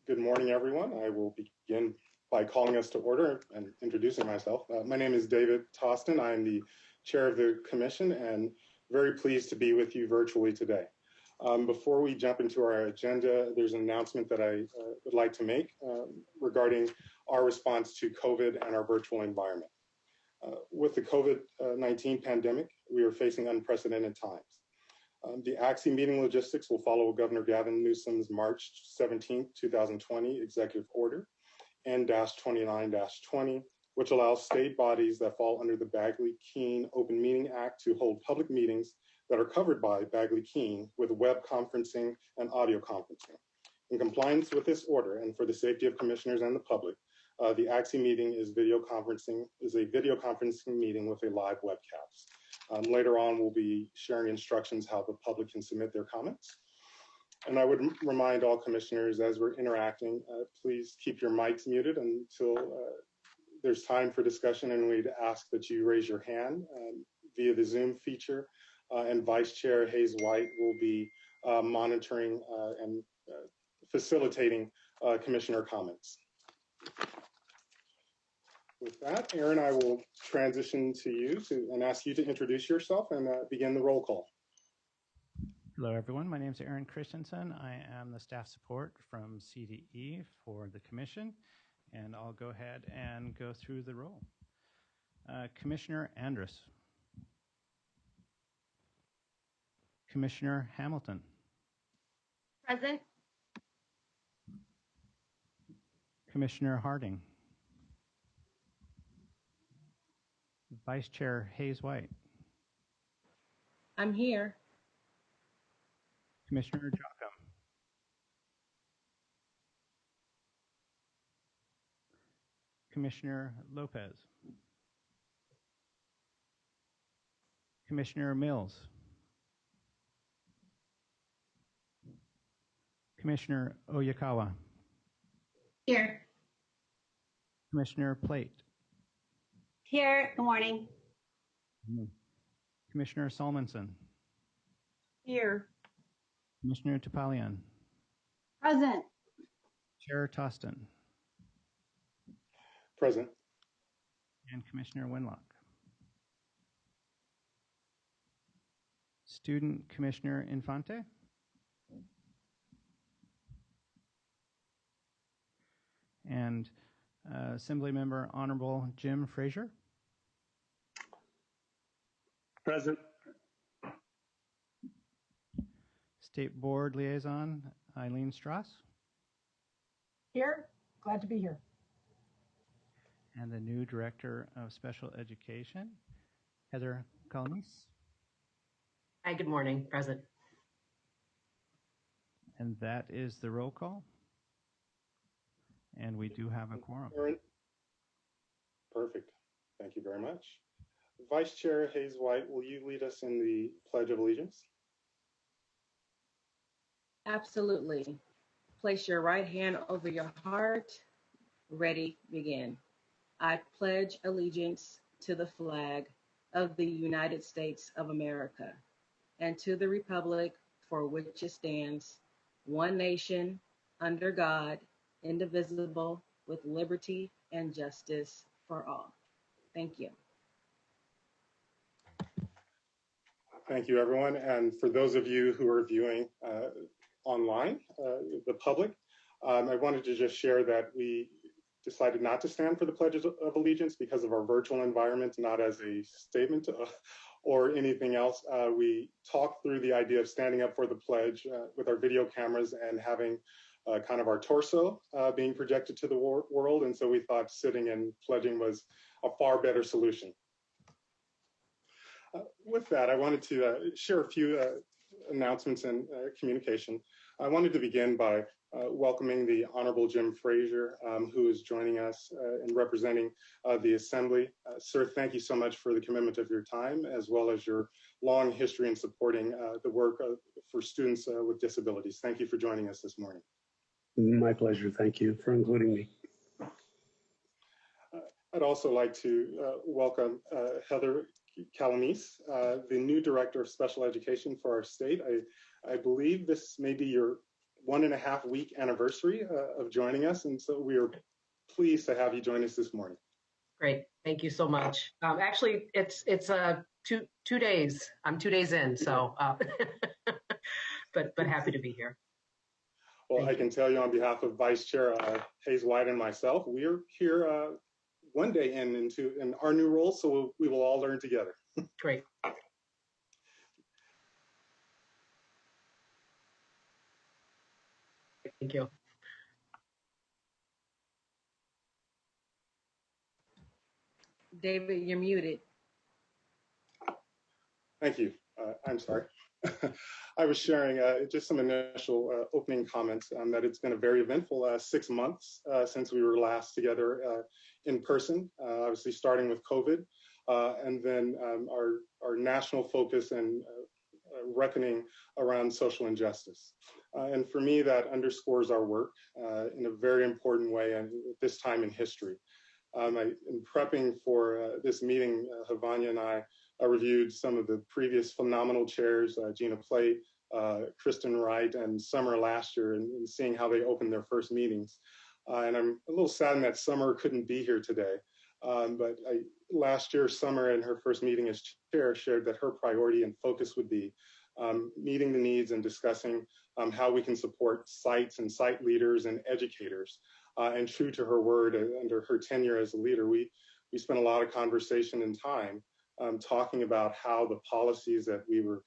Good morning, everyone. I will begin by calling us to order and introducing myself. My name is David Toston. I am the chair of the commission and very pleased to be with you virtually today. Before we jump into our agenda, there's an announcement that I would like to make regarding our response to COVID and our virtual environment. With the COVID-19 pandemic, we are facing unprecedented times. The ACSE meeting logistics will follow Governor Gavin Newsom's March 17, 2020 executive order, N-29-20, which allows state bodies that fall under the Bagley-Keene Open Meeting Act to hold public meetings that are covered by Bagley-Keene with web conferencing and audio conferencing. In compliance with this order and for the safety of commissioners and the public, the ACSE meeting is a video conferencing meeting with a live webcast. Later on, we'll be sharing instructions how the public can submit their comments. And I would remind all commissioners as we're interacting, please keep your mics muted until there's time for discussion, and we'd ask that you raise your hand via the Zoom feature. And Vice Chair Hayes White will be monitoring and facilitating commissioner comments. With that, Aaron, I will transition to you and ask you to introduce yourself and begin the roll call. Hello, everyone. My name is Aaron Christensen. I am the staff support from CDE for the commission, and I'll go ahead and go through the roll. Commissioner Andrus. Commissioner Hamilton. Present. Commissioner Harding. Vice Chair Hayes White. I'm here. Commissioner Jocham. Commissioner Lopez. Commissioner Mills. Commissioner Oyakawa. Here. Commissioner Plate. Here. Good morning. Commissioner Salmonson. Here. Commissioner Topalian. Present. Chair Toston. Present. And Commissioner Winlock. Student Commissioner Infante. And Assembly Member Honorable Jim Frazier. Present. State Board Liaison Eileen Strauss. Here. Glad to be here. And the new Director of Special Education, Heather Calamis. Hi, good morning. Present. And that is the roll call. And we do have a quorum. Perfect. Thank you very much. Vice Chair Hayes White, will you lead us in the Pledge of Allegiance? Absolutely. Place your right hand over your heart. Ready, begin. I pledge allegiance to the flag of the United States of America and to the republic for which it stands, one nation, under God, indivisible, with liberty and justice for all. Thank you. Thank you, everyone. And for those of you who are viewing online, the public, I wanted to just share that we decided not to stand for the Pledge of Allegiance because of our virtual environment, not as a statement or anything else. We talked through the idea of standing up for the pledge with our video cameras and having kind of our torso being projected to the world. And so we thought sitting and pledging was a far better solution. With that, I wanted to share a few announcements and communication. I wanted to begin by welcoming the Honorable Jim Frazier, who is joining us and representing the Assembly. Sir, thank you so much for the commitment of your time, as well as your long history in supporting the work for students with disabilities. Thank you for joining us this morning. My pleasure. Thank you for including me. I'd also like to welcome Heather Calamis, the new Director of Special Education for our state. I believe this may be your 1.5-week anniversary of joining us. And so we are pleased to have you join us this morning. Great. Thank you so much. Actually, it's 2 days. I'm 2 days in, so but happy to be here. Well, I can tell you on behalf of Vice Chair Hayes White and myself, we are here 1 day in our new roles, so we will all learn together. Great. Thank you. David, you're muted. Thank you. I'm sorry. I was sharing just some initial opening comments that it's been a very eventful 6 months since we were last together in person, obviously starting with COVID, and then our national focus and reckoning around social injustice. And for me, that underscores our work in a very important way at this time in history. In prepping for this meeting, Havanya and I reviewed some of the previous phenomenal chairs, Gina Plate, Kristen Wright, and Summer last year, and seeing how they opened their first meetings. And I'm a little saddened that Summer couldn't be here today. But last year, Summer in her first meeting as chair shared that her priority and focus would be meeting the needs and discussing how we can support sites and site leaders and educators. And true to her word, under her tenure as a leader, we spent a lot of conversation and time talking about how the policies that we were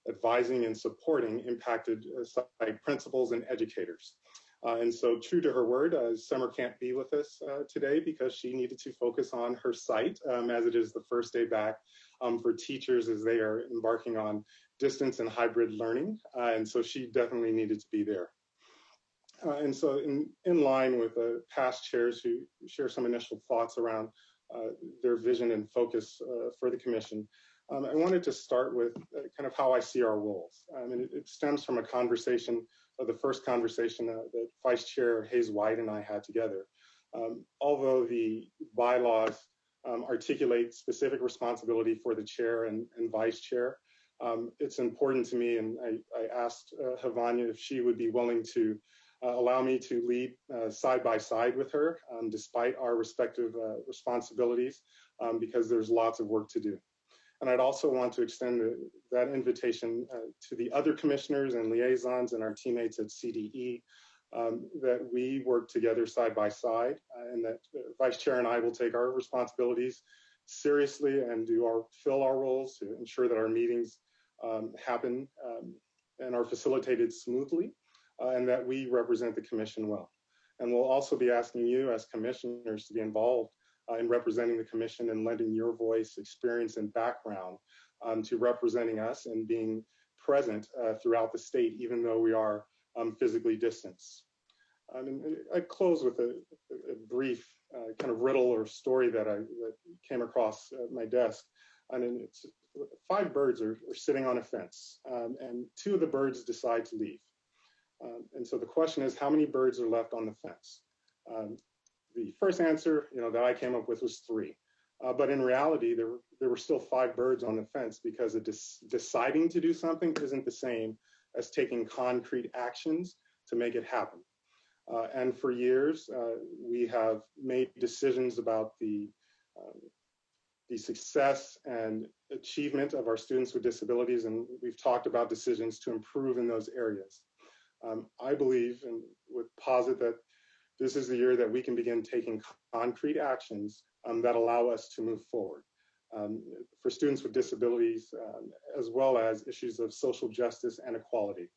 advising and supporting impacted site principals and educators. And so true to her word, Summer can't be with us today because she needed to focus on her site as it is the first day back for teachers as they are embarking on distance and hybrid learning. And so she definitely needed to be there. And so in line with past chairs who share some initial thoughts around their vision and focus for the commission, I wanted to start with kind of how I see our roles. And it stems from a conversation, the first conversation that Vice Chair Hayes White and I had together. Although the bylaws articulate specific responsibility for the chair and vice chair, it's important to me, and I asked Havanya if she would be willing to allow me to lead side by side with her, despite our respective responsibilities, because there's lots of work to do. And I'd also want to extend that invitation to the other commissioners and liaisons and our teammates at CDE, that we work together side by side, and that Vice Chair and I will take our responsibilities seriously and fill our roles to ensure that our meetings happen and are facilitated smoothly, and that we represent the commission well. And we'll also be asking you as commissioners to be involved in representing the commission and lending your voice, experience, and background to representing us and being present throughout the state, even though we are physically distanced. I close with a brief kind of riddle or story that came across my desk. And it's 5 birds are sitting on a fence, and 2 of the birds decide to leave. And so the question is, how many birds are left on the fence? The first answer, that I came up with was 3. But in reality, there were still 5 birds on the fence, because deciding to do something isn't the same as taking concrete actions to make it happen. And for years, we have made decisions about the success and achievement of our students with disabilities, and we've talked about decisions to improve in those areas. I believe and would posit that this is the year that we can begin taking concrete actions that allow us to move forward for students with disabilities, as well as issues of social justice and equality.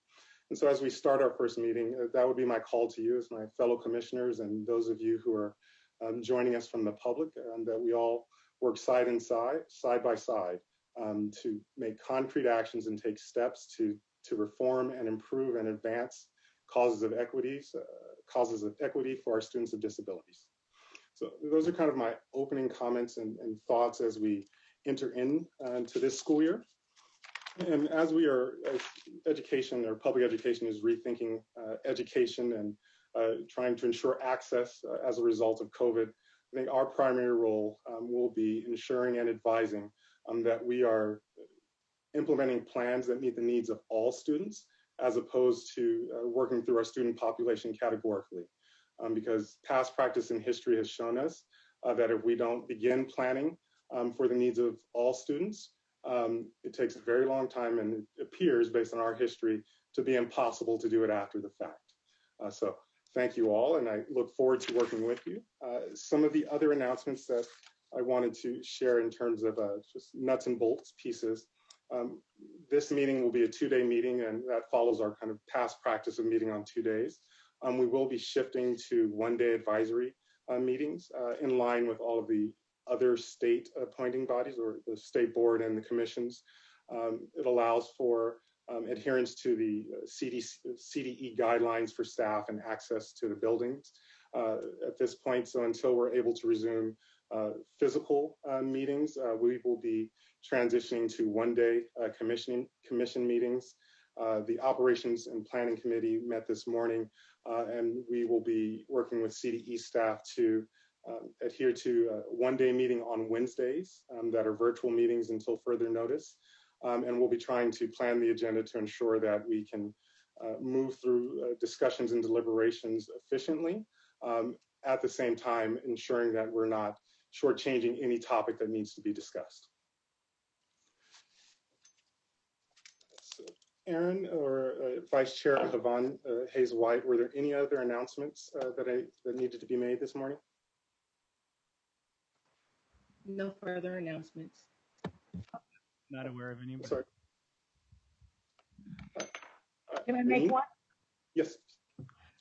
And so as we start our first meeting, that would be my call to you as my fellow commissioners and those of you who are joining us from the public, that we all work side by side to make concrete actions and take steps to reform and improve and advance causes of equity for our students with disabilities. So those are kind of my opening comments and thoughts as we enter into this school year. And as education or public education is rethinking education and trying to ensure access as a result of COVID, I think our primary role will be ensuring and advising that we are implementing plans that meet the needs of all students as opposed to working through our student population categorically. Because past practice in history has shown us that if we don't begin planning for the needs of all students, it takes a very long time, and it appears, based on our history, to be impossible to do it after the fact. So thank you all, and I look forward to working with you. Some of the other announcements that I wanted to share in terms of just nuts and bolts pieces. This meeting will be a 2-day meeting, and that follows our kind of past practice of meeting on 2 days. We will be shifting to 1-day advisory meetings in line with all of the other state appointing bodies, or the state board and the commissions. It allows for adherence to the CDE guidelines for staff and access to the buildings at this point. So until we're able to resume physical meetings, we will be transitioning to 1-day commission meetings. The Operations and Planning Committee met this morning, and we will be working with CDE staff to adhere to a 1-day meeting on Wednesdays that are virtual meetings until further notice. And we'll be trying to plan the agenda to ensure that we can move through discussions and deliberations efficiently, at the same time ensuring that we're not shortchanging any topic that needs to be discussed. Aaron or Vice Chair Yvonne Hayes White, were there any other announcements that needed to be made this morning? No further announcements. Not aware of any. Sorry. Can I make one? Yes.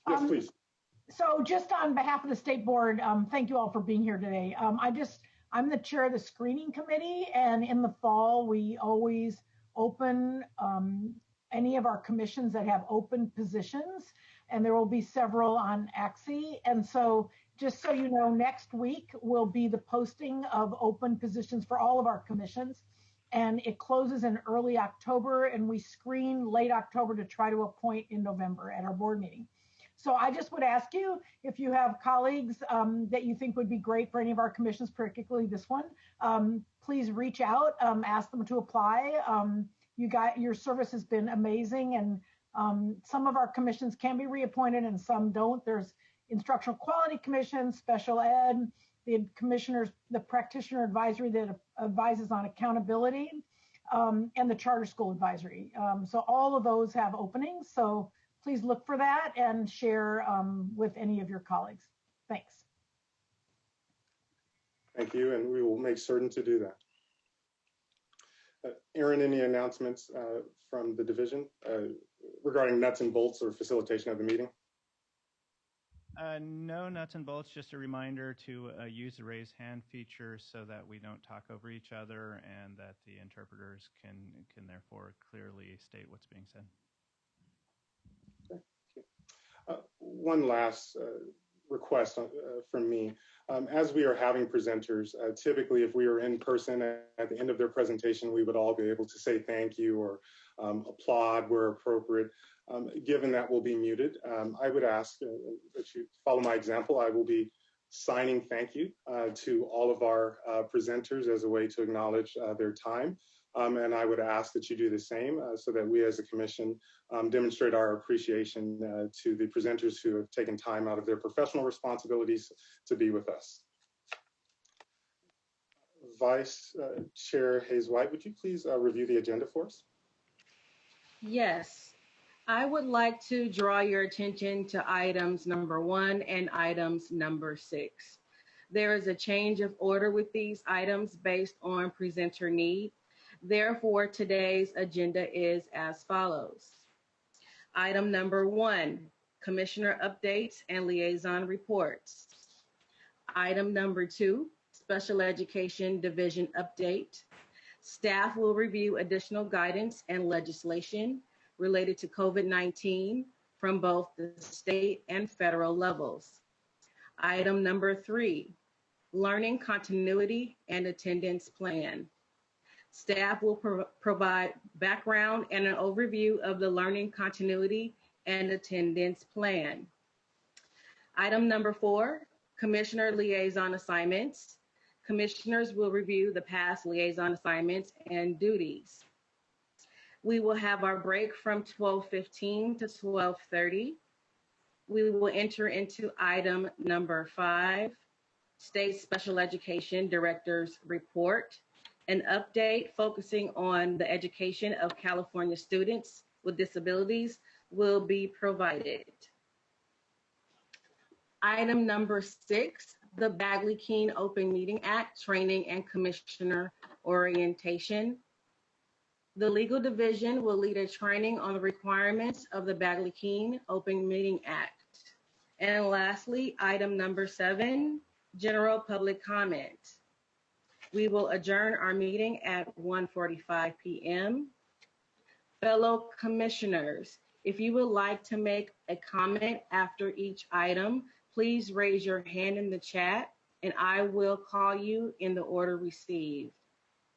Yes, please. So just on behalf of the state board, thank you all for being here today. I'm the chair of the screening committee, and in the fall, we always open any of our commissions that have open positions, and there will be several on ACSE. And so just so you know, next week will be the posting of open positions for all of our commissions, and it closes in early October, and we screen late October to try to appoint in November at our board meeting. So I just would ask you, if you have colleagues that you think would be great for any of our commissions, particularly this one, please reach out, ask them to apply. Your service has been amazing, and some of our commissions can be reappointed and some don't. There's instructional quality commission, special ed, the commissioners, the practitioner advisory that advises on accountability, and the charter school advisory. So all of those have openings. So please look for that and share with any of your colleagues. Thanks. Thank you, and we will make certain to do that. Aaron, any announcements from the division regarding nuts and bolts or facilitation of the meeting? No nuts and bolts, just a reminder to use the raise hand feature so that we don't talk over each other and that the interpreters can therefore clearly state what's being said. Okay. One last request from me. As we are having presenters, typically if we are in person at the end of their presentation, we would all be able to say thank you or applaud where appropriate. Given that we'll be muted, I would ask that you follow my example. I will be signing thank you to all of our presenters as a way to acknowledge their time. And I would ask that you do the same so that we as a commission demonstrate our appreciation to the presenters who have taken time out of their professional responsibilities to be with us. Vice Chair Hayes White, would you please review the agenda for us? Yes. I would like to draw your attention to items number 1 and items number 6. There is a change of order with these items based on presenter need. Therefore, today's agenda is as follows. Item number 1, Commissioner updates and liaison reports. Item number 2, Special Education Division update. Staff will review additional guidance and legislation related to COVID-19 from both the state and federal levels. Item number 3, Learning Continuity and Attendance Plan. Staff will provide background and an overview of the Learning Continuity and Attendance Plan. Item number 4, Commissioner Liaison Assignments. Commissioners will review the past liaison assignments and duties. We will have our break from 12:15 to 12:30. We will enter into item number 5, State Special Education Director's Report, an update focusing on the education of California students with disabilities will be provided. Item number 6, the Bagley-Keene Open Meeting Act Training and Commissioner Orientation. The Legal Division will lead a training on the requirements of the Bagley-Keene Open Meeting Act. And lastly, item number 7, general public comment. We will adjourn our meeting at 1:45 p.m. Fellow commissioners, if you would like to make a comment after each item, please raise your hand in the chat and I will call you in the order received.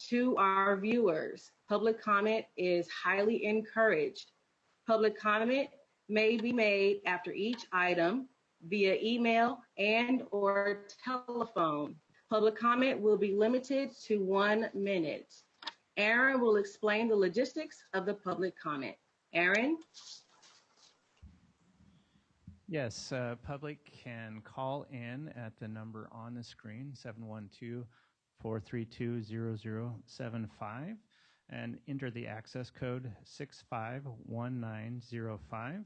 To our viewers, public comment is highly encouraged. Public comment may be made after each item via email and/or telephone. Public comment will be limited to 1 minute. Aaron will explain the logistics of the public comment. Aaron? Yes, public can call in at the number on the screen, 712-432-0075, and enter the access code 651905.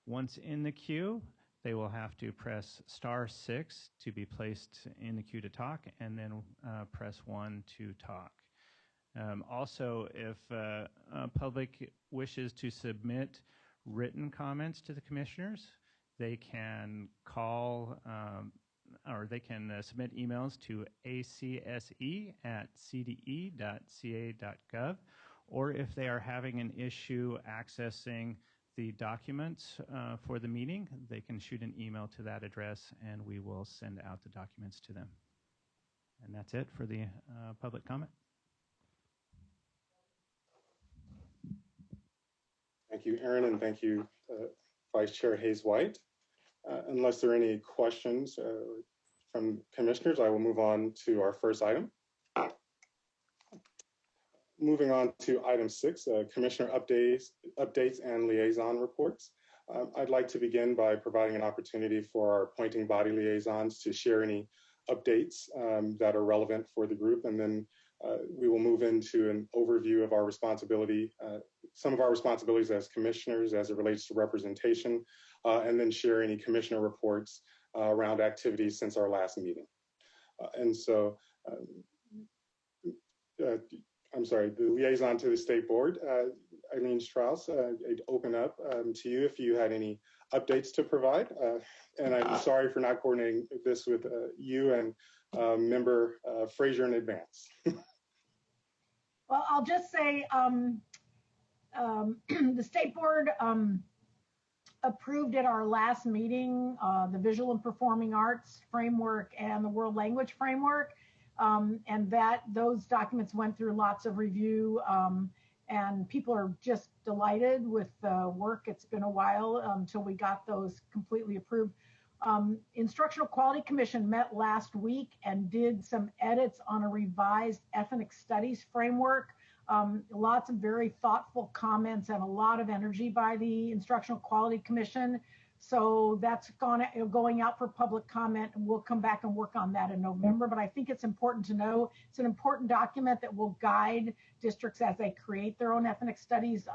Once in the queue, they will have to press *6 to be placed in the queue to talk, and then press 1 to talk. Also, if public wishes to submit written comments to the commissioners, they can call or they can submit emails to acse@cde.ca.gov, or if they are having an issue accessing the documents for the meeting, they can shoot an email to that address and we will send out the documents to them. And that's it for the public comment. Thank you, Aaron, and thank you, Vice Chair Hayes-White. Unless there are any questions from commissioners, I will move on to our first item. Moving on to item 6, commissioner updates and liaison reports. I'd like to begin by providing an opportunity for our appointing body liaisons to share any updates that are relevant for the group, and then we will move into an overview of our responsibility, some of our responsibilities as commissioners as it relates to representation, and then share any commissioner reports around activities since our last meeting. I'm sorry, the liaison to the State Board, Eileen Strauss, I'd open up to you if you had any updates to provide. And I'm sorry for not coordinating this with you and member Frazier in advance. Well, I'll just say the State Board approved at our last meeting the Visual and Performing Arts Framework and the World Language Framework. And those documents went through lots of review, and people are just delighted with the work. It's been a while until we got those completely approved. Instructional Quality Commission met last week and did some edits on a revised ethnic studies framework. Lots of very thoughtful comments and a lot of energy by the Instructional Quality Commission. So that's going out for public comment, and we'll come back and work on that in November. But I think it's important to know it's an important document that will guide districts as they create their own ethnic studies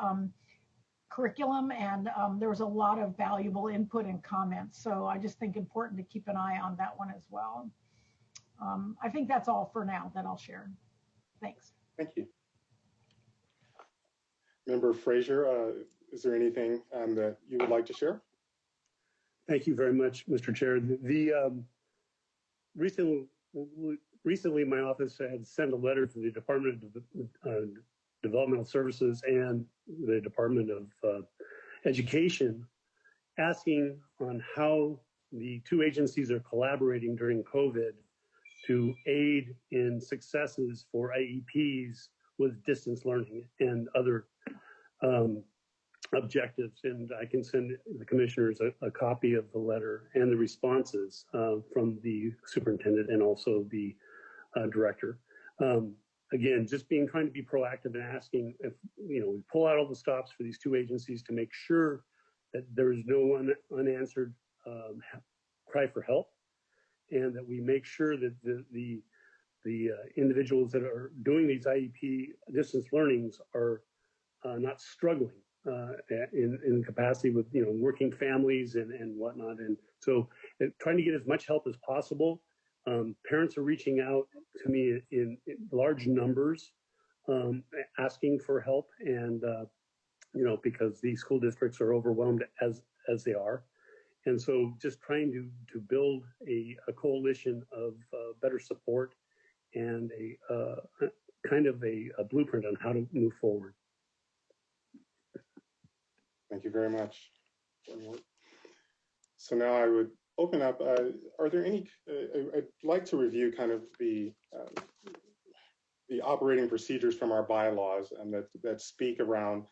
curriculum, and there was a lot of valuable input and comments. So I just think important to keep an eye on that one as well. I think that's all for now that I'll share. Thanks. Thank you. Member Frazier, is there anything that you would like to share? Thank you very much, Mr. Chair. Recently, my office had sent a letter to the Department of Developmental Services and the Department of Education asking on how the two agencies are collaborating during COVID to aid in successes for IEPs with distance learning and other objectives. And I can send the commissioners a copy of the letter and the responses from the superintendent and also the director. again, just trying to be proactive and asking if, we pull out all the stops for these two agencies to make sure that there is no unanswered cry for help, and that we make sure that the individuals that are doing these IEP distance learnings are not struggling in capacity with working families and whatnot. And so trying to get as much help as possible. Parents are reaching out to me in large numbers, asking for help, and because these school districts are overwhelmed as they are. And so just trying to build a coalition of better support and a kind of a blueprint on how to move forward. Thank you very much. So now I would open up, are there any, I'd like to review kind of the operating procedures from our bylaws and that speak around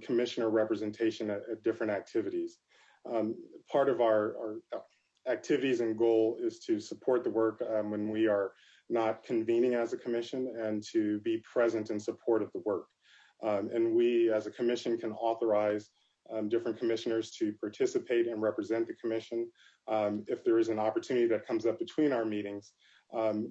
commissioner representation at different activities. Part of our activities and goal is to support the work when we are not convening as a commission, and to be present in support of the work. And we as a commission can authorize different commissioners to participate and represent the commission. If there is an opportunity that comes up between our meetings,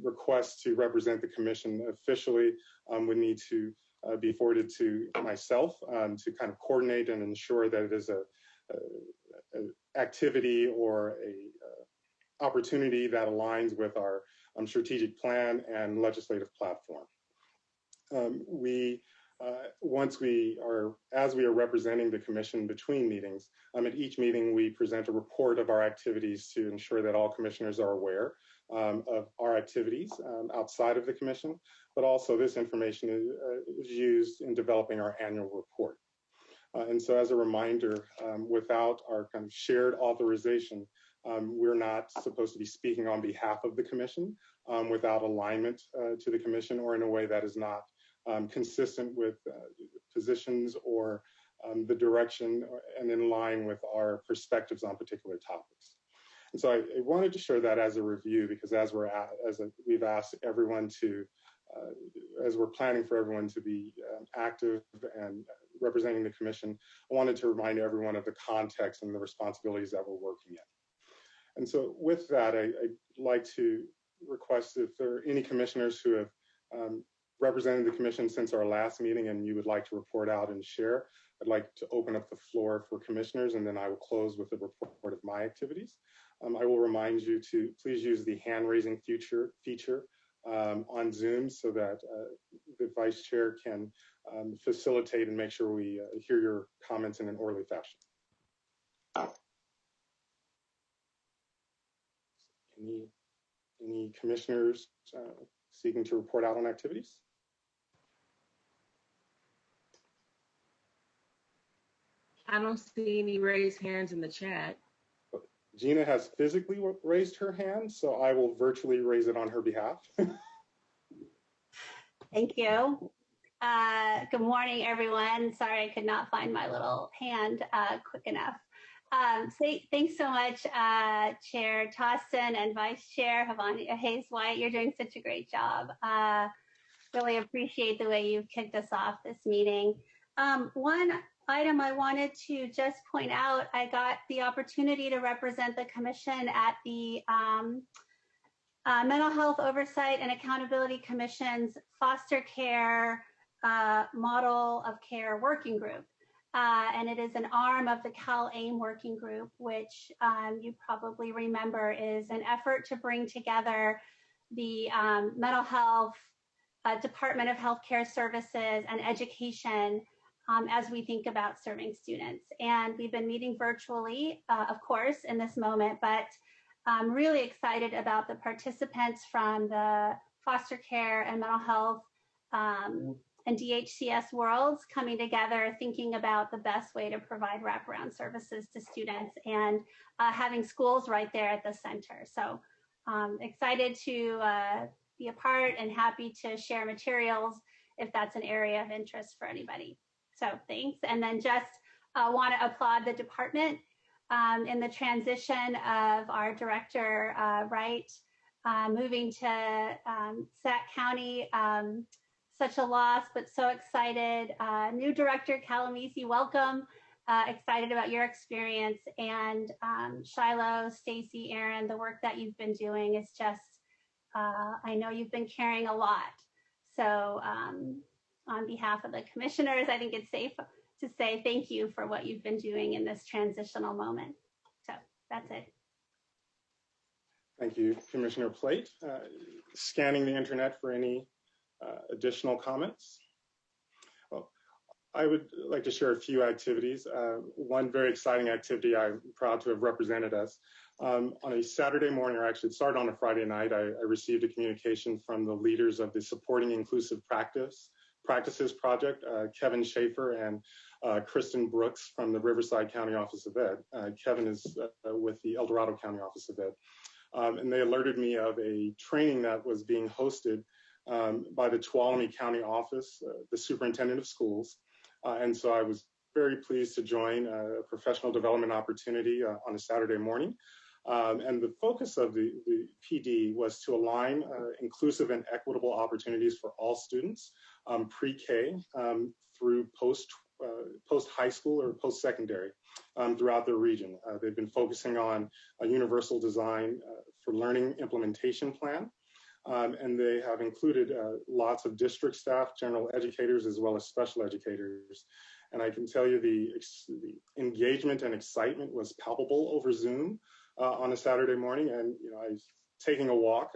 requests to represent the commission officially would need to be forwarded to myself to kind of coordinate and ensure that it is a activity or a opportunity that aligns with our strategic plan and legislative platform. As we are representing the commission between meetings, at each meeting we present a report of our activities to ensure that all commissioners are aware of our activities outside of the commission, but also this information is used in developing our annual report. And so as a reminder, without our kind of shared authorization, we're not supposed to be speaking on behalf of the commission without alignment to the commission, or in a way that is not consistent with positions or the direction and in line with our perspectives on particular topics. And so I wanted to share that as a review, because we've asked everyone to, as we're planning for everyone to be active and representing the commission, I wanted to remind everyone of the context and the responsibilities that we're working in. And so with that, I'd like to request if there are any commissioners who have represented the commission since our last meeting and you would like to report out and share, I'd like to open up the floor for commissioners, and then I will close with a report of my activities. I will remind you to please use the hand raising feature on Zoom so that the vice chair can facilitate and make sure we hear your comments in an orderly fashion. Any commissioners seeking to report out on activities? I don't see any raised hands in the chat. Gina has physically raised her hand, so I will virtually raise it on her behalf. Thank you. Good morning, everyone. Sorry I could not find my little hand quick enough. Thanks so much, Chair Tostin and Vice Chair Hayes-White. You're doing such a great job. Really appreciate the way you've kicked us off this meeting. One item I wanted to just point out, I got the opportunity to represent the Commission at the Mental Health Oversight and Accountability Commission's Foster Care Model of Care Working Group. And it is an arm of the CalAIM Working Group, which you probably remember is an effort to bring together the mental health, Department of Healthcare Services, and education as we think about serving students. And we've been meeting virtually, of course, in this moment, but I'm really excited about the participants from the foster care and mental health and DHCS worlds coming together, thinking about the best way to provide wraparound services to students, and having schools right there at the center. So excited to be a part and happy to share materials if that's an area of interest for anybody. So thanks. And then just want to applaud the department in the transition of our director, Wright, moving to Sac County. such a loss, but so excited. New director, Calamisi, welcome. Excited about your experience. And Shiloh, Stacy, Aaron, the work that you've been doing is just, I know you've been carrying a lot. So on behalf of the commissioners, I think it's safe to say thank you for what you've been doing in this transitional moment. So that's it. Thank you, Commissioner Plate. Scanning the internet for any additional comments. Well, I would like to share a few activities. One very exciting activity I'm proud to have represented us. On a Saturday morning, or actually it started on a Friday night, I received a communication from the leaders of the Supporting Inclusive Practices Project, Kevin Schaefer and Kristen Brooks from the Riverside County Office of Ed. Kevin is with the El Dorado County Office of Ed. And they alerted me of a training that was being hosted by the Tuolumne County Office, the Superintendent of Schools. And so I was very pleased to join a professional development opportunity on a Saturday morning. And the focus of the PD was to align inclusive and equitable opportunities for all students, pre-K through post-high school or post-secondary throughout the region. They've been focusing on a universal design for learning implementation plan. And they have included lots of district staff, general educators, as well as special educators. And I can tell you the engagement and excitement was palpable over Zoom on a Saturday morning. And I was taking a walk,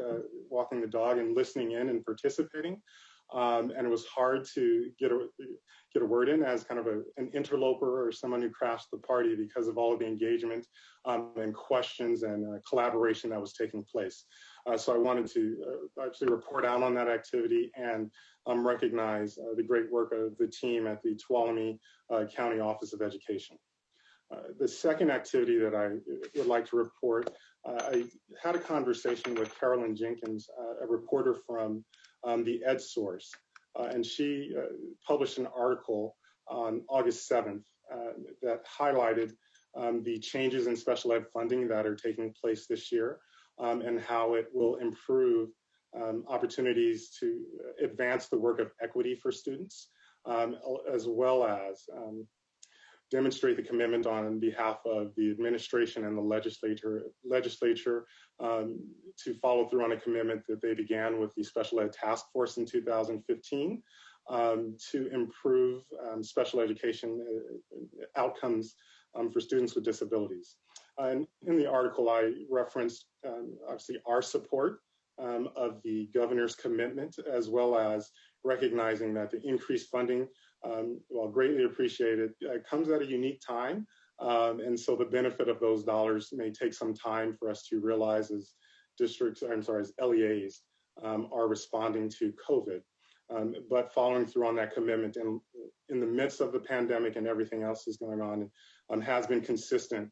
walking the dog and listening in and participating. And it was hard to get a word in as kind of an interloper or someone who crashed the party because of all of the engagement and questions and collaboration that was taking place. So I wanted to actually report out on that activity and recognize the great work of the team at the Tuolumne County Office of Education. The second activity that I would like to report, I had a conversation with Carolyn Jenkins, a reporter from the EdSource, and she published an article on August 7th that highlighted the changes in special ed funding that are taking place this year and how it will improve opportunities to advance the work of equity for students, as well as demonstrate the commitment on behalf of the administration and the legislature to follow through on a commitment that they began with the Special Ed Task Force in 2015 to improve special education outcomes for students with disabilities. And in the article, I referenced obviously our support of the governor's commitment, as well as recognizing that the increased funding, while greatly appreciated, comes at a unique time. And so the benefit of those dollars may take some time for us to realize as as LEAs are responding to COVID. But following through on that commitment and in the midst of the pandemic and everything else is going on, has been consistent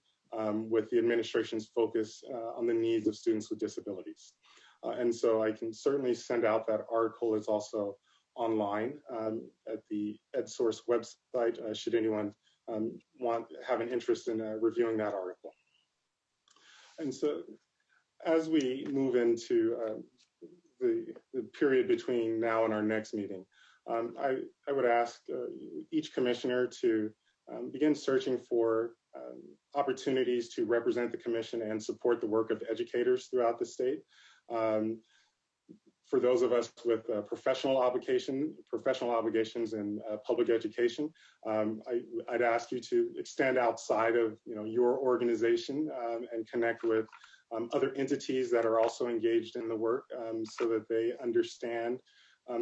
with the administration's focus on the needs of students with disabilities. And so I can certainly send out that article. Is also online at the EdSource website, should anyone have an interest in reviewing that article. And so as we move into the period between now and our next meeting, I would ask each commissioner to begin searching for opportunities to represent the commission and support the work of educators throughout the state. For those of us with professional obligations in public education, I'd ask you to extend outside of your organization and connect with other entities that are also engaged in the work so that they understand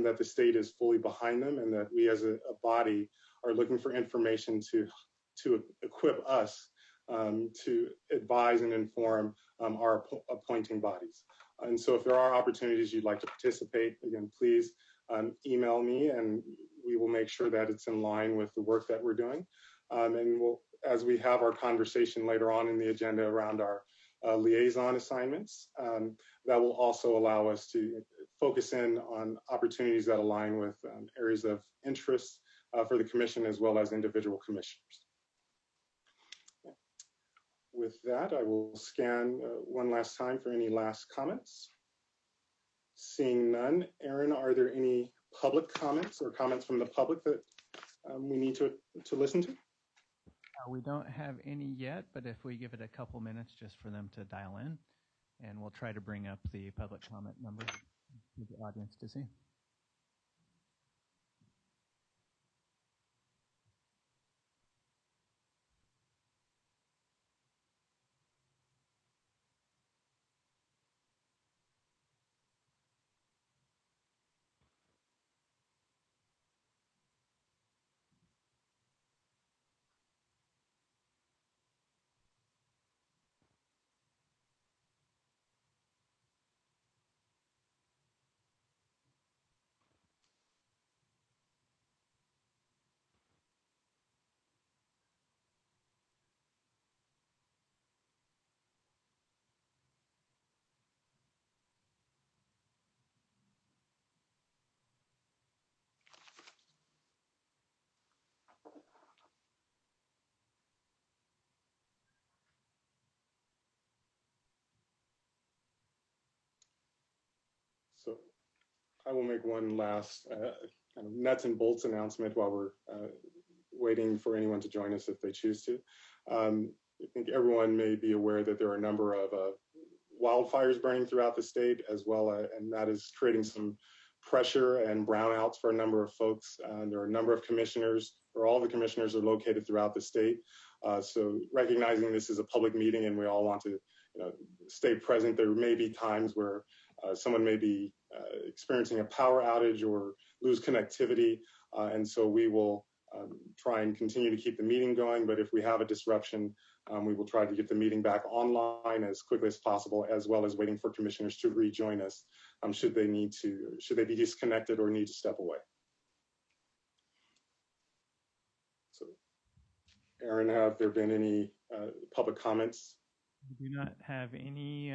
that the state is fully behind them and that we as a body are looking for information to equip us to advise and inform our appointing bodies. And so if there are opportunities you'd like to participate, again, please email me and we will make sure that it's in line with the work that we're doing. And as we have our conversation later on in the agenda around our liaison assignments, that will also allow us to focus in on opportunities that align with areas of interest for the commission as well as individual commissioners. With that, I will scan one last time for any last comments. Seeing none, Aaron, are there any public comments or comments from the public that we need to listen to? We don't have any yet, but if we give it a couple minutes just for them to dial in, and we'll try to bring up the public comment number for the audience to see. So I will make one last kind of nuts and bolts announcement while we're waiting for anyone to join us if they choose to. I think everyone may be aware that there are a number of wildfires burning throughout the state as well, and that is creating some pressure and brownouts for a number of folks. There are a number of commissioners, or all the commissioners are located throughout the state. So recognizing this is a public meeting and we all want to stay present, there may be times where someone may be experiencing a power outage or lose connectivity. And so we will try and continue to keep the meeting going. But if we have a disruption, we will try to get the meeting back online as quickly as possible, as well as waiting for commissioners to rejoin us should they be disconnected or need to step away. So, Aaron, have there been any public comments? We do not have any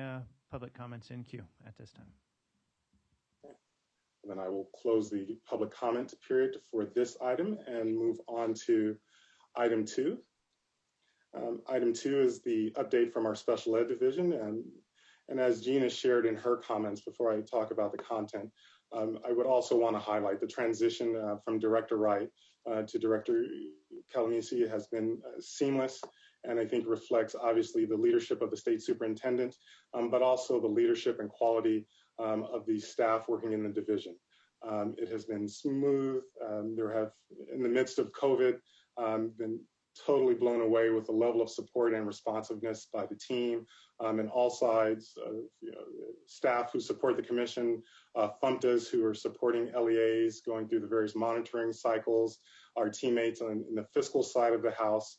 public comments in queue at this time. Okay. Then I will close the public comment period for this item and move on to item 2. Item 2 is the update from our special ed division. And as Gina shared in her comments before I talk about the content, I would also want to highlight the transition from Director Wright to Director Calamisi has been seamless, and I think reflects obviously the leadership of the state superintendent, but also the leadership and quality of the staff working in the division. It has been smooth. There have, in the midst of COVID, been totally blown away with the level of support and responsiveness by the team and all sides, staff who support the commission, FUMTAs who are supporting LEAs going through the various monitoring cycles, our teammates in the fiscal side of the house,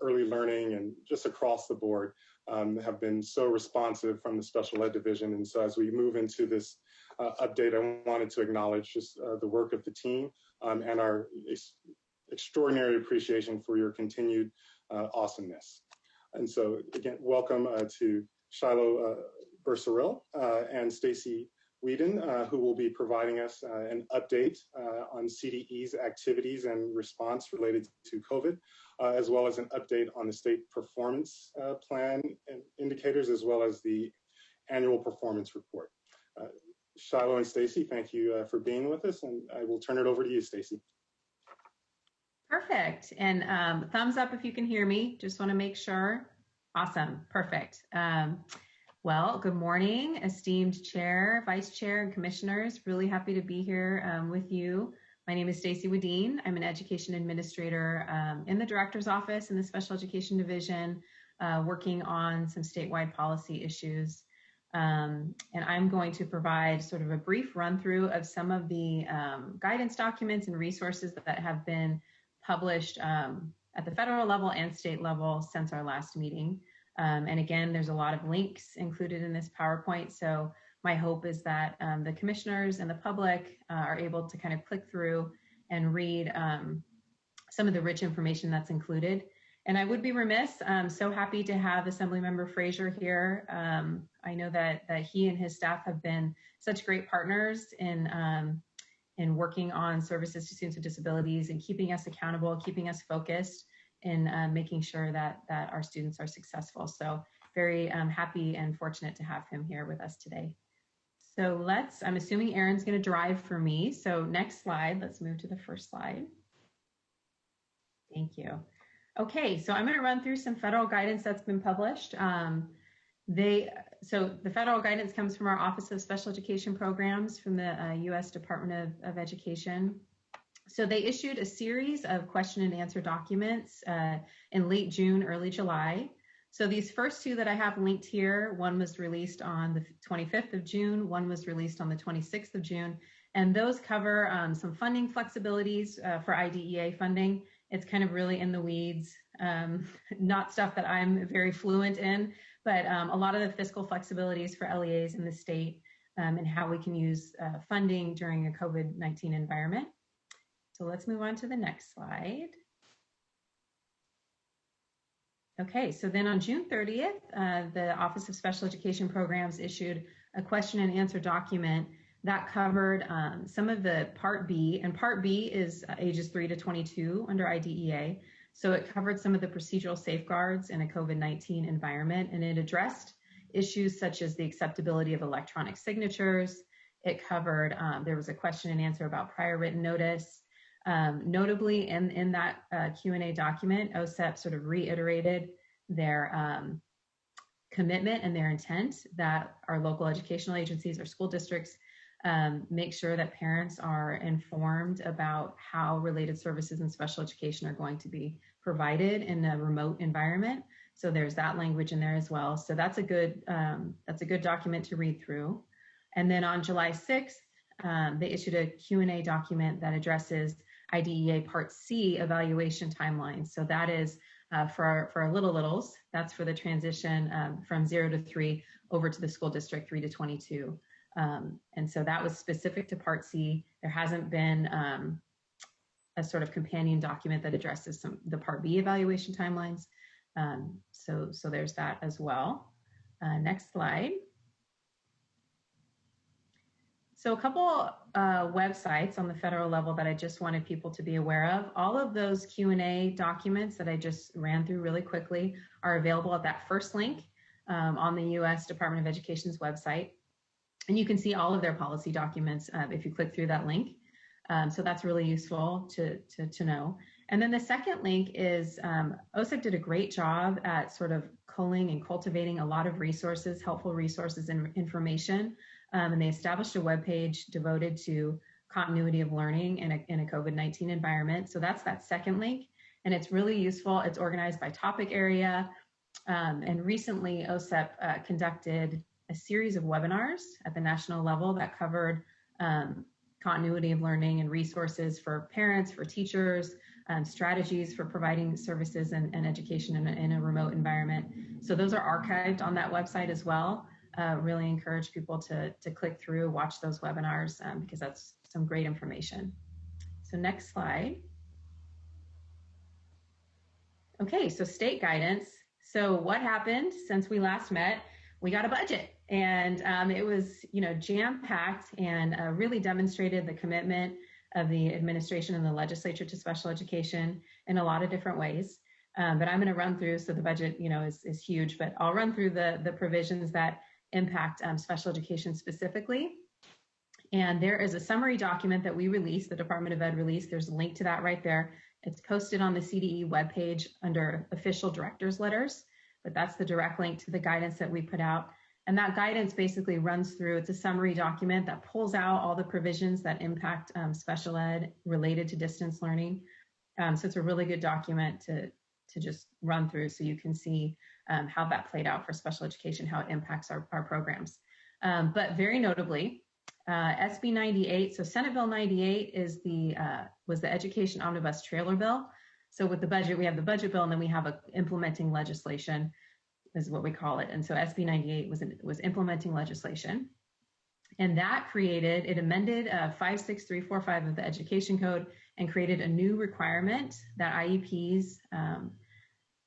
early learning, and just across the board have been so responsive from the special ed division. And so as we move into this update, I wanted to acknowledge just the work of the team and our extraordinary appreciation for your continued awesomeness. And so again, welcome to Shiloh Burseril and Stacy Whedon, who will be providing us an update on CDE's activities and response related to COVID, as well as an update on the state performance plan and indicators, as well as the annual performance report. Shiloh and Stacy, thank you for being with us, and I will turn it over to you, Stacy. Perfect. And thumbs up if you can hear me. Just want to make sure. Awesome. Perfect. Well, good morning, esteemed chair, vice chair, and commissioners. Really happy to be here with you. My name is Stacy Whedon. I'm an education administrator in the director's office in the special education division, working on some statewide policy issues. And I'm going to provide sort of a brief run through of some of the guidance documents and resources that have been published at the federal level and state level since our last meeting. And again, there's a lot of links included in this PowerPoint. So my hope is that the commissioners and the public are able to kind of click through and read some of the rich information that's included. And I would be remiss, I'm so happy to have Assemblymember Frazier here. I know that he and his staff have been such great partners in working on services to students with disabilities and keeping us accountable, keeping us focused, and making sure that our students are successful. So very happy and fortunate to have him here with us today. So I'm assuming Erin's going to drive for me. So next slide, let's move to the first slide. Thank you. Okay, so I'm going to run through some federal guidance that's been published. So the federal guidance comes from our Office of Special Education Programs from the U.S. Department of Education. So they issued a series of question and answer documents in late June, early July. So these first two that I have linked here, one was released on the 25th of June, one was released on the 26th of June, and those cover some funding flexibilities for IDEA funding. It's kind of really in the weeds, not stuff that I'm very fluent in, but a lot of the fiscal flexibilities for LEAs in the state and how we can use funding during a COVID-19 environment. So let's move on to the next slide. Okay, so then on June 30th, the Office of Special Education Programs issued a question and answer document that covered some of the Part B, and Part B is ages 3 to 22 under IDEA. So it covered some of the procedural safeguards in a COVID-19 environment, and it addressed issues such as the acceptability of electronic signatures. It covered, there was a question and answer about prior written notice. Notably, in that Q&A document, OSEP sort of reiterated their commitment and their intent that our local educational agencies or school districts make sure that parents are informed about how related services in special education are going to be provided in a remote environment. So there's that language in there as well. So that's a good document to read through. And then on July 6th, they issued a Q&A document that addresses IDEA Part C evaluation timelines. So that is for our littles, that's for the transition from 0 to 3 over to the school district 3 to 22. And so that was specific to Part C. There hasn't been a sort of companion document that addresses the Part B evaluation timelines. So there's that as well. Next slide. So a couple websites on the federal level that I just wanted people to be aware of. All of those Q&A documents that I just ran through really quickly are available at that first link on the U.S. Department of Education's website. And you can see all of their policy documents if you click through that link. So that's really useful to know. And then the second link is OSEP did a great job at sort of culling and cultivating a lot of resources, helpful resources and information. And they established a webpage devoted to continuity of learning in a COVID-19 environment. So that's that second link. And it's really useful. It's organized by topic area. And recently OSEP conducted a series of webinars at the national level that covered continuity of learning and resources for parents, for teachers, strategies for providing services and education in a remote environment. So those are archived on that website as well. Really encourage people to click through, watch those webinars because that's some great information. So next slide. Okay, so state guidance. So what happened since we last met? We got a budget, and it was, jam-packed and really demonstrated the commitment of the administration and the legislature to special education in a lot of different ways. But I'm going to run through, so the budget, is huge, but I'll run through the provisions that impact special education specifically. And there is a summary document that we released, the Department of Ed released. There's a link to that right there. It's posted on the CDE webpage under official director's letters, but that's the direct link to the guidance that we put out. And that guidance basically runs through, it's a summary document that pulls out all the provisions that impact special ed related to distance learning. So it's a really good document to just run through so you can see how that played out for special education, how it impacts our programs. But very notably, SB 98, so Senate Bill 98 was the Education Omnibus Trailer Bill. So with the budget, we have the budget bill, and then we have implementing legislation is what we call it. And so SB 98 was implementing legislation. And that it amended 56345 of the Education Code and created a new requirement that IEPs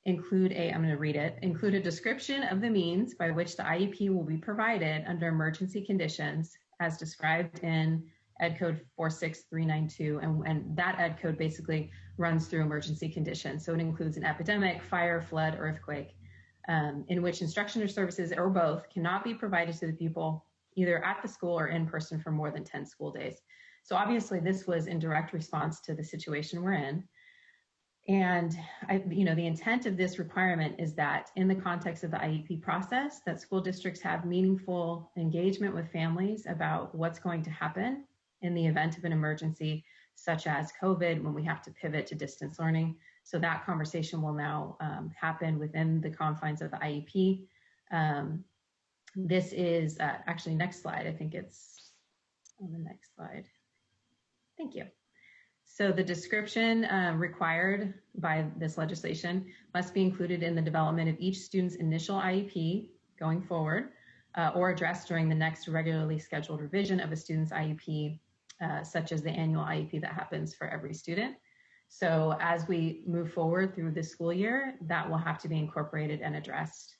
include a description of the means by which the IEP will be provided under emergency conditions as described in Ed Code 46392. And that Ed Code basically runs through emergency conditions. So it includes an epidemic, fire, flood, earthquake, in which instruction or services or both cannot be provided to the pupil either at the school or in person for more than 10 school days. So obviously this was in direct response to the situation we're in. And the intent of this requirement is that in the context of the IEP process, that school districts have meaningful engagement with families about what's going to happen in the event of an emergency, such as COVID, when we have to pivot to distance learning. So that conversation will now happen within the confines of the IEP. This is actually next slide. I think it's on the next slide. Thank you. So the description required by this legislation must be included in the development of each student's initial IEP going forward, or addressed during the next regularly scheduled revision of a student's IEP, such as the annual IEP that happens for every student. So as we move forward through this school year, that will have to be incorporated and addressed,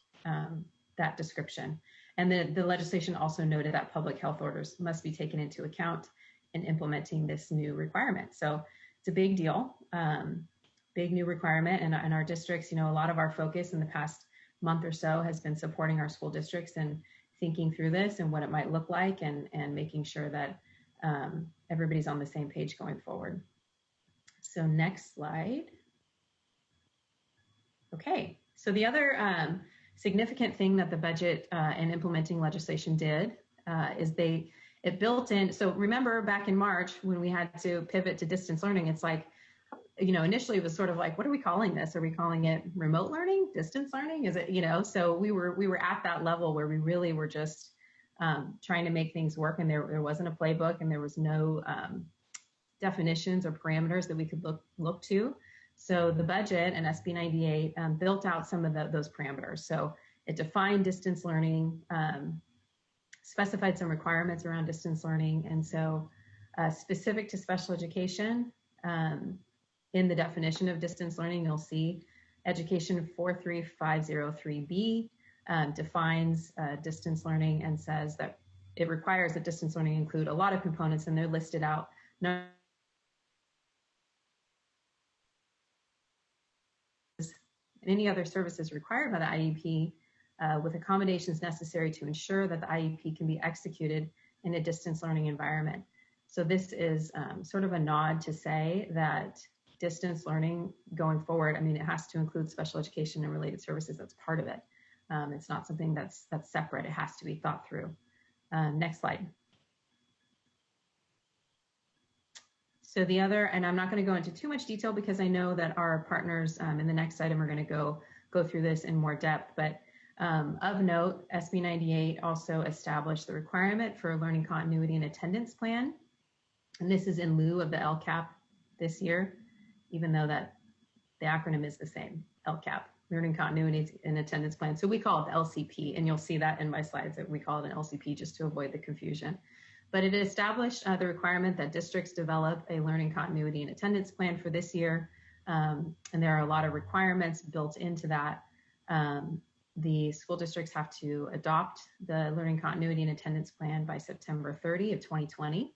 that description. And the legislation also noted that public health orders must be taken into account in implementing this new requirement. So it's a big deal, big new requirement. And in our districts, a lot of our focus in the past month or so has been supporting our school districts and thinking through this and what it might look like, and making sure that everybody's on the same page going forward. So next slide. Okay, so the other significant thing that the budget and implementing legislation did is it built in. So remember back in March when we had to pivot to distance learning, it's like, initially it was sort of like, what are we calling this? Are we calling it remote learning, distance learning? Is it, so we were at that level where we really were just trying to make things work, and there wasn't a playbook, and there was no definitions or parameters that we could look to. So the budget and SB 98 built out some of those parameters. So it defined distance learning, specified some requirements around distance learning. And so specific to special education, in the definition of distance learning, you'll see Education 43503B defines distance learning and says that it requires that distance learning include a lot of components, and they're listed out. Any other services required by the IEP with accommodations necessary to ensure that the IEP can be executed in a distance learning environment. So this is sort of a nod to say that distance learning going forward, it has to include special education and related services. That's part of it. It's not something that's separate. It has to be thought through. Next slide. So the other, and I'm not going to go into too much detail because I know that our partners in the next item are going to go through this in more depth, but of note, SB 98 also established the requirement for a learning continuity and attendance plan. And this is in lieu of the LCAP this year, even though that the acronym is the same, LCAP, Learning Continuity and Attendance Plan. So we call it the LCP, and you'll see that in my slides that we call it an LCP just to avoid the confusion. But it established the requirement that districts develop a learning continuity and attendance plan for this year. And there are a lot of requirements built into that. The school districts have to adopt the learning continuity and attendance plan by September 30 of 2020.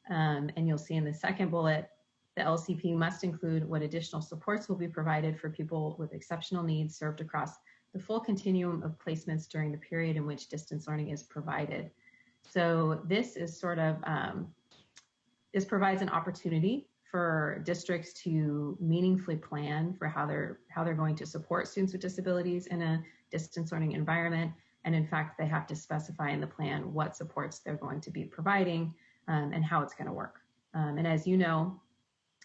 And you'll see in the second bullet, the LCP must include what additional supports will be provided for people with exceptional needs served across the full continuum of placements during the period in which distance learning is provided. So this is sort of, this provides an opportunity for districts to meaningfully plan for how they're going to support students with disabilities in a distance learning environment. And in fact, they have to specify in the plan what supports they're going to be providing and how it's going to work. And as you know,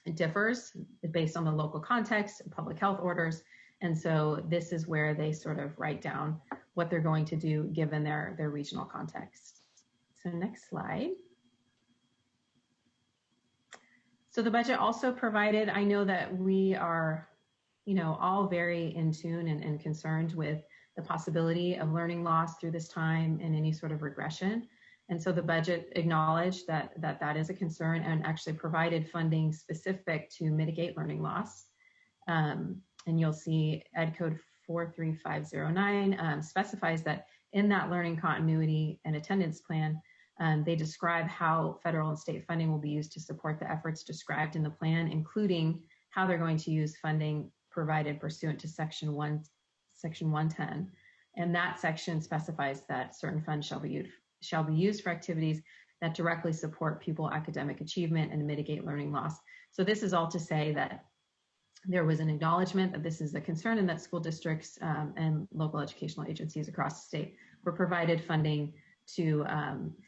it differs based on the local context and public health orders. And so this is where they sort of write down what they're going to do given their regional context. So next slide. So the budget also provided, I know that we are, all very in tune and concerned with the possibility of learning loss through this time and any sort of regression. And so the budget acknowledged that is a concern and actually provided funding specific to mitigate learning loss. And you'll see Ed Code 43509 specifies that in that learning continuity and attendance plan, they describe how federal and state funding will be used to support the efforts described in the plan, including how they're going to use funding provided pursuant to Section 110. And that section specifies that certain funds shall be shall be used for activities that directly support pupil academic achievement and mitigate learning loss. So this is all to say that there was an acknowledgement that this is a concern and that school districts and local educational agencies across the state were provided funding to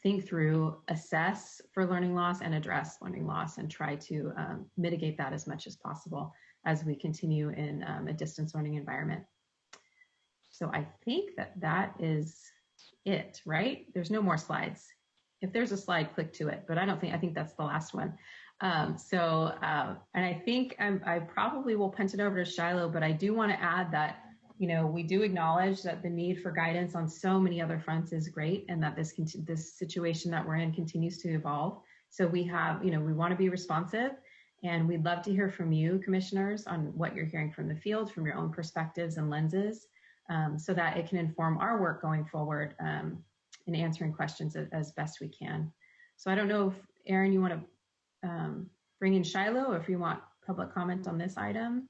think through, assess for learning loss and address learning loss and try to mitigate that as much as possible as we continue in a distance learning environment. So I think that is it, right? There's no more slides. If there's a slide, click to it, but I think that's the last one. And I think I probably will punt it over to Shiloh, but I do want to add that, you know, we do acknowledge that the need for guidance on so many other fronts is great, and that this situation that we're in continues to evolve. So we have, you know, we want to be responsive, and we'd love to hear from you, commissioners, on what you're hearing from the field, from your own perspectives and lenses, so that it can inform our work going forward in answering questions as best we can. So I don't know if, Aaron, you want to bring in Shiloh, or if you want public comment on this item.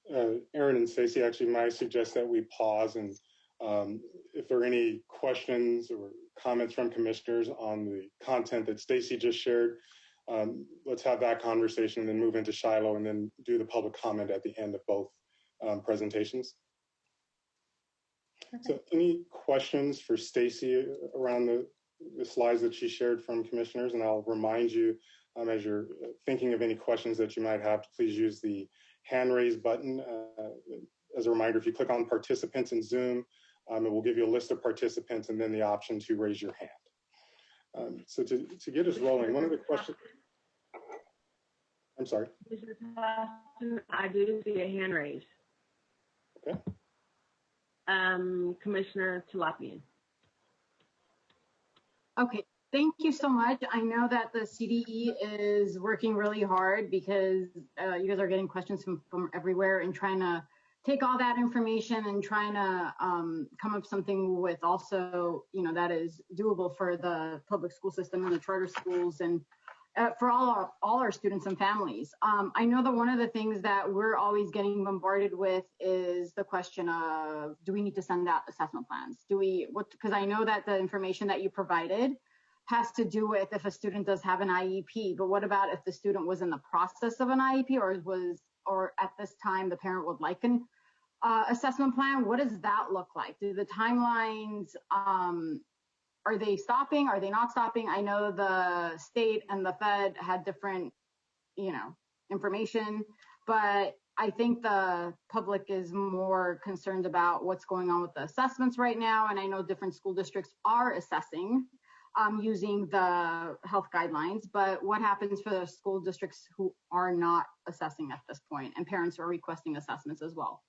Aaron and Stacey, actually might suggest that we pause, and if there are any questions or comments from commissioners on the content that Stacey just shared, let's have that conversation and then move into Shiloh and then do the public comment at the end of both presentations. Okay. So any questions for Stacey around the slides that she shared from commissioners? And I'll remind you, as you're thinking of any questions that you might have, to please use the hand raise button. As a reminder, if you click on participants in Zoom, it will give you a list of participants and then the option to raise your hand. So to get us rolling, one of the questions, I'm sorry. I do see a hand raised. Okay. Commissioner Talapian. Okay, thank you so much. I know that the CDE is working really hard because you guys are getting questions from everywhere and trying to take all that information and trying to come up with something with also, you know, that is doable for the public school system and the charter schools and for all our students and families. I know that one of the things that we're always getting bombarded with is the question of, do we need to send out assessment plans? Because I know that the information that you provided has to do with if a student does have an IEP, but what about if the student was in the process of an IEP or at this time the parent would like an assessment plan? What does that look like? Do the timelines, are they stopping? Are they not stopping? I know the state and the Fed had different, you know, information, but I think the public is more concerned about what's going on with the assessments right now. And I know different school districts are assessing using the health guidelines, but what happens for the school districts who are not assessing at this point, and parents are requesting assessments as well?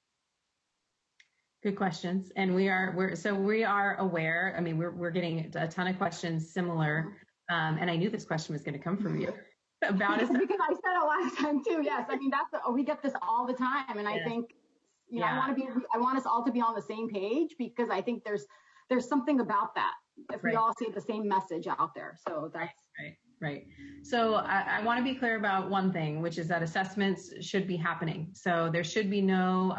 Good questions, and we are aware. I mean, we're getting a ton of questions similar, and I knew this question was going to come from you about it because I said it last time too. Yes, I mean we get this all the time, and I think you know I want us all to be on the same page because I think there's something about that if we all see the same message out there. So that's right. So I want to be clear about one thing, which is that assessments should be happening. So there should be no,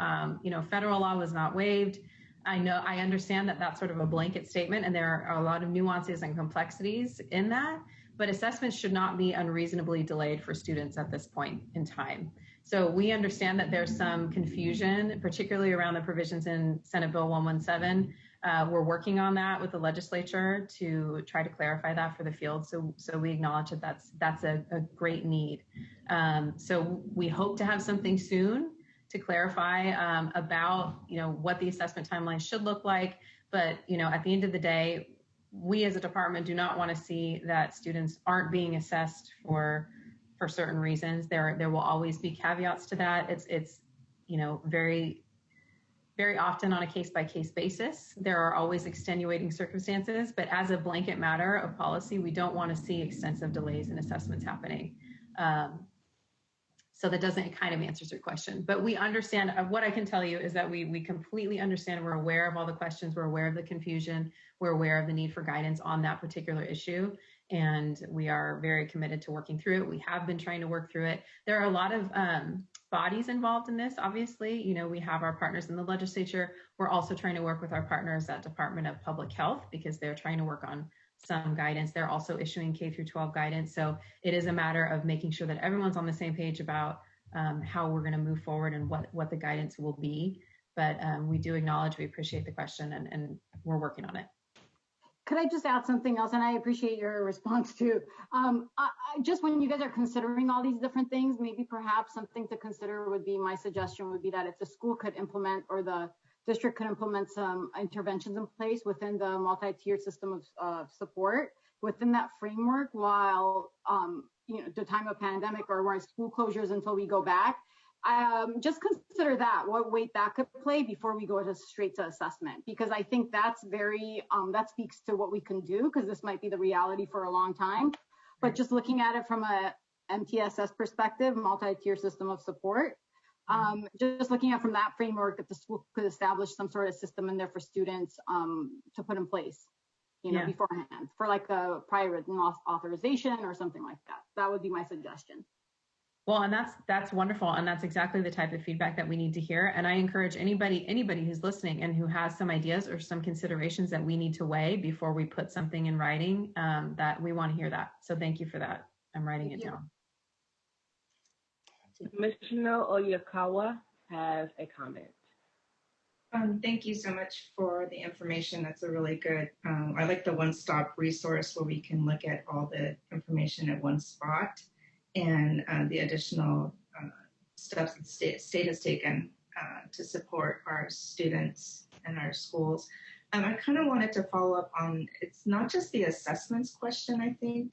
federal law was not waived. I understand that that's sort of a blanket statement, and there are a lot of nuances and complexities in that, but assessments should not be unreasonably delayed for students at this point in time. So we understand that there's some confusion, particularly around the provisions in Senate Bill 117. We're working on that with the legislature to try to clarify that for the field. So we acknowledge that that's a great need. So we hope to have something soon to clarify about what the assessment timeline should look like. But at the end of the day, we as a department do not want to see that students aren't being assessed for certain reasons. There will always be caveats to that. It's very, very often on a case-by-case basis. There are always extenuating circumstances, but as a blanket matter of policy, we don't want to see extensive delays in assessments happening. So that doesn't kind of answer your question, but we understand. What I can tell you is that we completely understand. We're aware of all the questions. We're aware of the confusion. We're aware of the need for guidance on that particular issue. And we are very committed to working through it. We have been trying to work through it. There are a lot of bodies involved in this. Obviously, you know, we have our partners in the legislature. We're also trying to work with our partners at Department of Public Health because they're trying to work on some guidance. They're also issuing K through 12 guidance. So it is a matter of making sure that everyone's on the same page about how we're going to move forward and what the guidance will be. But we do acknowledge, we appreciate the question, and we're working on it. Could I just add something else? And I appreciate your response too. Just when you guys are considering all these different things, maybe perhaps something to consider would be, my suggestion would be that if the school could implement or the district could implement some interventions in place within the multi-tiered system of support within that framework while, you know, the time of pandemic or while school closures until we go back. Just consider that, what weight that could play before we go straight to assessment, because I think that's very, that speaks to what we can do, because this might be the reality for a long time. But just looking at it from a MTSS perspective, multi-tier system of support, just looking at from that framework, that the school could establish some sort of system in there for students to put in place, you know, beforehand, for like a prior written authorization or something like that. That would be my suggestion. Well, and that's wonderful. And that's exactly the type of feedback that we need to hear. And I encourage anybody who's listening and who has some ideas or some considerations that we need to weigh before we put something in writing, that we want to hear that. So thank you for that. I'm writing it down. Commissioner Oyakawa has a comment. Thank you so much for the information. That's a really good, I like the one-stop resource where we can look at all the information at one spot. And the additional steps that the state has taken to support our students and our schools. I kind of wanted to follow up on, it's not just the assessments question, I think.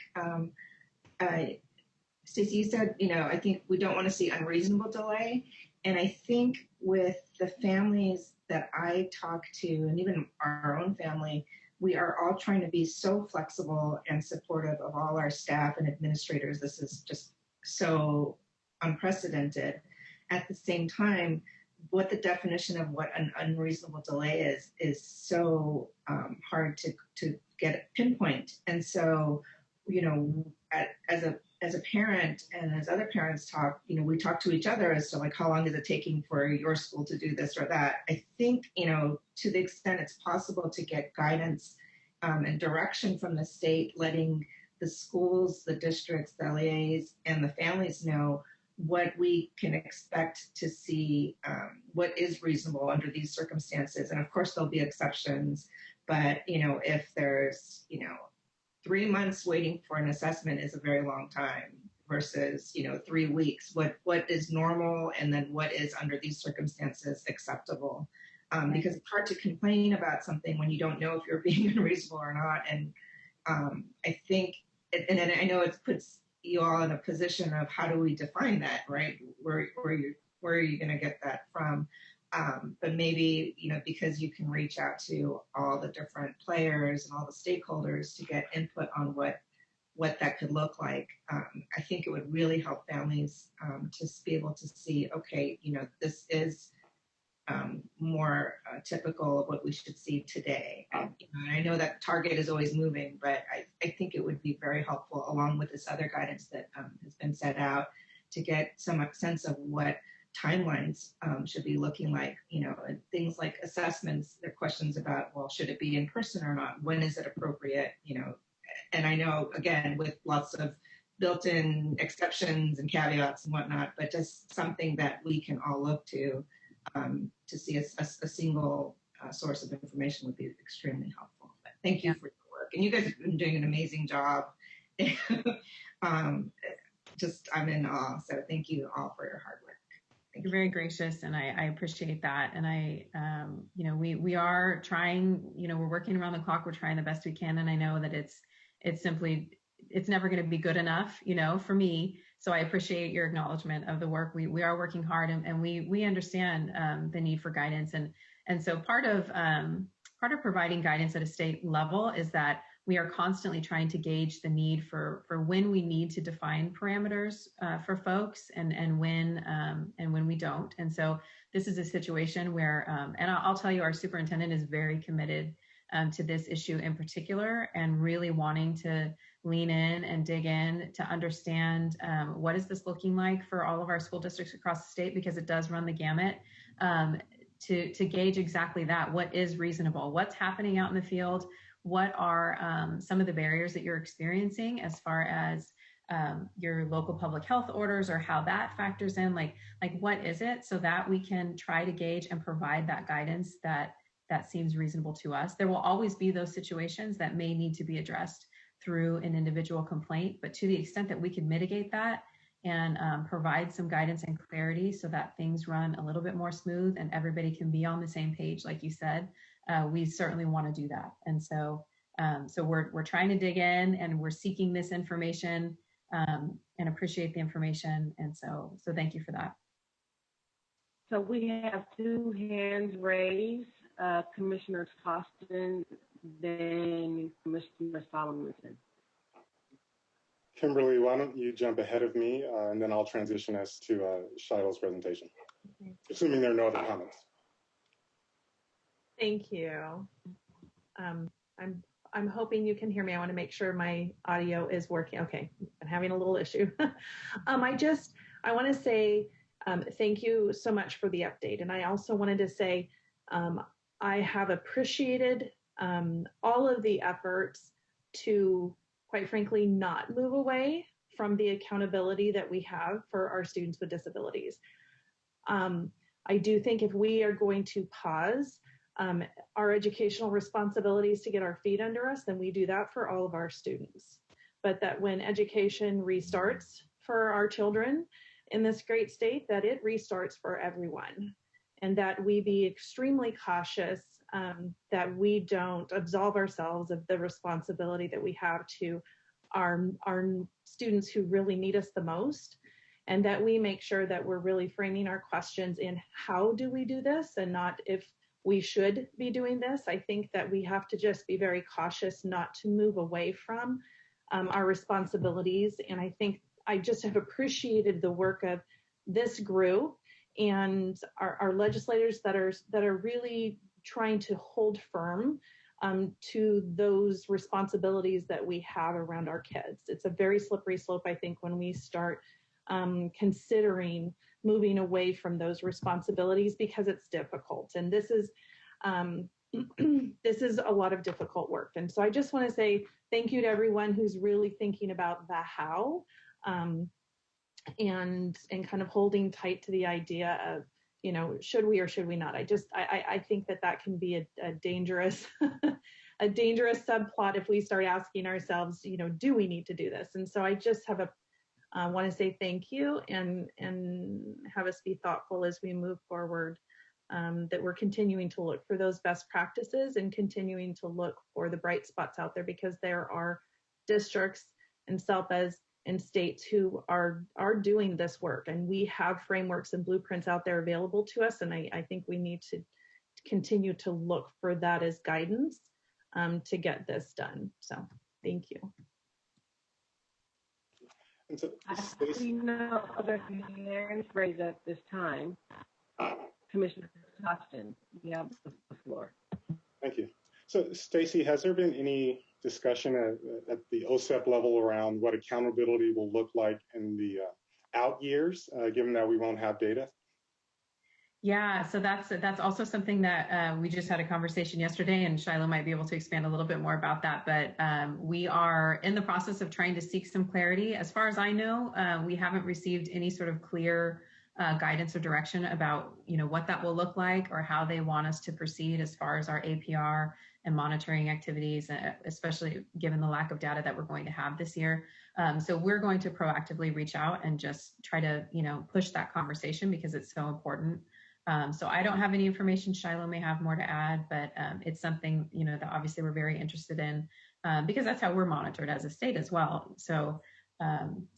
Stacey, you said, you know, I think we don't want to see unreasonable delay. And I think with the families that I talk to, and even our own family, we are all trying to be so flexible and supportive of all our staff and administrators. This is just so unprecedented. At the same time, what the definition of what an unreasonable delay is so hard to get pinpoint. And so, you know, as a parent and as other parents talk, you know, we talk to each other as to like, how long is it taking for your school to do this or that? I think, you know, to the extent it's possible to get guidance and direction from the state, letting the schools, the districts, the LEAs, and the families know what we can expect to see, what is reasonable under these circumstances. And of course, there'll be exceptions, but, you know, if there's, you know, 3 months waiting for an assessment is a very long time versus, you know, 3 weeks, what is normal, and then what is under these circumstances acceptable. Because it's hard to complain about something when you don't know if you're being unreasonable or not. And I think, and I know it puts you all in a position of how do we define that, right? Where are you going to get that from? But maybe, you know, because you can reach out to all the different players and all the stakeholders to get input on what that could look like. I think it would really help families to be able to see, okay, you know, this is more typical of what we should see today. And, you know, I know that target is always moving, but I think it would be very helpful, along with this other guidance that has been set out, to get some sense of what timelines should be looking like. You know, and things like assessments, there are questions about, well, should it be in person or not? When is it appropriate? You know, and I know, again, with lots of built-in exceptions and caveats and whatnot, but just something that we can all look to see a single source of information would be extremely helpful. But thank you for your work. And you guys have been doing an amazing job. I'm in awe. So thank you all for your hard work. You're very gracious, and I appreciate that. And I, you know, we are trying, you know, we're working around the clock. We're trying the best we can. And I know that it's never going to be good enough, you know, for me. So I appreciate your acknowledgement of the work. We are working hard, and we understand the need for guidance. And so part of providing guidance at a state level is that we are constantly trying to gauge the need for when we need to define parameters for folks and when we don't. And so this is a situation where, and I'll tell you, our superintendent is very committed to this issue in particular, and really wanting to lean in and dig in to understand what is this looking like for all of our school districts across the state, because it does run the gamut, to gauge exactly that. What is reasonable? What's happening out in the field? What are some of the barriers that you're experiencing as far as your local public health orders, or how that factors in? Like what is it, so that we can try to gauge and provide that guidance that seems reasonable to us. There will always be those situations that may need to be addressed through an individual complaint, but to the extent that we can mitigate that and provide some guidance and clarity so that things run a little bit more smooth and everybody can be on the same page, like you said, we certainly want to do that. And so we're trying to dig in, and we're seeking this information and appreciate the information. And so thank you for that. So we have 2 hands raised, Commissioner Costin, then Commissioner Solomonson. Kimberly, why don't you jump ahead of me, and then I'll transition us to Shiloh's presentation, assuming there are no other comments. Thank you. I'm hoping you can hear me. I want to make sure my audio is working. Okay, I'm having a little issue. I want to say thank you so much for the update. And I also wanted to say I have appreciated all of the efforts to, quite frankly, not move away from the accountability that we have for our students with disabilities. I do think if we are going to pause our educational responsibilities to get our feet under us, then we do that for all of our students. But that when education restarts for our children in this great state, that it restarts for everyone, and that we be extremely cautious, that we don't absolve ourselves of the responsibility that we have to our students who really need us the most, and that we make sure that we're really framing our questions in how do we do this, and not if we should be doing this. I think that we have to just be very cautious not to move away from our responsibilities. And I think I just have appreciated the work of this group and our legislators that are really trying to hold firm to those responsibilities that we have around our kids. It's a very slippery slope, I think, when we start considering moving away from those responsibilities, because it's difficult. And this is this is a lot of difficult work. And so I just want to say thank you to everyone who's really thinking about the how, and kind of holding tight to the idea of, you know, should we or should we not? I think that can be a dangerous a dangerous subplot if we start asking ourselves, you know, do we need to do this? And so I just have want to say thank you, and have us be thoughtful as we move forward, that we're continuing to look for those best practices and continuing to look for the bright spots out there, because there are districts and SELPAs and states who are doing this work, and we have frameworks and blueprints out there available to us. And I think we need to continue to look for that as guidance to get this done. So thank you. And so, I see no other hands raised at this time. Commissioner Costin, you have the floor. Thank you. So, Stacy, has there been any discussion at the OSEP level around what accountability will look like in the out years, given that we won't have data? Yeah, so that's also something that we just had a conversation yesterday, and Shiloh might be able to expand a little bit more about that. But we are in the process of trying to seek some clarity. As far as I know, we haven't received any sort of clear guidance or direction about, you know, what that will look like or how they want us to proceed as far as our APR and monitoring activities, especially given the lack of data that we're going to have this year. So we're going to proactively reach out and just try to, you know, push that conversation because it's so important. So I don't have any information. Shiloh may have more to add, but it's something, you know, that obviously we're very interested in because that's how we're monitored as a state as well. So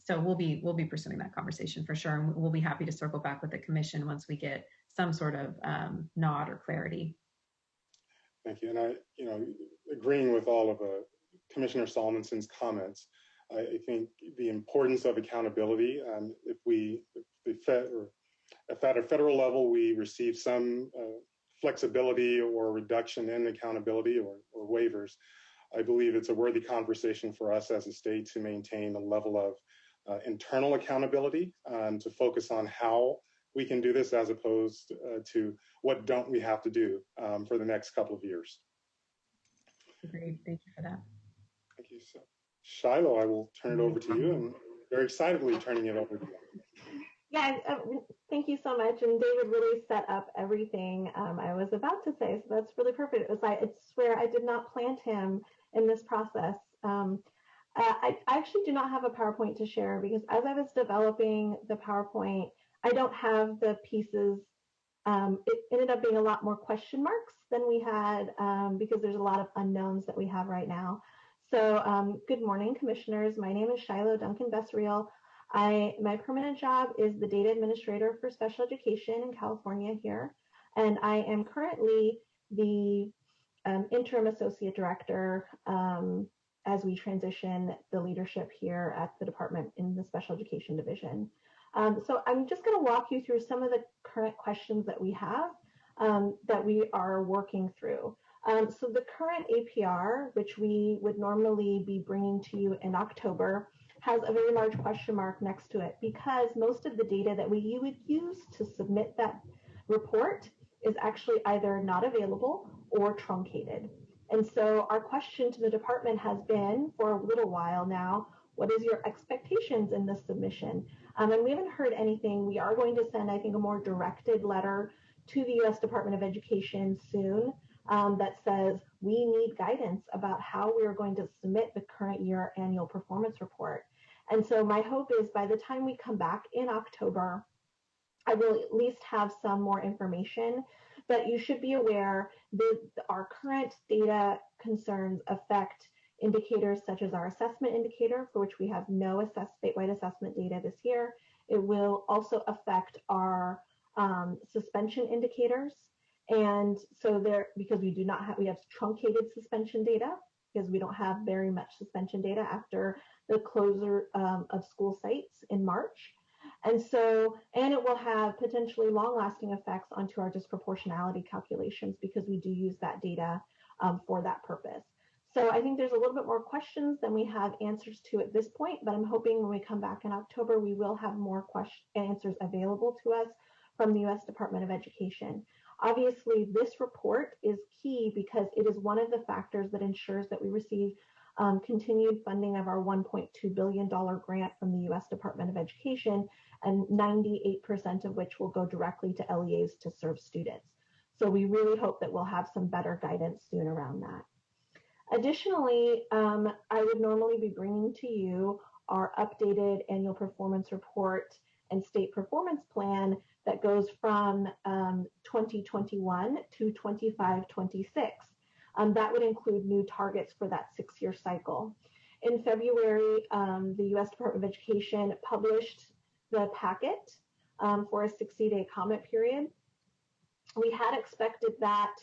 we'll be pursuing that conversation for sure, and we'll be happy to circle back with the commission once we get some sort of nod or clarity. Thank you. And I, you know, agreeing with all of Commissioner Solomonson's comments, I think the importance of accountability. If at a federal level we receive some flexibility or reduction in accountability or waivers, I believe it's a worthy conversation for us as a state to maintain a level of internal accountability to focus on how we can do this as opposed to what don't we have to do for the next couple of years. Agreed. Thank you for that. Thank you. So, Shiloh, I will turn it over to you, and very excitedly turning it over to you. Yeah, thank you so much. And David really set up everything I was about to say, so that's really perfect. I swear I did not plant him in this process. I actually do not have a PowerPoint to share because as I was developing the PowerPoint, I don't have the pieces. It ended up being a lot more question marks than we had because there's a lot of unknowns that we have right now. So good morning, commissioners. My name is Shiloh Duncan Bessriel. My permanent job is the data administrator for special education in California here. And I am currently the interim associate director as we transition the leadership here at the department in the special education division. So I'm just going to walk you through some of the current questions that we have that we are working through. So the current APR, which we would normally be bringing to you in October, has a very large question mark next to it because most of the data that you would use to submit that report is actually either not available or truncated. And so our question to the department has been for a little while now, what is your expectations in this submission? And we haven't heard anything. We are going to send, I think, a more directed letter to the U.S. Department of Education soon that says we need guidance about how we are going to submit the current year annual performance report. And so my hope is by the time we come back in October, I will at least have some more information. But you should be aware that our current data concerns affect indicators such as our assessment indicator, for which we have no statewide assessment data this year. It will also affect our suspension indicators. And so because we have truncated suspension data, because we don't have very much suspension data after the closure of school sites in March. And it will have potentially long-lasting effects onto our disproportionality calculations because we do use that data for that purpose. So I think there's a little bit more questions than we have answers to at this point, but I'm hoping when we come back in October, we will have more answers available to us from the U.S. Department of Education. Obviously, this report is key because it is one of the factors that ensures that we receive continued funding of our $1.2 billion grant from the U.S. Department of Education, and 98% of which will go directly to LEAs to serve students. So we really hope that we'll have some better guidance soon around that. Additionally, I would normally be bringing to you our updated annual performance report and state performance plan that goes from 2021 to 25-26. That would include new targets for that 6-year cycle. In February, the U.S. Department of Education published the packet for a 60-day comment period. We had expected that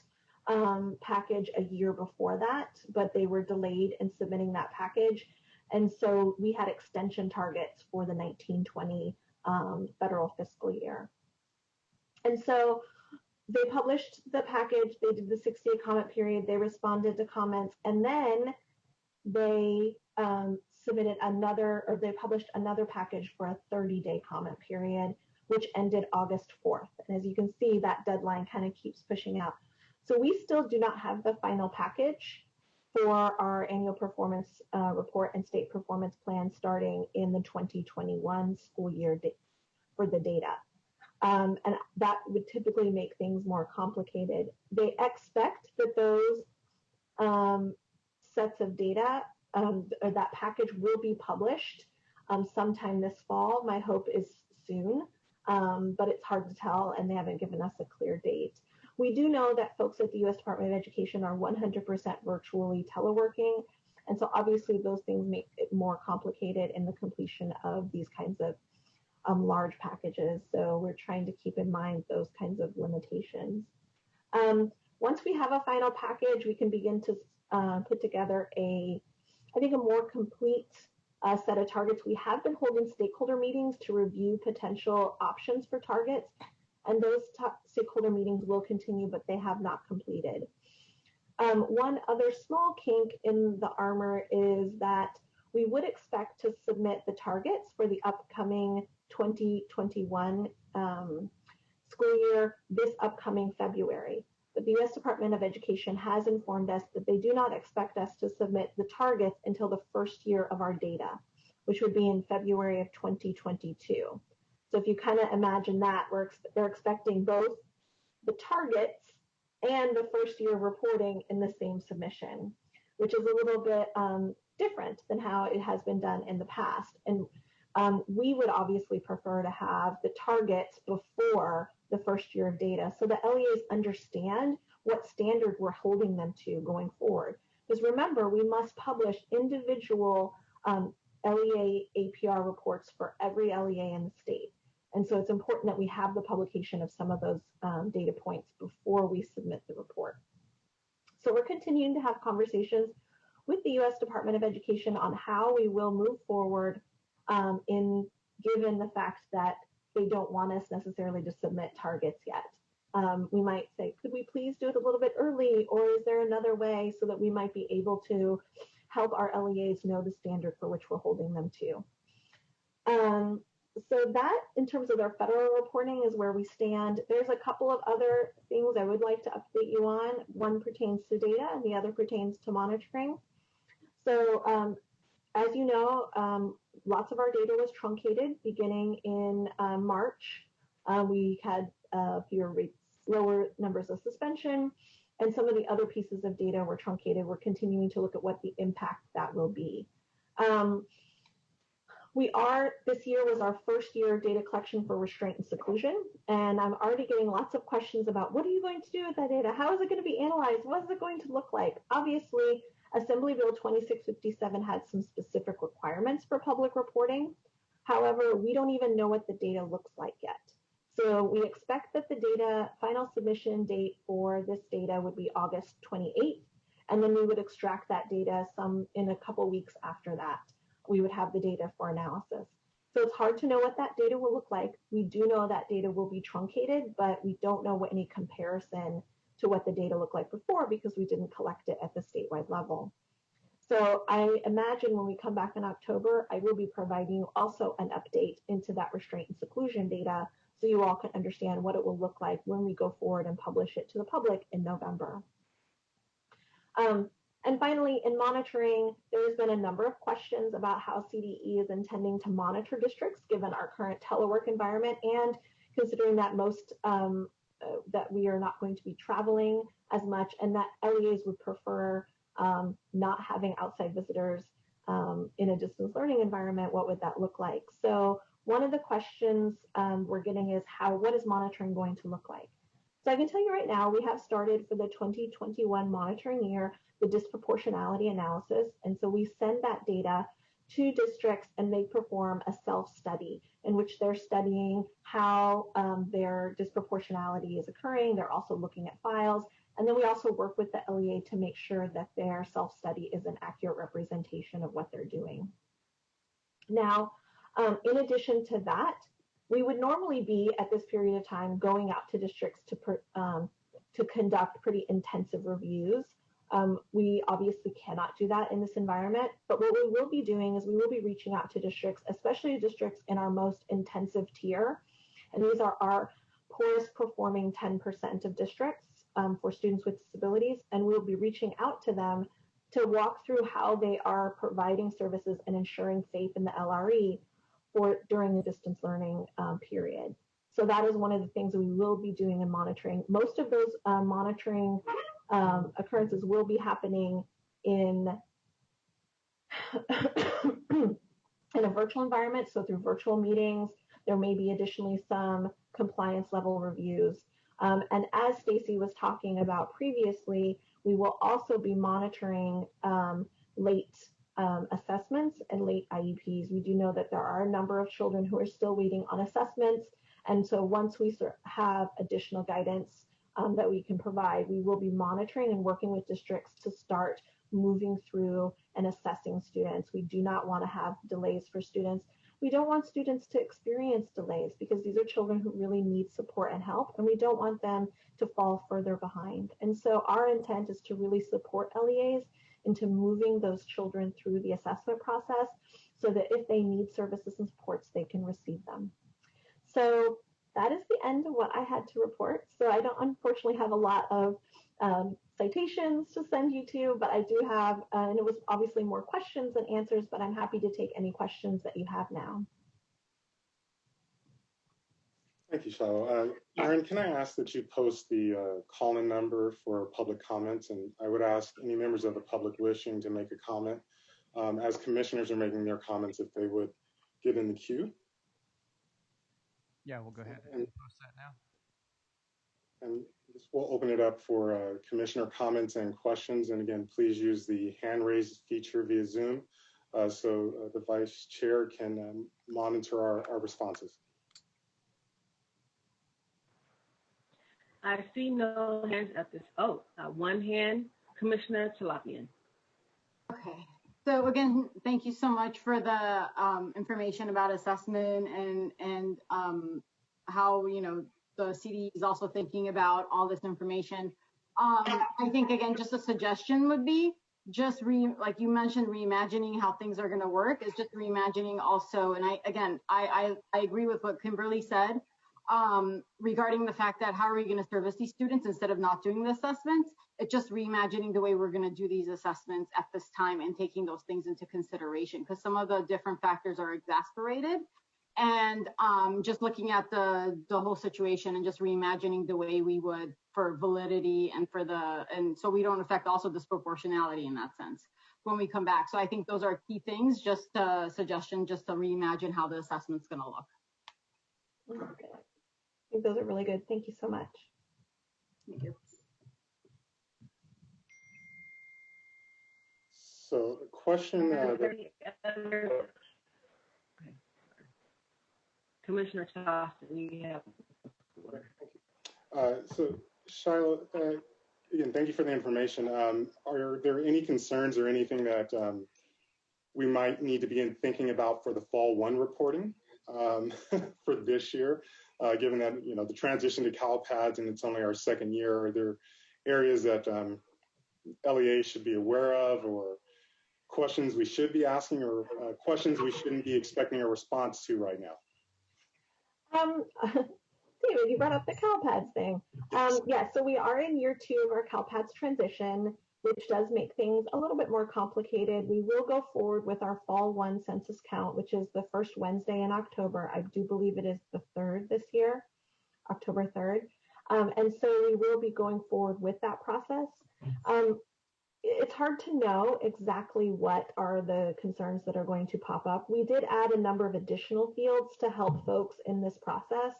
package a year before that, but they were delayed in submitting that package. And so we had extension targets for the 1920 federal fiscal year. And so they published the package, they did the 60-day comment period, they responded to comments, and then they they published another package for a 30-day comment period, which ended August 4th. And as you can see, that deadline kind of keeps pushing out. So we still do not have the final package for our annual performance report and state performance plan starting in the 2021 school year for the data. And that would typically make things more complicated. They expect that those sets of data, or that package will be published sometime this fall. My hope is soon, but it's hard to tell, and they haven't given us a clear date. We do know that folks at the U.S. Department of Education are 100% virtually teleworking, and so obviously those things make it more complicated in the completion of these kinds of large packages. So we're trying to keep in mind those kinds of limitations. Once we have a final package, we can begin to put together a more complete set of targets. We have been holding stakeholder meetings to review potential options for targets, and those stakeholder meetings will continue, but they have not completed. One other small kink in the armor is that we would expect to submit the targets for the upcoming 2021 school year this upcoming February. But the U.S. Department of Education has informed us that they do not expect us to submit the targets until the first year of our data, which would be in February of 2022. So if you kind of imagine that, they're expecting both the targets and the first year reporting in the same submission, which is a little bit different than how it has been done in the past. And we would obviously prefer to have the targets before the first year of data so that LEAs understand what standard we're holding them to going forward. Because remember, we must publish individual LEA APR reports for every LEA in the state. And so it's important that we have the publication of some of those data points before we submit the report. So we're continuing to have conversations with the U.S. Department of Education on how we will move forward given the fact that they don't want us necessarily to submit targets yet. We might say, could we please do it a little bit early, or is there another way so that we might be able to help our LEAs know the standard for which we're holding them to. So that, in terms of their federal reporting, is where we stand. There's a couple of other things I would like to update you on. One pertains to data, and the other pertains to monitoring. So as you know, lots of our data was truncated beginning in March. We had fewer rates, lower numbers of suspension, and some of the other pieces of data were truncated. We're continuing to look at what the impact that will be. This year was our first year of data collection for restraint and seclusion, and I'm already getting lots of questions about what are you going to do with that data? How is it going to be analyzed? What is it going to look like? Obviously, Assembly Bill 2657 had some specific requirements for public reporting. However, we don't even know what the data looks like yet. So we expect that the data final submission date for this data would be August 28th, and then we would extract that data in a couple weeks after that. We would have the data for analysis. So it's hard to know what that data will look like. We do know that data will be truncated, but we don't know any comparison to what the data looked like before because we didn't collect it at the statewide level. So I imagine when we come back in October, I will be providing you also an update into that restraint and seclusion data so you all can understand what it will look like when we go forward and publish it to the public in November. And finally, in monitoring, there has been a number of questions about how CDE is intending to monitor districts given our current telework environment and considering that that we are not going to be traveling as much and that LEAs would prefer not having outside visitors in a distance learning environment. What would that look like? So one of the questions we're getting is what is monitoring going to look like? So I can tell you right now, we have started for the 2021 monitoring year the disproportionality analysis. And so we send that data to districts and they perform a self-study in which they're studying how their disproportionality is occurring. They're also looking at files. And then we also work with the LEA to make sure that their self-study is an accurate representation of what they're doing. Now, in addition to that, we would normally be at this period of time going out to districts to conduct pretty intensive reviews. We obviously cannot do that in this environment, but what we will be doing is we will be reaching out to districts, especially districts in our most intensive tier. And these are our poorest performing 10% of districts for students with disabilities. And we'll be reaching out to them to walk through how they are providing services and ensuring FAPE in the LRE during the distance learning period. So that is one of the things that we will be doing in monitoring. Most of those monitoring occurrences will be happening in a virtual environment. So through virtual meetings, there may be additionally some compliance level reviews. And as Stacy was talking about previously, we will also be monitoring late assessments and late IEPs. We do know that there are a number of children who are still waiting on assessments. And so once we have additional guidance that we can provide, we will be monitoring and working with districts to start moving through and assessing students. We do not want to have delays for students. we don't want students to experience delays because these are children who really need support and help, and we don't want them to fall further behind. And so our intent is to really support LEAs into moving those children through the assessment process so that if they need services and supports, they can receive them. So that is the end of what I had to report. So I don't unfortunately have a lot of citations to send you to, but I do have, and it was obviously more questions than answers, but I'm happy to take any questions that you have now. Thank you, Shiloh. Erin, can I ask that you post the call-in number for public comments? And I would ask any members of the public wishing to make a comment, as commissioners are making their comments, if they would get in the queue. Yeah, we'll go ahead and post that now. And we'll open it up for commissioner comments and questions. And again, please use the hand raise feature via Zoom so the vice chair can monitor our responses. I see no hands up this. Oh, one hand, Commissioner Talapian. Okay. So again, thank you so much for the information about assessment and how, you know, the CDE is also thinking about all this information. I think, again, just a suggestion would be just like you mentioned, reimagining how things are going to work is just reimagining also. And I agree with what Kimberly said regarding the fact that how are we going to service these students instead of not doing the assessments? It's just reimagining the way we're going to do these assessments at this time and taking those things into consideration because some of the different factors are exasperated. And just looking at the whole situation and just reimagining the way we would for validity and so we don't affect also disproportionality in that sense when we come back. So I think those are key things, just a suggestion, just to reimagine how the assessment's going to look. Okay. I think those are really good. Thank you so much. Thank you. So the question Commissioner Charleston, you have. So Shiloh, again, thank you for the information. Are there any concerns or anything that we might need to begin thinking about for the Fall 1 reporting for this year, given that, you know, the transition to CalPads and it's only our second year? Are there areas that LEA should be aware of, or questions we should be asking, or questions we shouldn't be expecting a response to right now? David, you brought up the CalPads thing. Yeah, so we are in year 2 of our CalPads transition, which does make things a little bit more complicated. We will go forward with our Fall 1 census count, which is the first Wednesday in October. I do believe it is the 3rd this year, October 3rd. And so we will be going forward with that process. It's hard to know exactly what are the concerns that are going to pop up. We did add a number of additional fields to help folks in this process.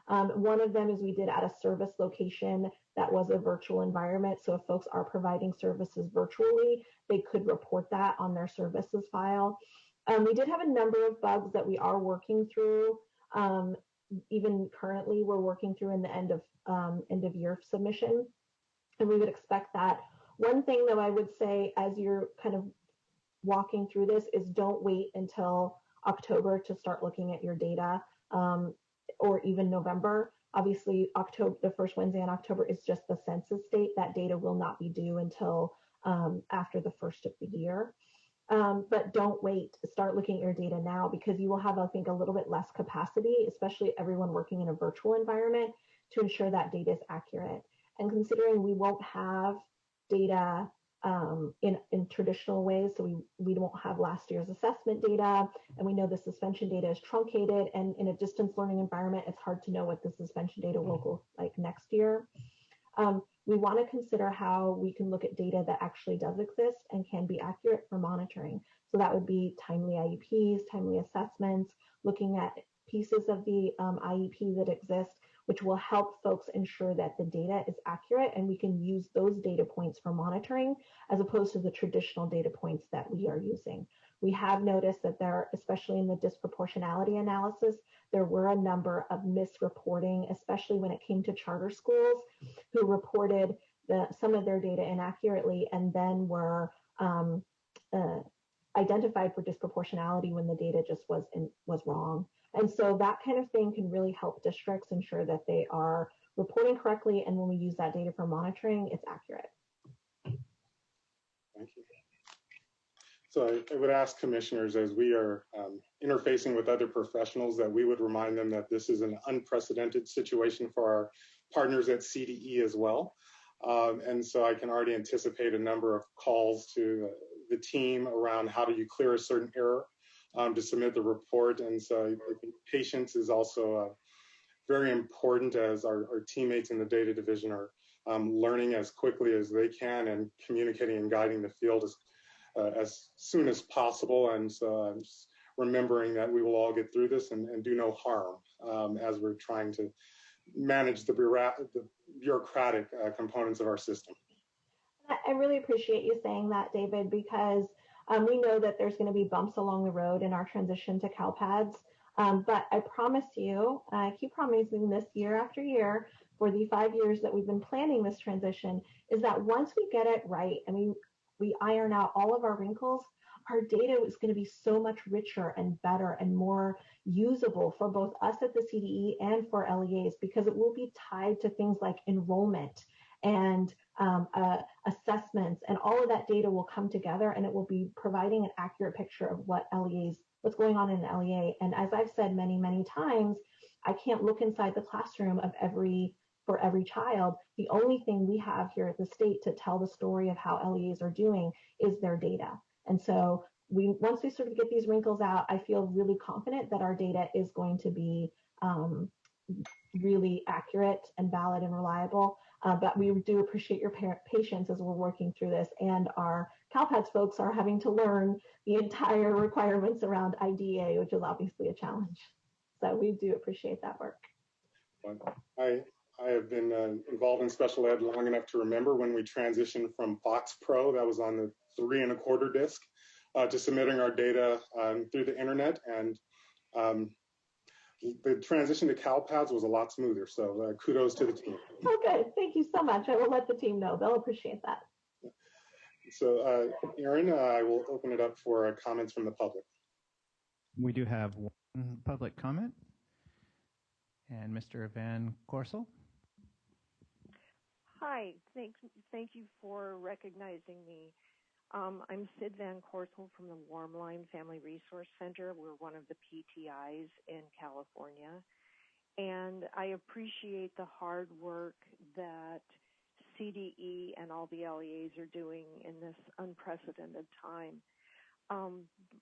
One of them is we did add a service location that was a virtual environment. So if folks are providing services virtually, they could report that on their services file. We did have a number of bugs that we are working through. Even currently, we're working through in the end of year submission, and we would expect that. One thing that I would say as you're kind of walking through this is don't wait until October to start looking at your data, or even November. Obviously, October, the first Wednesday in October is just the census date. That data will not be due until after the first of the year. But don't wait to start looking at your data now, because you will have, I think, a little bit less capacity, especially everyone working in a virtual environment, to ensure that data is accurate. And considering we won't have data in traditional ways, so we won't have last year's assessment data, and we know the suspension data is truncated, and in a distance learning environment, it's hard to know what the suspension data will look like next year. We want to consider how we can look at data that actually does exist and can be accurate for monitoring. So that would be timely IEPs, timely assessments, looking at pieces of the IEP that exist, which will help folks ensure that the data is accurate and we can use those data points for monitoring as opposed to the traditional data points that we are using. We have noticed that there, especially in the disproportionality analysis, there were a number of misreporting, especially when it came to charter schools who reported some of their data inaccurately and then were identified for disproportionality when the data just was wrong. And so that kind of thing can really help districts ensure that they are reporting correctly, and when we use that data for monitoring, it's accurate. Thank you. So I would ask commissioners, as we are interfacing with other professionals, that we would remind them that this is an unprecedented situation for our partners at CDE as well. And so I can already anticipate a number of calls to the team around how do you clear a certain error to submit the report. And so I think patience is also very important, as our teammates in the data division are learning as quickly as they can and communicating and guiding the field as soon as possible. And so I'm just remembering that we will all get through this and do no harm as we're trying to manage the bureaucratic components of our system. I really appreciate you saying that, David, because we know that there's going to be bumps along the road in our transition to CalPads. But I promise you, I keep promising this year after year for the 5 years that we've been planning this transition, is that once we get it right and we iron out all of our wrinkles, our data is going to be so much richer and better and more usable for both us at the CDE and for LEAs, because it will be tied to things like enrollment and assessments, and all of that data will come together, and it will be providing an accurate picture of what's going on in an LEA. And as I've said many, many times, I can't look inside the classroom of for every child. The only thing we have here at the state to tell the story of how LEAs are doing is their data. And so once we sort of get these wrinkles out, I feel really confident that our data is going to be really accurate and valid and reliable. But we do appreciate your patience as we're working through this, and our CalPads folks are having to learn the entire requirements around IDEA, which is obviously a challenge. So we do appreciate that work. I have been involved in special ed long enough to remember when we transitioned from Box Pro, that was on the 3 1/4 disc, to submitting our data through the internet. And the transition to CalPads was a lot smoother. So kudos to the team. Okay, thank you so much. I will let the team know. They'll appreciate that. So Aaron, I will open it up for comments from the public. We do have one public comment. And Mr. Van Korsel. Hi, thank you for recognizing me. I'm Sid Van Korsel from the Warm Line Family Resource Center. We're one of the PTIs in California. And I appreciate the hard work that CDE and all the LEAs are doing in this unprecedented time.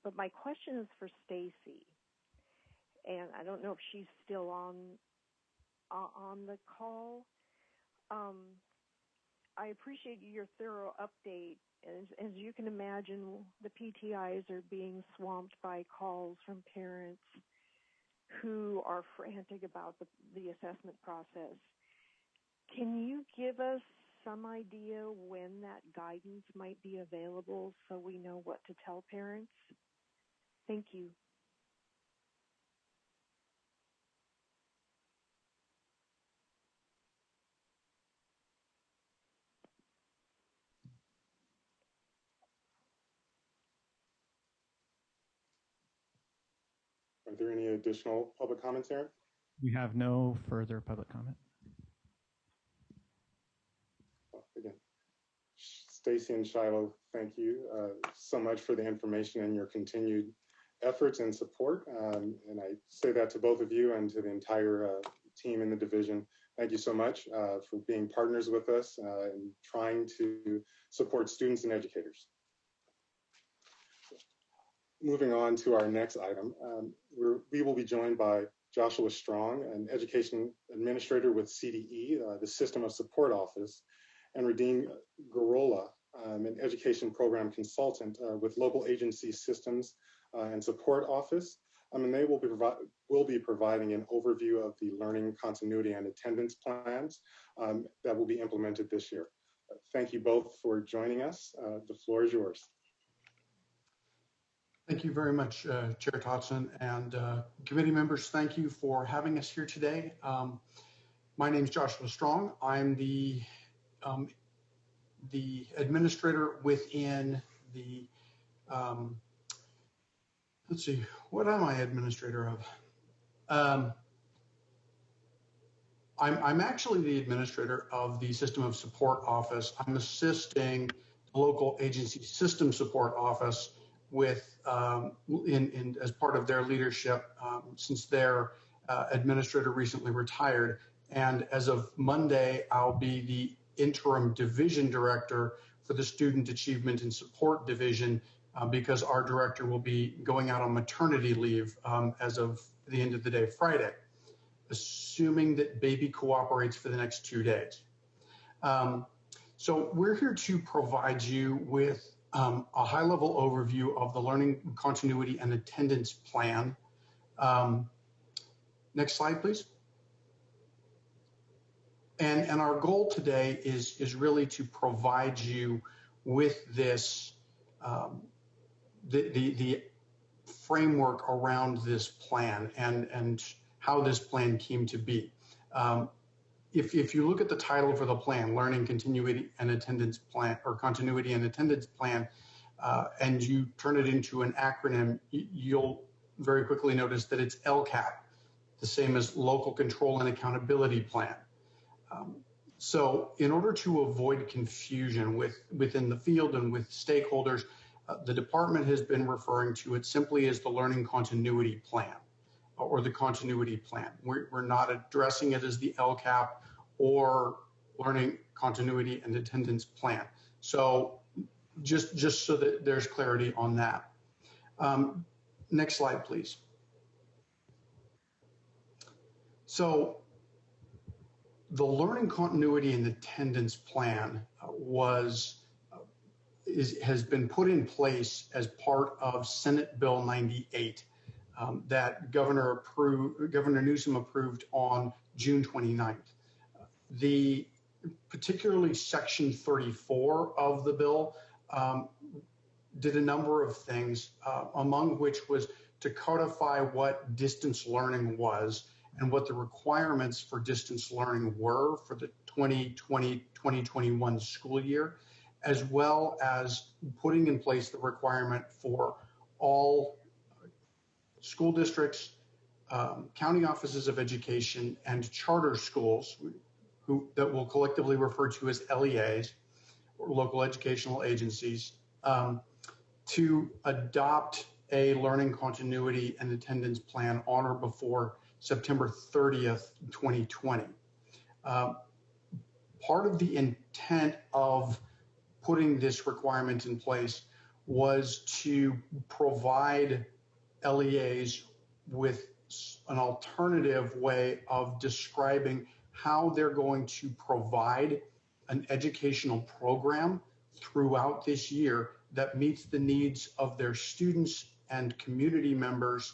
But my question is for Stacy. And I don't know if she's still on the call. I appreciate your thorough update. As you can imagine, the PTIs are being swamped by calls from parents who are frantic about the assessment process. Can you give us some idea when that guidance might be available so we know what to tell parents? Thank you. Are there any additional public comments, Aaron? We have no further public comment. Again, Stacy and Shiloh, thank you so much for the information and your continued efforts and support. And I say that to both of you and to the entire team in the division. Thank you so much for being partners with us and trying to support students and educators. Moving on to our next item, we will be joined by Joshua Strong, an education administrator with CDE, the System of Support Office, and Radine Garola, an education program consultant with Local Agency Systems and Support Office. And they will be providing an overview of the learning continuity and attendance plans that will be implemented this year. Thank you both for joining us. The floor is yours. Thank you very much, Chair Totson, and committee members. Thank you for having us here today. My name is Joshua Strong. I'm the administrator within the let's see, what am I administrator of? I'm actually the administrator of the System of Support Office. I'm assisting the local agency system support office with as part of their leadership since their administrator recently retired. And as of Monday, I'll be the interim division director for the Student Achievement and Support Division because our director will be going out on maternity leave as of the end of the day Friday, assuming that baby cooperates for the next 2 days. So we're here to provide you with a high-level overview of the Learning Continuity and Attendance Plan. Next slide, please. And our goal today is really to provide you with this, the framework around this plan and how this plan came to be. If you look at the title for the plan, Learning Continuity and Attendance Plan, or Continuity and Attendance Plan, and you turn it into an acronym, you'll very quickly notice that it's LCAP, the same as Local Control and Accountability Plan. So in order to avoid confusion within the field and with stakeholders, the department has been referring to it simply as the Learning Continuity Plan or the Continuity Plan. We're not addressing it as the LCAP or Learning Continuity and Attendance Plan. So just so that there's clarity on that. Next slide, please. So the Learning Continuity and Attendance Plan has been put in place as part of Senate Bill 98 that Governor Newsom approved on June 29th. Particularly Section 34 of the bill did a number of things, among which was to codify what distance learning was and what the requirements for distance learning were for the 2020-2021 school year, as well as putting in place the requirement for all school districts, county offices of education, and charter schools that we'll collectively refer to as LEAs, or local educational agencies, to adopt a learning continuity and attendance plan on or before September 30th, 2020. Part of the intent of putting this requirement in place was to provide LEAs with an alternative way of describing how they're going to provide an educational program throughout this year that meets the needs of their students and community members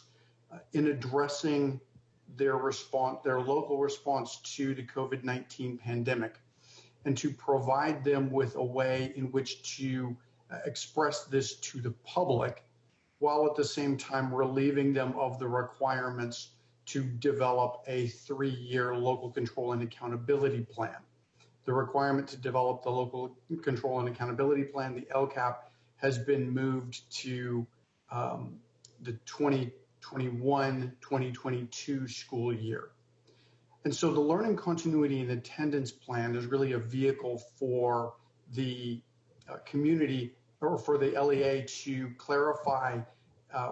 in addressing their local response to the COVID-19 pandemic, and to provide them with a way in which to express this to the public, while at the same time relieving them of the requirements to develop a 3-year local control and accountability plan. The requirement to develop the local control and accountability plan, the LCAP, has been moved to the 2021-2022 school year. And so the Learning Continuity and Attendance Plan is really a vehicle for the community, or for the LEA, to clarify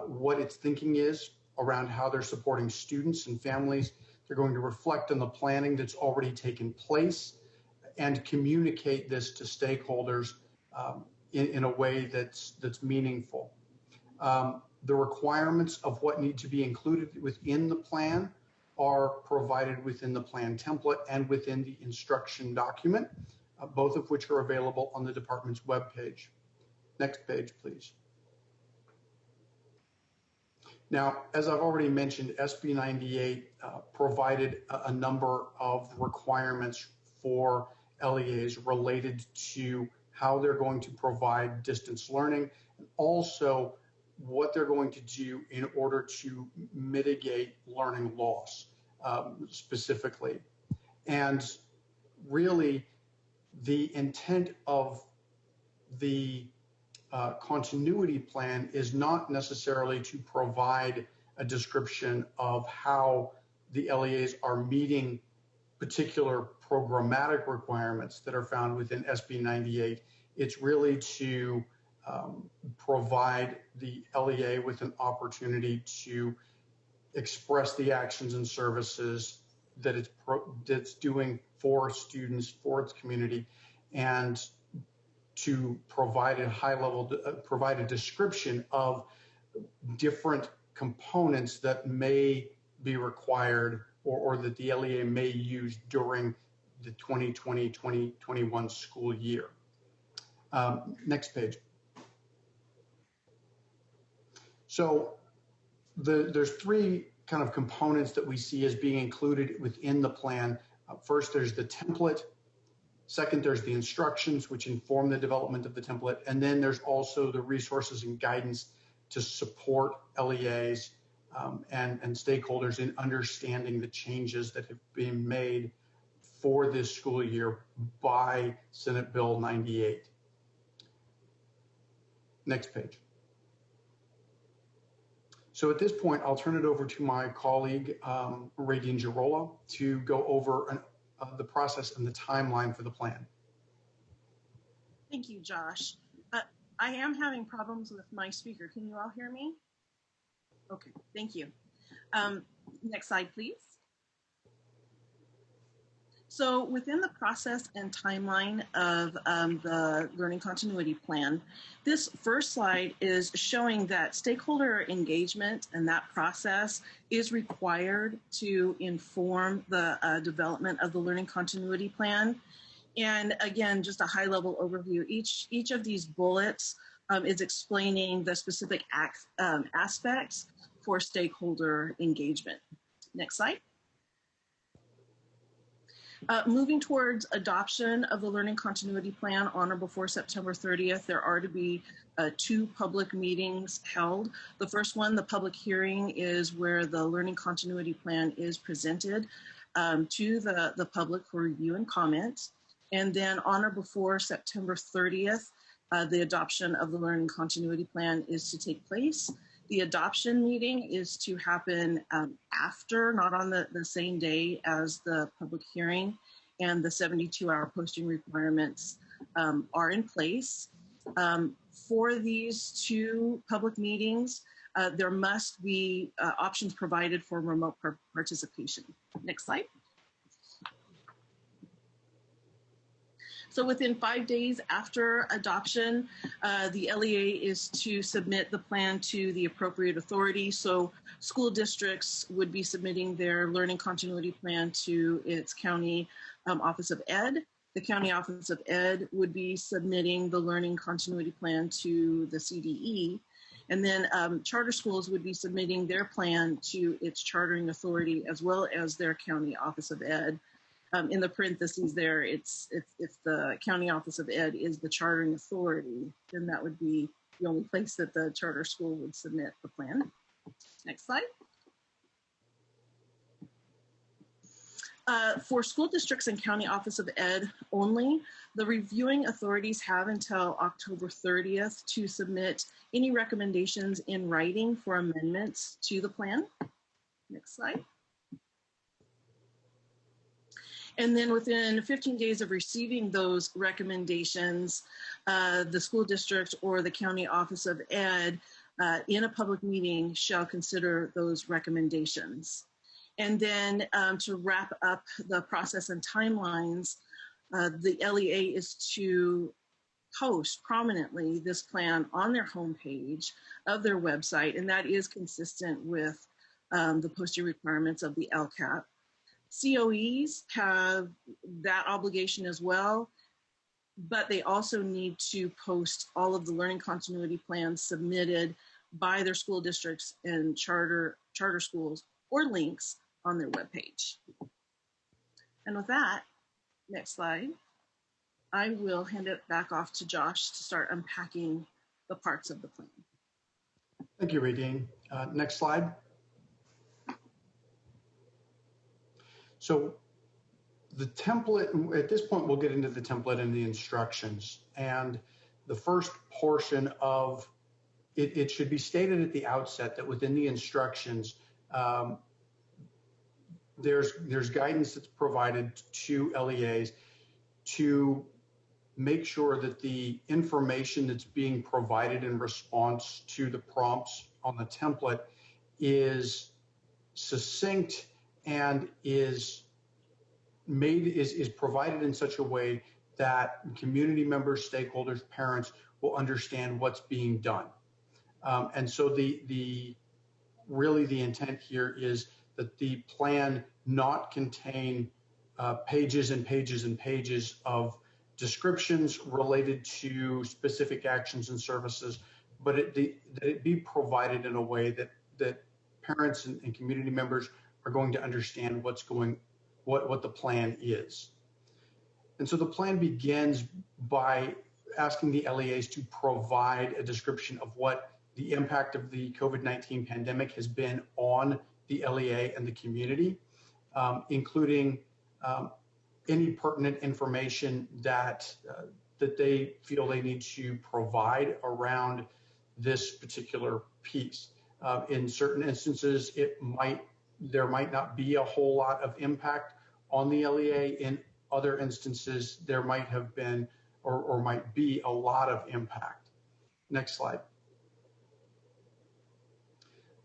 what its thinking is around how they're supporting students and families. They're going to reflect on the planning that's already taken place and communicate this to stakeholders in a way that's meaningful. The requirements of what need to be included within the plan are provided within the plan template and within the instruction document, both of which are available on the department's webpage. Next page, please. Now, as I've already mentioned, SB 98 provided a number of requirements for LEAs related to how they're going to provide distance learning, and also what they're going to do in order to mitigate learning loss specifically. And really, the intent of the continuity plan is not necessarily to provide a description of how the LEAs are meeting particular programmatic requirements that are found within SB 98. It's really to provide the LEA with an opportunity to express the actions and services that it's doing for students, for its community, and to provide a high level, provide a description of different components that may be required or that the LEA may use during the 2020-2021 school year. Next page. So there's three kind of components that we see as being included within the plan. First, there's the template. Second, there's the instructions, which inform the development of the template. And then there's also the resources and guidance to support LEAs and stakeholders in understanding the changes that have been made for this school year by Senate Bill 98. Next page. So at this point, I'll turn it over to my colleague, Radine Girola, to go over the process and the timeline for the plan. Thank you, Josh. I am having problems with my speaker. Can you all hear me? Okay, thank you. Next slide, please. So within the process and timeline of the Learning Continuity Plan, this first slide is showing that stakeholder engagement and that process is required to inform the development of the Learning Continuity Plan. And again, just a high-level overview. Each of these bullets is explaining the specific aspects for stakeholder engagement. Next slide. Moving towards adoption of the Learning Continuity Plan on or before September 30th, there are to be 2 public meetings held. The first one, the public hearing, is where the Learning Continuity Plan is presented to the public for review and comment. And then on or before September 30th, the adoption of the Learning Continuity Plan is to take place. The adoption meeting is to happen after, not on the same day as the public hearing, and the 72-hour posting requirements are in place. For these 2 public meetings, there must be options provided for remote participation. Next slide. So within 5 days after adoption, the LEA is to submit the plan to the appropriate authority. So school districts would be submitting their Learning Continuity Plan to its county Office of Ed. The county Office of Ed would be submitting the Learning Continuity Plan to the CDE. And then charter schools would be submitting their plan to its chartering authority as well as their county Office of Ed. In the parentheses there, if the county Office of Ed is the chartering authority, then that would be the only place that the charter school would submit the plan. Next slide. For school districts and county Office of Ed only, the reviewing authorities have until October 30th to submit any recommendations in writing for amendments to the plan. Next slide. And then within 15 days of receiving those recommendations, the school district or the county Office of Ed in a public meeting shall consider those recommendations. And then to wrap up the process and timelines, the LEA is to post prominently this plan on their homepage of their website, and that is consistent with the posting requirements of the LCAP. COEs have that obligation as well, but they also need to post all of the learning continuity plans submitted by their school districts and charter schools or links on their webpage. And with that, next slide, I will hand it back off to Josh to start unpacking the parts of the plan. Thank you, Radine. Next slide. So the template, at this point, we'll get into the template and the instructions. And the first portion of it should be stated at the outset that within the instructions, there's guidance that's provided to LEAs to make sure that the information that's being provided in response to the prompts on the template is succinct and is provided in such a way that community members, stakeholders, parents will understand what's being done. And so really the intent here is that the plan not contain pages and pages and pages of descriptions related to specific actions and services, but that it be provided in a way that parents and community members are going to understand what the plan is. And so the plan begins by asking the LEAs to provide a description of what the impact of the COVID-19 pandemic has been on the LEA and the community, including any pertinent information that they feel they need to provide around this particular piece. In certain instances, there might not be a whole lot of impact on the LEA. In other instances, there might have been or might be a lot of impact. Next slide.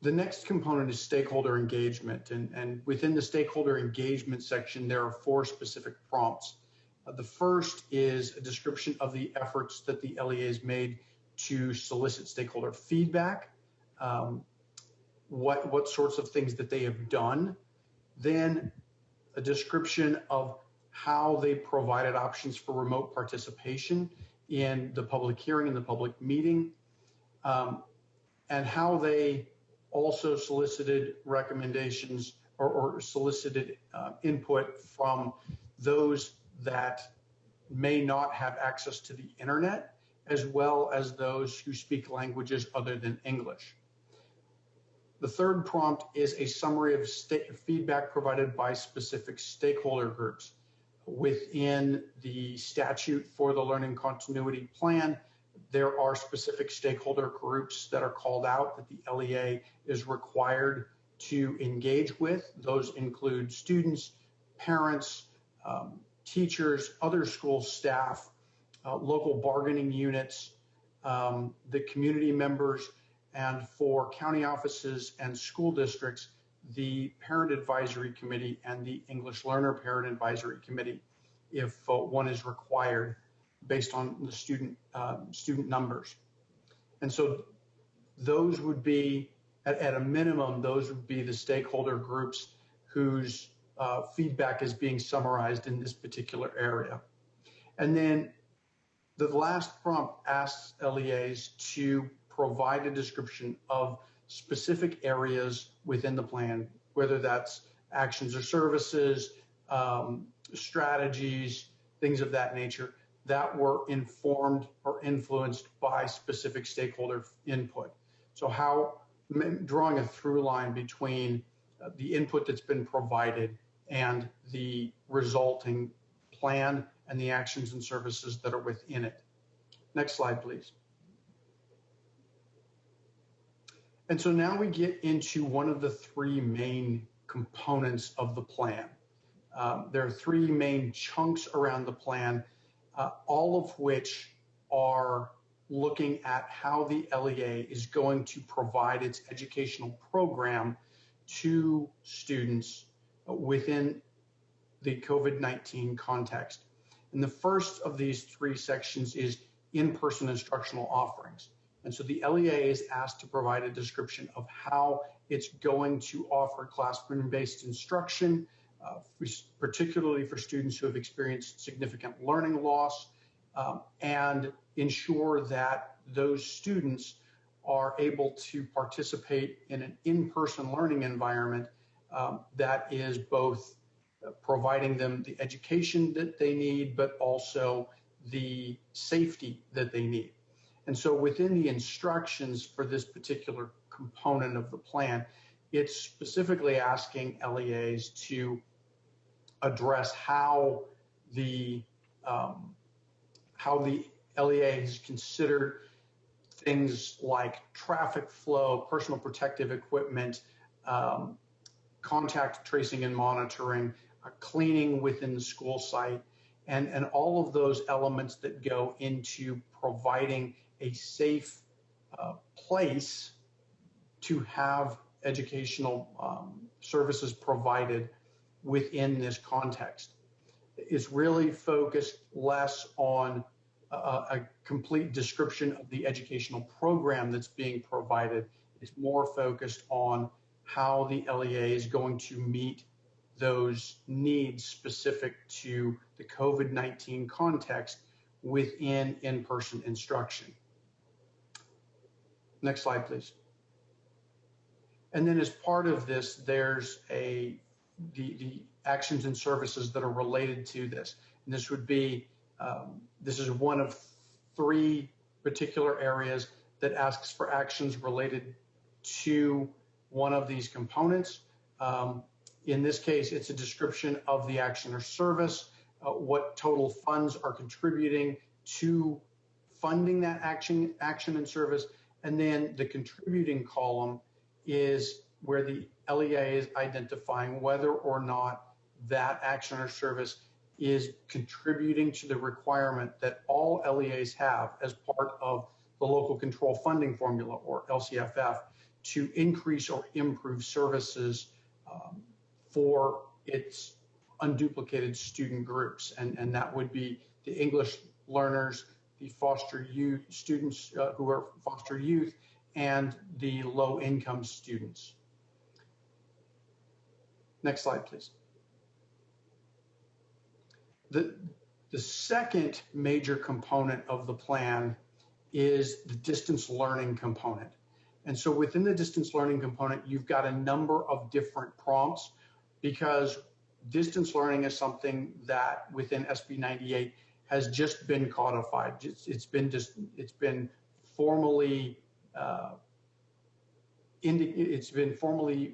The next component is stakeholder engagement. And within the stakeholder engagement section, there are 4 specific prompts. The first is a description of the efforts that the LEAs made to solicit stakeholder feedback, what sorts of things that they have done. Then a description of how they provided options for remote participation in the public hearing and the public meeting, and how they also solicited recommendations or solicited input from those that may not have access to the internet, as well as those who speak languages other than English. The third prompt is a summary of feedback provided by specific stakeholder groups. Within the statute for the Learning Continuity Plan, there are specific stakeholder groups that are called out that the LEA is required to engage with. Those include students, parents, teachers, other school staff, local bargaining units, the community members, and for county offices and school districts, the Parent Advisory Committee and the English Learner Parent Advisory Committee, if one is required based on the student numbers. And so those would be, at a minimum, those would be the stakeholder groups whose feedback is being summarized in this particular area. And then the last prompt asks LEAs to provide a description of specific areas within the plan, whether that's actions or services, strategies, things of that nature, that were informed or influenced by specific stakeholder input. So drawing a through line between the input that's been provided and the resulting plan and the actions and services that are within it. Next slide, please. And so now we get into one of the 3 main components of the plan. There are 3 main chunks around the plan, all of which are looking at how the LEA is going to provide its educational program to students within the COVID-19 context. And the first of these 3 sections is in-person instructional offerings. And so the LEA is asked to provide a description of how it's going to offer classroom-based instruction, particularly for students who have experienced significant learning loss, and ensure that those students are able to participate in an in-person learning environment that is both providing them the education that they need, but also the safety that they need. And so within the instructions for this particular component of the plan, it's specifically asking LEAs to address how the LEA has considered things like traffic flow, personal protective equipment, contact tracing and monitoring, cleaning within the school site, and all of those elements that go into providing a safe place to have educational services provided within this context. It's really focused less on a complete description of the educational program that's being provided. It's more focused on how the LEA is going to meet those needs specific to the COVID-19 context within in-person instruction. Next slide, please. And then as part of this, there's the actions and services that are related to this. And this would be, this is one of 3 particular areas that asks for actions related to one of these components. In this case, it's a description of the action or service, what total funds are contributing to funding that action and service. And then the contributing column is where the LEA is identifying whether or not that action or service is contributing to the requirement that all LEAs have as part of the local control funding formula, or LCFF, to increase or improve services for its unduplicated student groups. And that would be the English learners, the foster youth students who are foster youth, and the low income students. Next slide, please. The second major component of the plan is the distance learning component. And so within the distance learning component, you've got a number of different prompts, because distance learning is something that within SB 98 has just been codified. It's been formally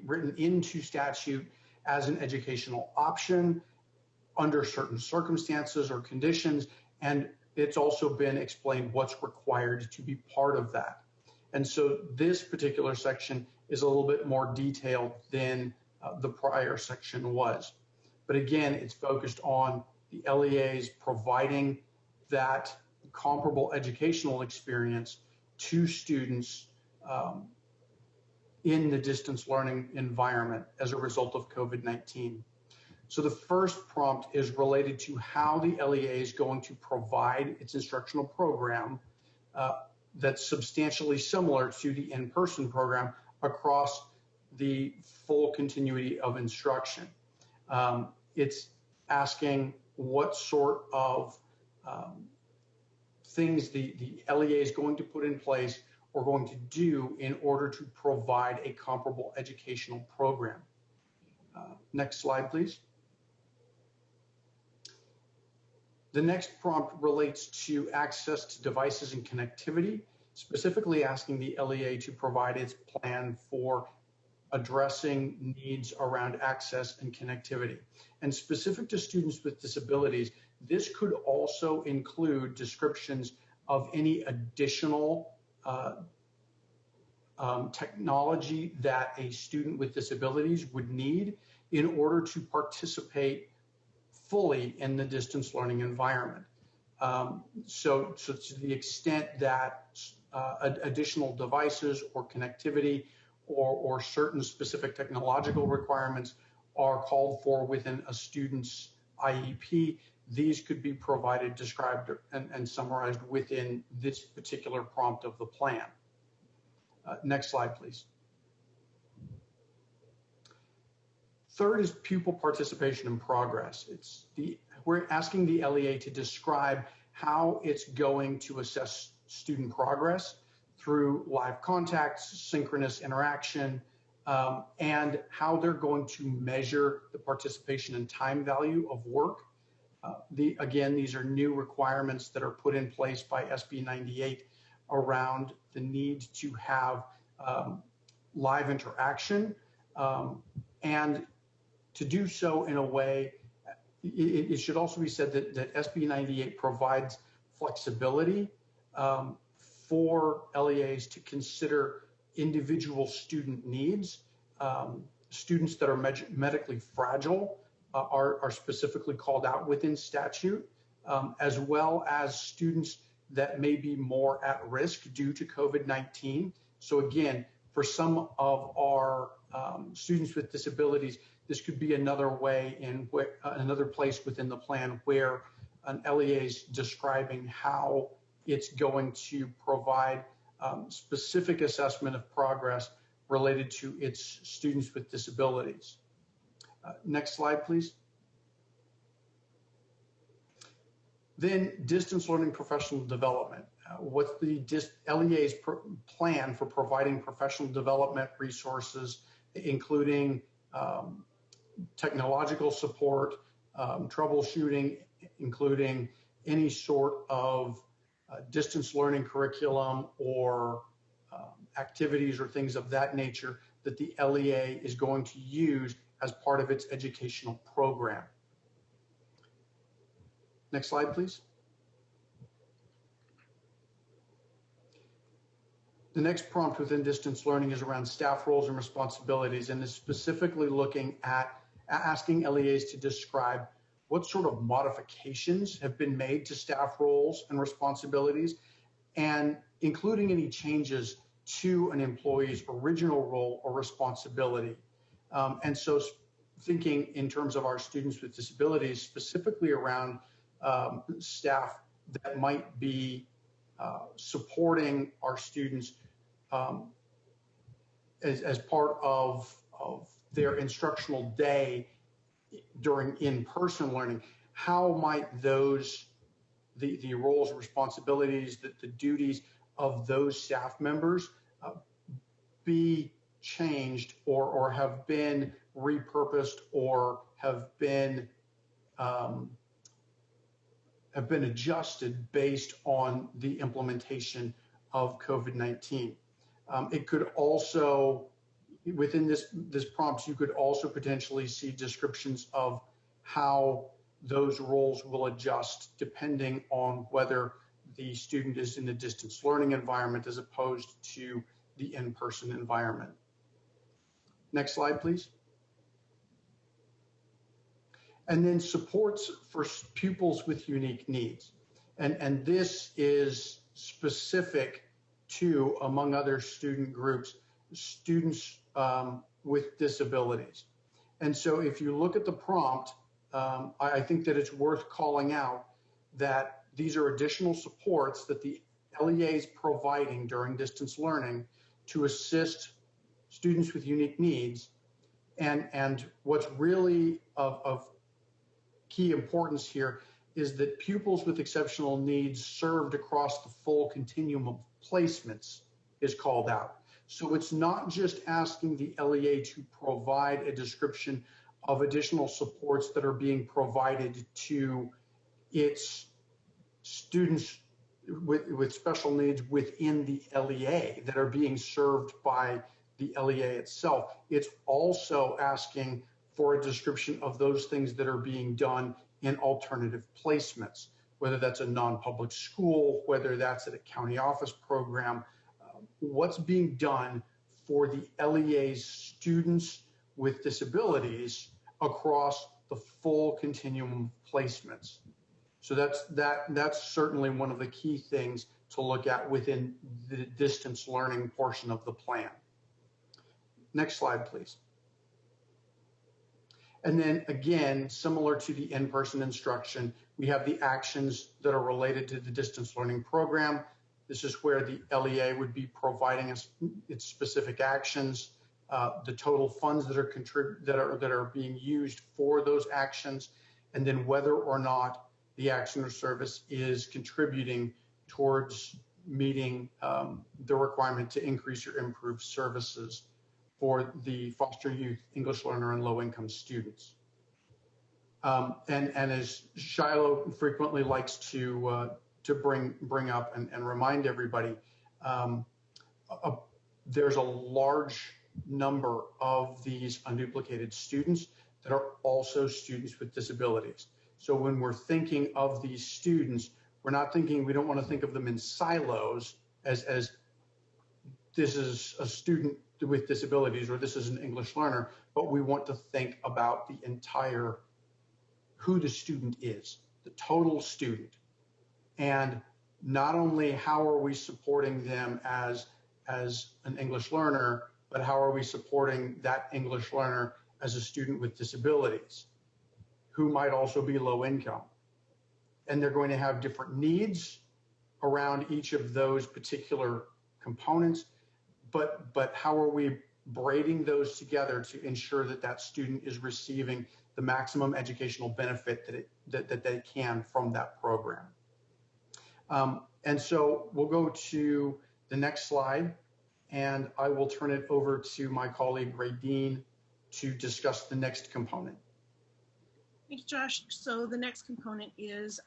written into statute as an educational option under certain circumstances or conditions, and it's also been explained what's required to be part of that. And so this particular section is a little bit more detailed than the prior section was. But again, it's focused on the LEAs providing that comparable educational experience to students in the distance learning environment as a result of COVID-19. So the first prompt is related to how the LEA is going to provide its instructional program that's substantially similar to the in-person program across the full continuity of instruction. It's asking what sort of things the LEA is going to put in place or going to do in order to provide a comparable educational program. Next slide, please. The next prompt relates to access to devices and connectivity, specifically asking the LEA to provide its plan for addressing needs around access and connectivity. And specific to students with disabilities, this could also include descriptions of any additional technology that a student with disabilities would need in order to participate fully in the distance learning environment. So to the extent that additional devices or connectivity or certain specific technological requirements are called for within a student's IEP, these could be provided, described, and summarized within this particular prompt of the plan. Next slide, please. Third is pupil participation and progress. We're asking the LEA to describe how it's going to assess student progress through live contacts, synchronous interaction, and how they're going to measure the participation and time value of work. Again, these are new requirements that are put in place by SB 98 around the need to have live interaction, and to do so in a way, it should also be said that SB 98 provides flexibility for LEAs to consider individual student needs. Students that are medically fragile are specifically called out within statute, as well as students that may be more at risk due to COVID-19. So again, for some of our students with disabilities, this could be another way in another place within the plan where an LEA is describing how it's going to provide specific assessment of progress related to its students with disabilities. Next slide, please. Then distance learning professional development. What's the LEA's plan for providing professional development resources, including technological support, troubleshooting, including any sort of distance learning curriculum or activities or things of that nature that the LEA is going to use as part of its educational program. Next slide, please. The next prompt within distance learning is around staff roles and responsibilities, and is specifically looking at asking LEAs to describe what sort of modifications have been made to staff roles and responsibilities, and including any changes to an employee's original role or responsibility. And so thinking in terms of our students with disabilities, specifically around staff that might be supporting our students as part of their instructional day during in-person learning, how might those, the roles and responsibilities, the duties of those staff members be changed or have been repurposed or have been adjusted based on the implementation of COVID-19. It could also, within this prompt, you could also potentially see descriptions of how those roles will adjust depending on whether the student is in a distance learning environment as opposed to the in-person environment. Next slide, please. And then supports for pupils with unique needs. And this is specific to, among other student groups, students with disabilities. And so if you look at the prompt, I think that it's worth calling out that these are additional supports that the LEA is providing during distance learning to assist students with unique needs. And what's really of key importance here is that pupils with exceptional needs served across the full continuum of placements is called out. So it's not just asking the LEA to provide a description of additional supports that are being provided to its students with special needs within the LEA that are being served by the LEA itself. It's also asking for a description of those things that are being done in alternative placements, whether that's a non-public school, whether that's at a county office program, what's being done for the LEA's students with disabilities across the full continuum of placements. So that's certainly one of the key things to look at within the distance learning portion of the plan. Next slide, please. And then again, similar to the in-person instruction, we have the actions that are related to the distance learning program. This is where the LEA would be providing us its specific actions, the total funds that are being used for those actions, and then whether or not the action or service is contributing towards meeting the requirement to increase or improve services for the foster youth, English learner, and low-income students. And as Shiloh frequently likes to bring up and remind everybody, there's a large number of these unduplicated students that are also students with disabilities. So when we're thinking of these students, We're not thinking, we don't want to think of them in silos as this is a student with disabilities or this is an English learner, but we want to think about the entire, who the student is, the total student. And not only how are we supporting them as an English learner, but how are we supporting that English learner as a student with disabilities who might also be low income. And they're going to have different needs around each of those particular components, but how are we braiding those together to ensure that that student is receiving the maximum educational benefit that they can from that program. And so we'll go to the next slide, and I will turn it over to my colleague, Ray Dean, to discuss the next component. Thanks, Josh. So the next component is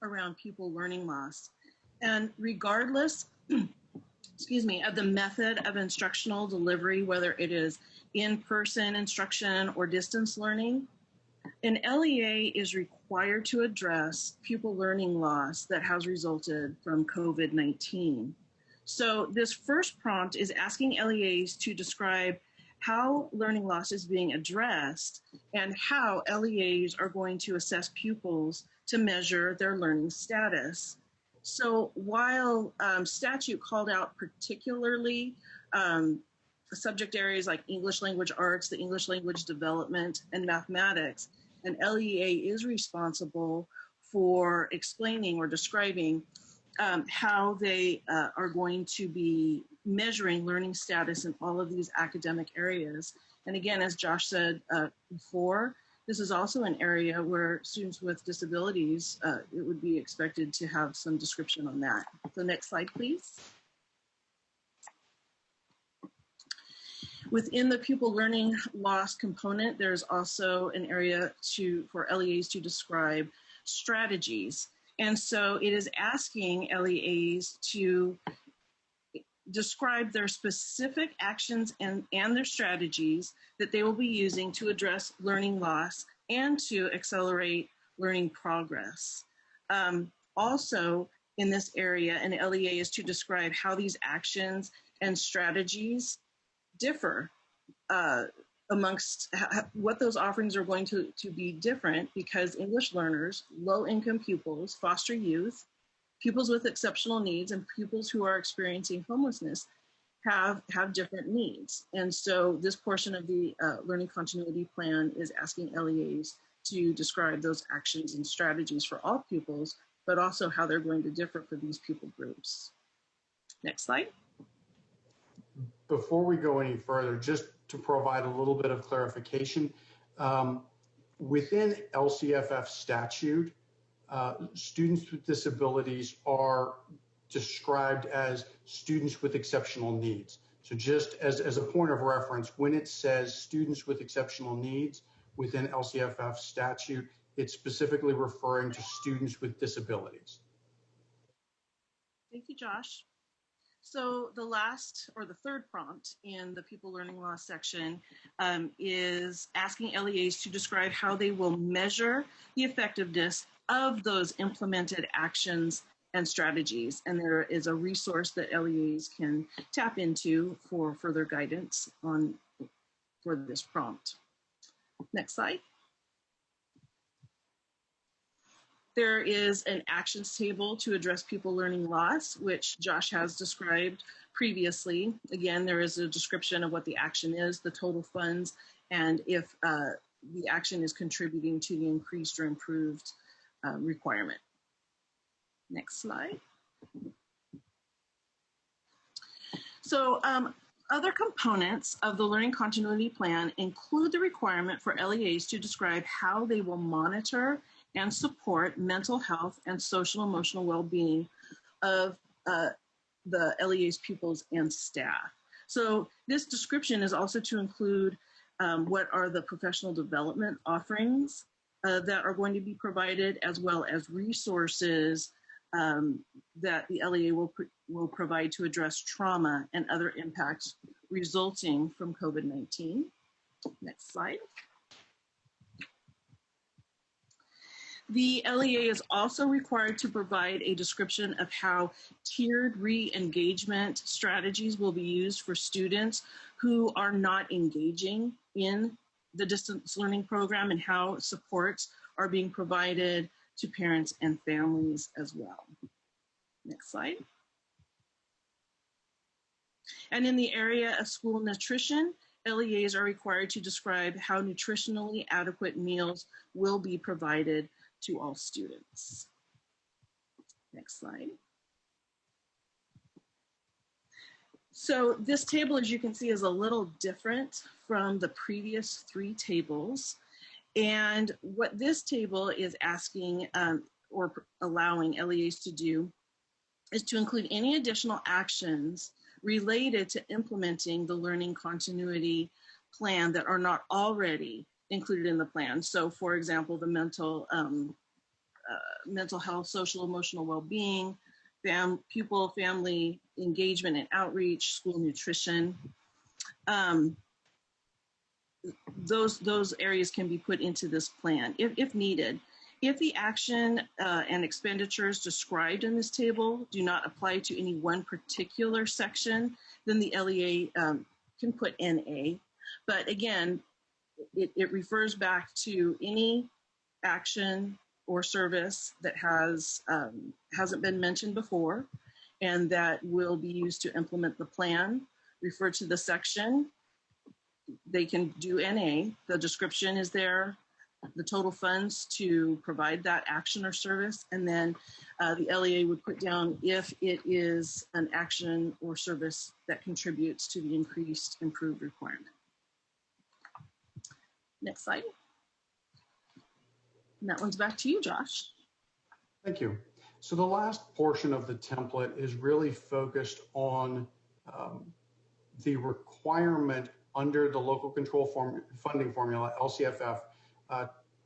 around pupil learning loss. And regardless, excuse me, of the method of instructional delivery, whether it is in-person instruction or distance learning, an LEA is required to address pupil learning loss that has resulted from COVID-19. So this first prompt is asking LEAs to describe how learning loss is being addressed and how LEAs are going to assess pupils to measure their learning status. So while statute called out particularly subject areas like English language arts, the English language development, and mathematics, an LEA is responsible for explaining or describing how they are going to be measuring learning status in all of these academic areas. And again, as Josh said before, this is also an area where students with disabilities, it would be expected to have some description on that. So next slide, please. Within the pupil learning loss component, there's also an area for LEAs to describe strategies. And so it is asking LEAs to describe their specific actions and their strategies that they will be using to address learning loss and to accelerate learning progress. Also in this area, an LEA is to describe how these actions and strategies differ amongst what those offerings are going to be different, because English learners, low-income pupils, foster youth, pupils with exceptional needs, and pupils who are experiencing homelessness have different needs. And so this portion of the Learning Continuity Plan is asking LEAs to describe those actions and strategies for all pupils, but also how they're going to differ for these pupil groups. Next slide. Before we go any further, just to provide a little bit of clarification, within LCFF statute, students with disabilities are described as students with exceptional needs. So just as a point of reference, when it says students with exceptional needs within LCFF statute, it's specifically referring to students with disabilities. Thank you, Josh. So the last, or the third prompt in the pupil learning loss section is asking LEAs to describe how they will measure the effectiveness of those implemented actions and strategies. And there is a resource that LEAs can tap into for further guidance for this prompt. Next slide. There is an actions table to address pupil learning loss, which Josh has described previously. Again, there is a description of what the action is, the total funds, and if the action is contributing to the increased or improved requirement. Next slide. So other components of the Learning Continuity Plan include the requirement for LEAs to describe how they will monitor and support mental health and social emotional well-being of the LEA's pupils and staff. So this description is also to include what are the professional development offerings that are going to be provided, as well as resources that the LEA will provide to address trauma and other impacts resulting from COVID-19. Next slide. The LEA is also required to provide a description of how tiered re-engagement strategies will be used for students who are not engaging in the distance learning program and how supports are being provided to parents and families as well. Next slide. And in the area of school nutrition, LEAs are required to describe how nutritionally adequate meals will be provided to all students. Next slide. So this table, as you can see, is a little different from the previous three tables. And what this table is asking or allowing LEAs to do is to include any additional actions related to implementing the learning continuity plan that are not already included in the plan. So for example, the mental health, social, emotional well-being, pupil family engagement and outreach, school nutrition. Those areas can be put into this plan if needed. If the action and expenditures described in this table do not apply to any one particular section, then the LEA can put NA. But again, it refers back to any action or service that hasn't been mentioned before and that will be used to implement the plan. Refer to the section. They can do NA. The description is there, the total funds to provide that action or service, and then the LEA would put down if it is an action or service that contributes to the improved requirement. Next slide. And that one's back to you, Josh. Thank you. So the last portion of the template is really focused on the requirement under the local control funding formula, LCFF,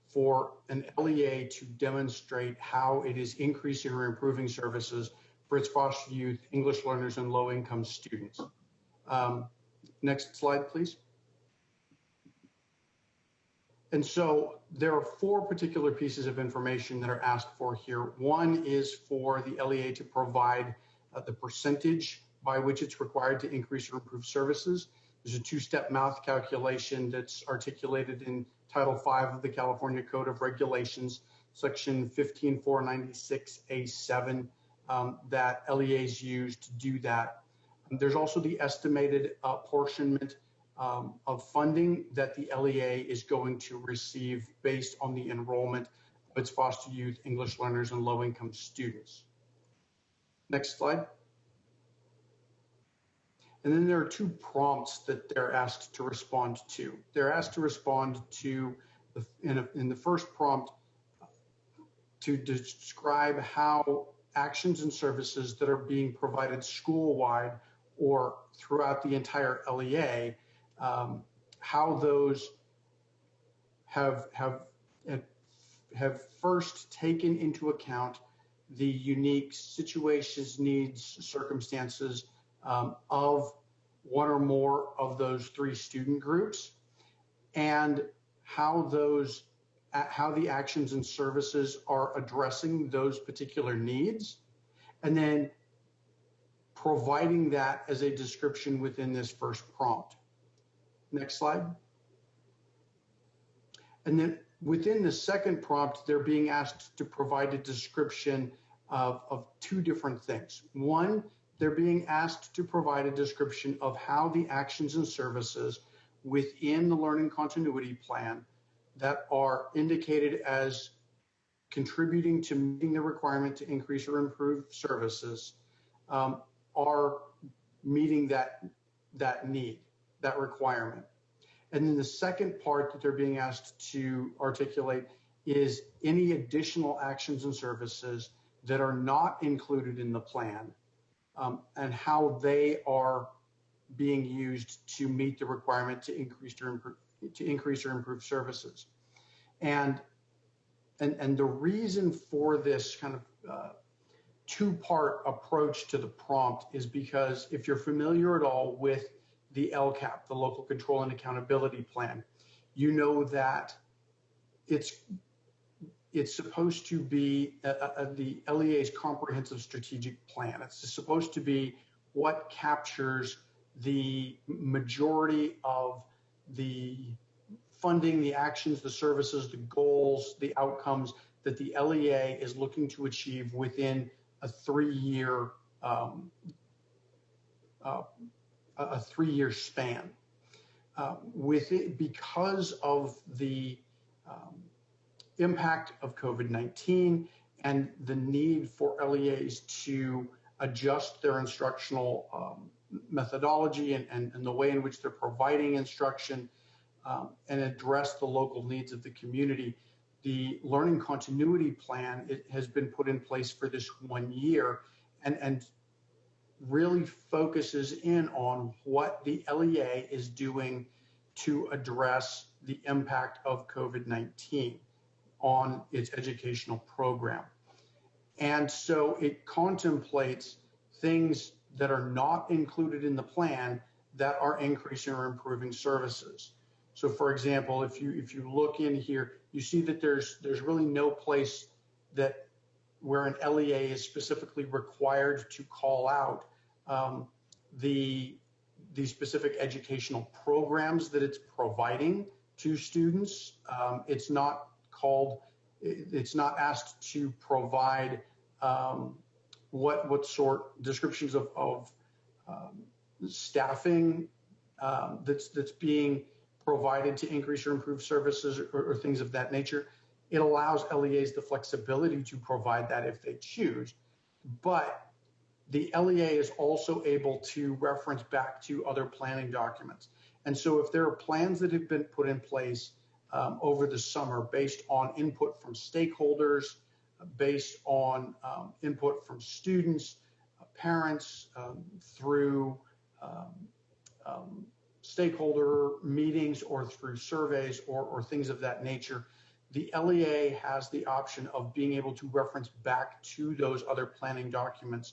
for an LEA to demonstrate how it is increasing or improving services for its foster youth, English learners, and low-income students. Next slide, please. And so there are four particular pieces of information that are asked for here. One is for the LEA to provide the percentage by which it's required to increase or improve services. There's a two-step math calculation that's articulated in Title V of the California Code of Regulations, Section 15496A7, that LEAs use to do that. There's also the estimated apportionment of funding that the LEA is going to receive based on the enrollment of its foster youth, English learners, and low-income students. Next slide. And then there are two prompts that they're asked to respond to. They're asked to respond to, in the first prompt, to describe how actions and services that are being provided school-wide or throughout the entire LEA, how those have first taken into account the unique situations, needs, circumstances of one or more of those three student groups, and how the actions and services are addressing those particular needs, and then providing that as a description within this first prompt. Next slide. And then within the second prompt, they're being asked to provide a description of two different things. One, they're being asked to provide a description of how the actions and services within the learning continuity plan that are indicated as contributing to meeting the requirement to increase or improve services are meeting that need, that requirement. And then the second part that they're being asked to articulate is any additional actions and services that are not included in the plan, and how they are being used to meet the requirement to increase or improve services. And the reason for this kind of two-part approach to the prompt is because if you're familiar at all with the LCAP, the Local Control and Accountability Plan, you know that it's supposed to be the LEA's comprehensive strategic plan. It's supposed to be what captures the majority of the funding, the actions, the services, the goals, the outcomes that the LEA is looking to achieve within a 3-year span. With it, because of the impact of COVID-19 and the need for LEAs to adjust their instructional methodology and the way in which they're providing instruction and address the local needs of the community, the learning continuity plan has been put in place for this 1 year and really focuses in on what the LEA is doing to address the impact of COVID-19 on its educational program. And so it contemplates things that are not included in the plan that are increasing or improving services. So for example, if you look in here, you see that there's really no place that where an LEA is specifically required to call out the specific educational programs that it's providing to students. It's not asked to provide what sort descriptions of staffing that's being provided to increase or improve services or things of that nature. It allows LEAs the flexibility to provide that if they choose, but the LEA is also able to reference back to other planning documents. And so if there are plans that have been put in place over the summer based on input from stakeholders, based on input from students, parents, through stakeholder meetings or through surveys or things of that nature, the LEA has the option of being able to reference back to those other planning documents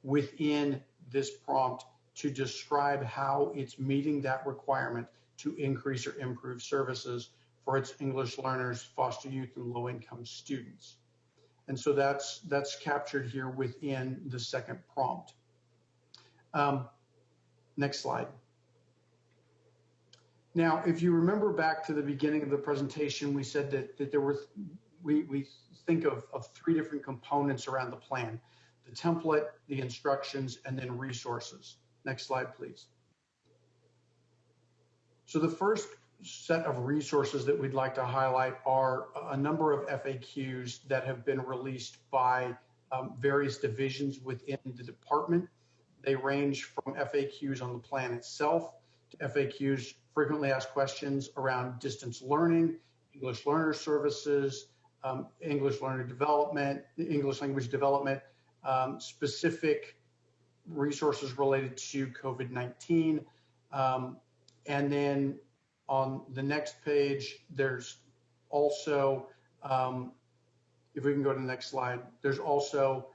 within this prompt to describe how it's meeting that requirement to increase or improve services for its English learners, foster youth, and low-income students. And so that's captured here within the second prompt. Next slide. Now, if you remember back to the beginning of the presentation, we said that there were, we think of 3 different components around the plan: the template, the instructions, and then resources. Next slide, please. So the first set of resources that we'd like to highlight are a number of FAQs that have been released by various divisions within the department. They range from FAQs on the plan itself to FAQs, frequently asked questions around distance learning, English learner services, English learner development, English language development, specific resources related to COVID-19. And then on the next page, there's also, if we can go to the next slide, there's also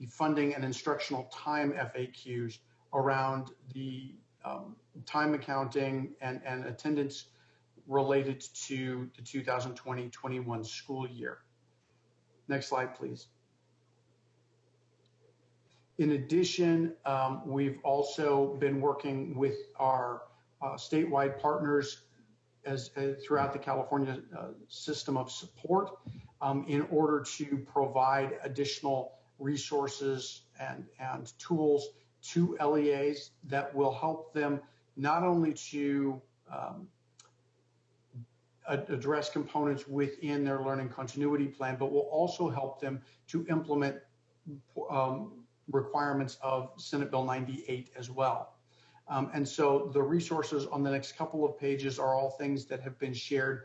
the funding and instructional time FAQs around the time accounting and attendance related to the 2020-21 school year. Next slide, please. In addition, we've also been working with our statewide partners throughout the California system of support in order to provide additional resources and tools to LEAs that will help them not only to address components within their learning continuity plan, but will also help them to implement requirements of Senate Bill 98 as well. And so the resources on the next couple of pages are all things that have been shared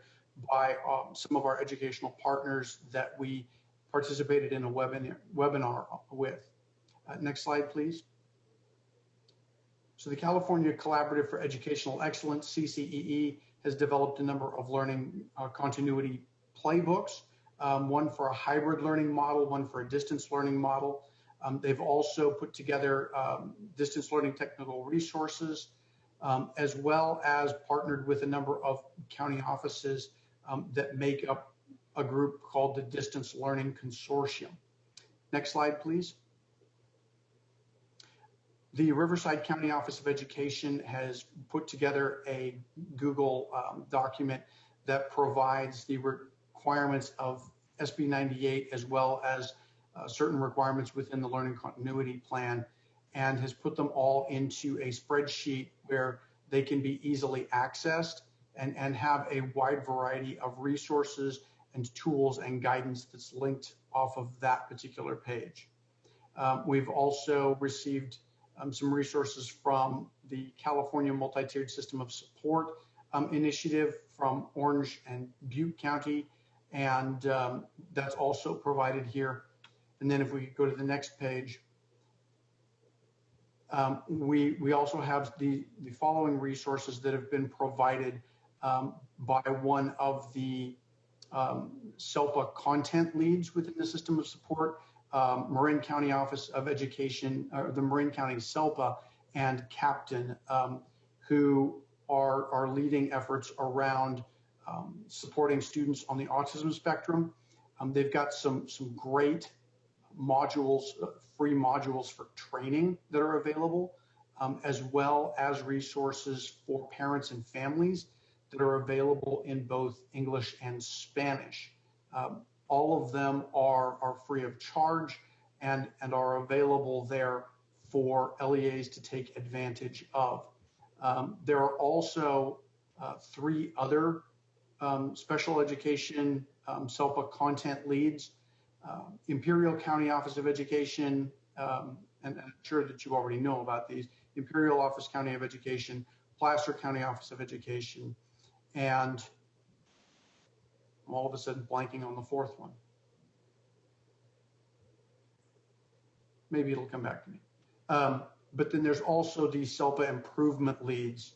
by some of our educational partners that we participated in a webinar with. Next slide, please. So the California Collaborative for Educational Excellence, CCEE, has developed a number of learning continuity playbooks, one for a hybrid learning model, one for a distance learning model. They've also put together distance learning technical resources, as well as partnered with a number of county offices that make up a group called the Distance Learning Consortium. Next slide, please. The Riverside County Office of Education has put together a Google document that provides the requirements of SB 98 as well as certain requirements within the learning continuity plan, and has put them all into a spreadsheet where they can be easily accessed and have a wide variety of resources and tools and guidance that's linked off of that particular page. We've also received some resources from the California Multi-Tiered System of Support initiative from Orange and Butte County, and that's also provided here. And then if we go to the next page, we also have the following resources that have been provided by one of the SELPA content leads within the system of support, Marin County Office of Education, or the Marin County SELPA, and Captain, who are leading efforts around supporting students on the autism spectrum. They've got some great modules, free modules for training that are available, as well as resources for parents and families that are available in both English and Spanish. All of them are free of charge and are available there for LEAs to take advantage of. There are also 3 other special education SELPA content leads, Imperial County Office of Education, and I'm sure that you already know about these, Imperial Office County of Education, Placer County Office of Education, and I'm all of a sudden blanking on the 4th one. Maybe it'll come back to me. But then there's also the SELPA improvement leads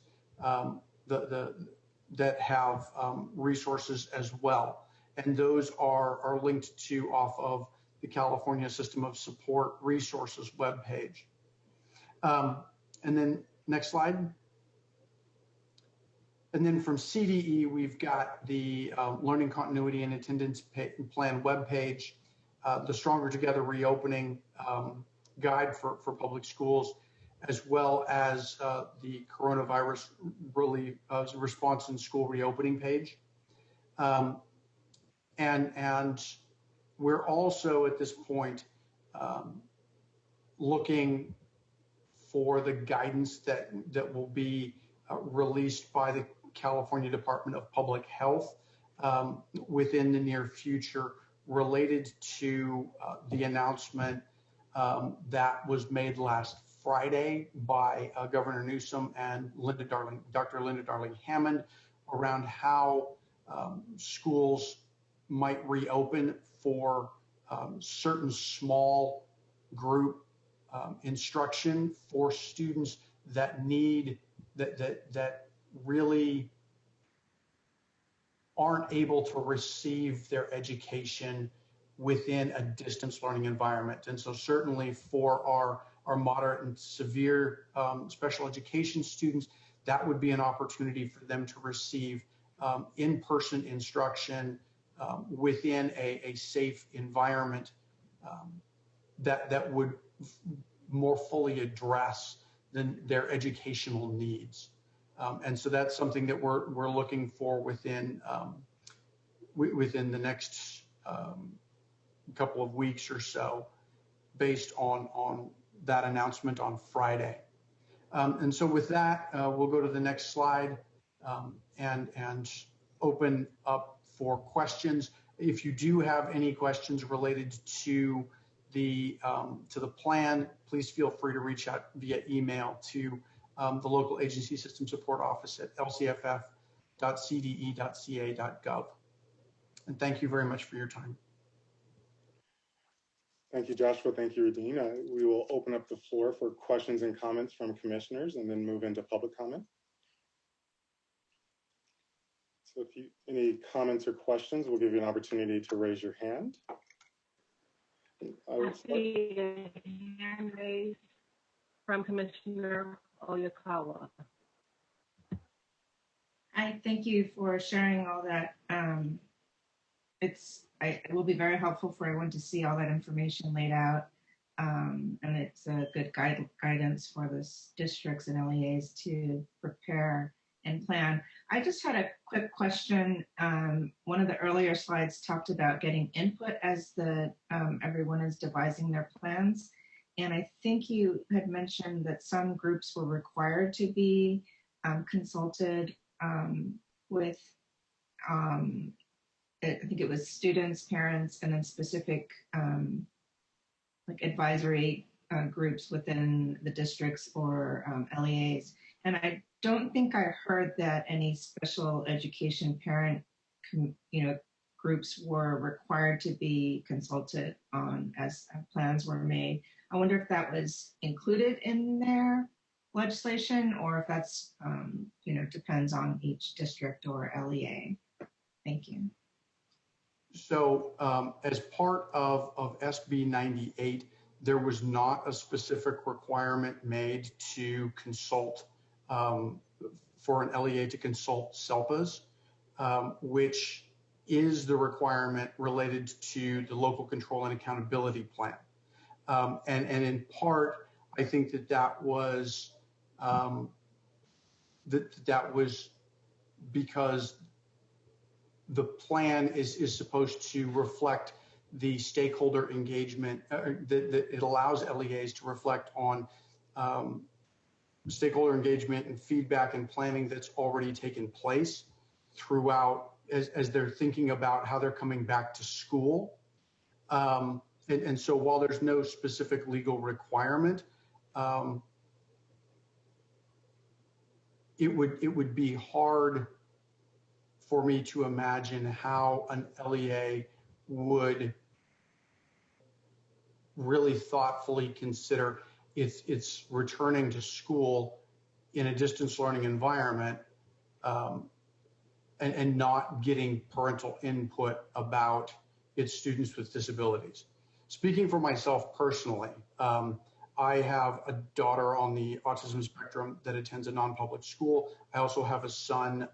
that have resources as well. And those are linked to off of the California System of Support Resources webpage. And then next slide. And then from CDE, we've got the Learning Continuity and Attendance Plan webpage, the Stronger Together Reopening Guide for public schools, as well as the Coronavirus Response in School Reopening page. And we're also at this point looking for the guidance that will be released by the California Department of Public Health within the near future related to the announcement that was made last Friday by Governor Newsom and Dr. Linda Darling-Hammond around how schools might reopen for certain small group instruction for students that need that really aren't able to receive their education within a distance learning environment. And so certainly for our moderate and severe special education students, that would be an opportunity for them to receive in-person instruction within a safe environment that would more fully address their educational needs. And so that's something that we're looking for within the next couple of weeks or so, based on that announcement on Friday. And so with that, we'll go to the next slide and open up for questions. If you do have any questions related to the plan, please feel free to reach out via email to the local agency system support office at lcff.cde.ca.gov. And thank you very much for your time. Thank you, Joshua. Thank you, Radine. We will open up the floor for questions and comments from commissioners and then move into public comment. So if you any comments or questions, we'll give you an opportunity to raise your hand. I see a hand raised from Commissioner Oyakawa. I thank you for sharing all that it will be very helpful for everyone to see all that information laid out. And it's a good guidance for the districts and LEAs to prepare and plan. I just had a quick question. One of the earlier slides talked about getting input as everyone is devising their plans. And I think you had mentioned that some groups were required to be consulted with, I think it was students, parents, and then specific like advisory groups within the districts or LEAs. And I don't think I heard that any special education parent, groups were required to be consulted on as plans were made. I wonder if that was included in their legislation or if that's, depends on each district or LEA. Thank you. So as part of SB 98, there was not a specific requirement made to consult for an LEA to consult SELPAs, which is the requirement related to the local control and accountability plan. And in part, I think that was because the plan is supposed to reflect the stakeholder engagement, that it allows LEAs to reflect on stakeholder engagement and feedback and planning that's already taken place throughout as they're thinking about how they're coming back to school. And so while there's no specific legal requirement, it would be hard for me to imagine how an LEA would really thoughtfully consider its returning to school in a distance learning environment and not getting parental input about its students with disabilities. Speaking for myself personally, I have a daughter on the autism spectrum that attends a non-public school. I also have a son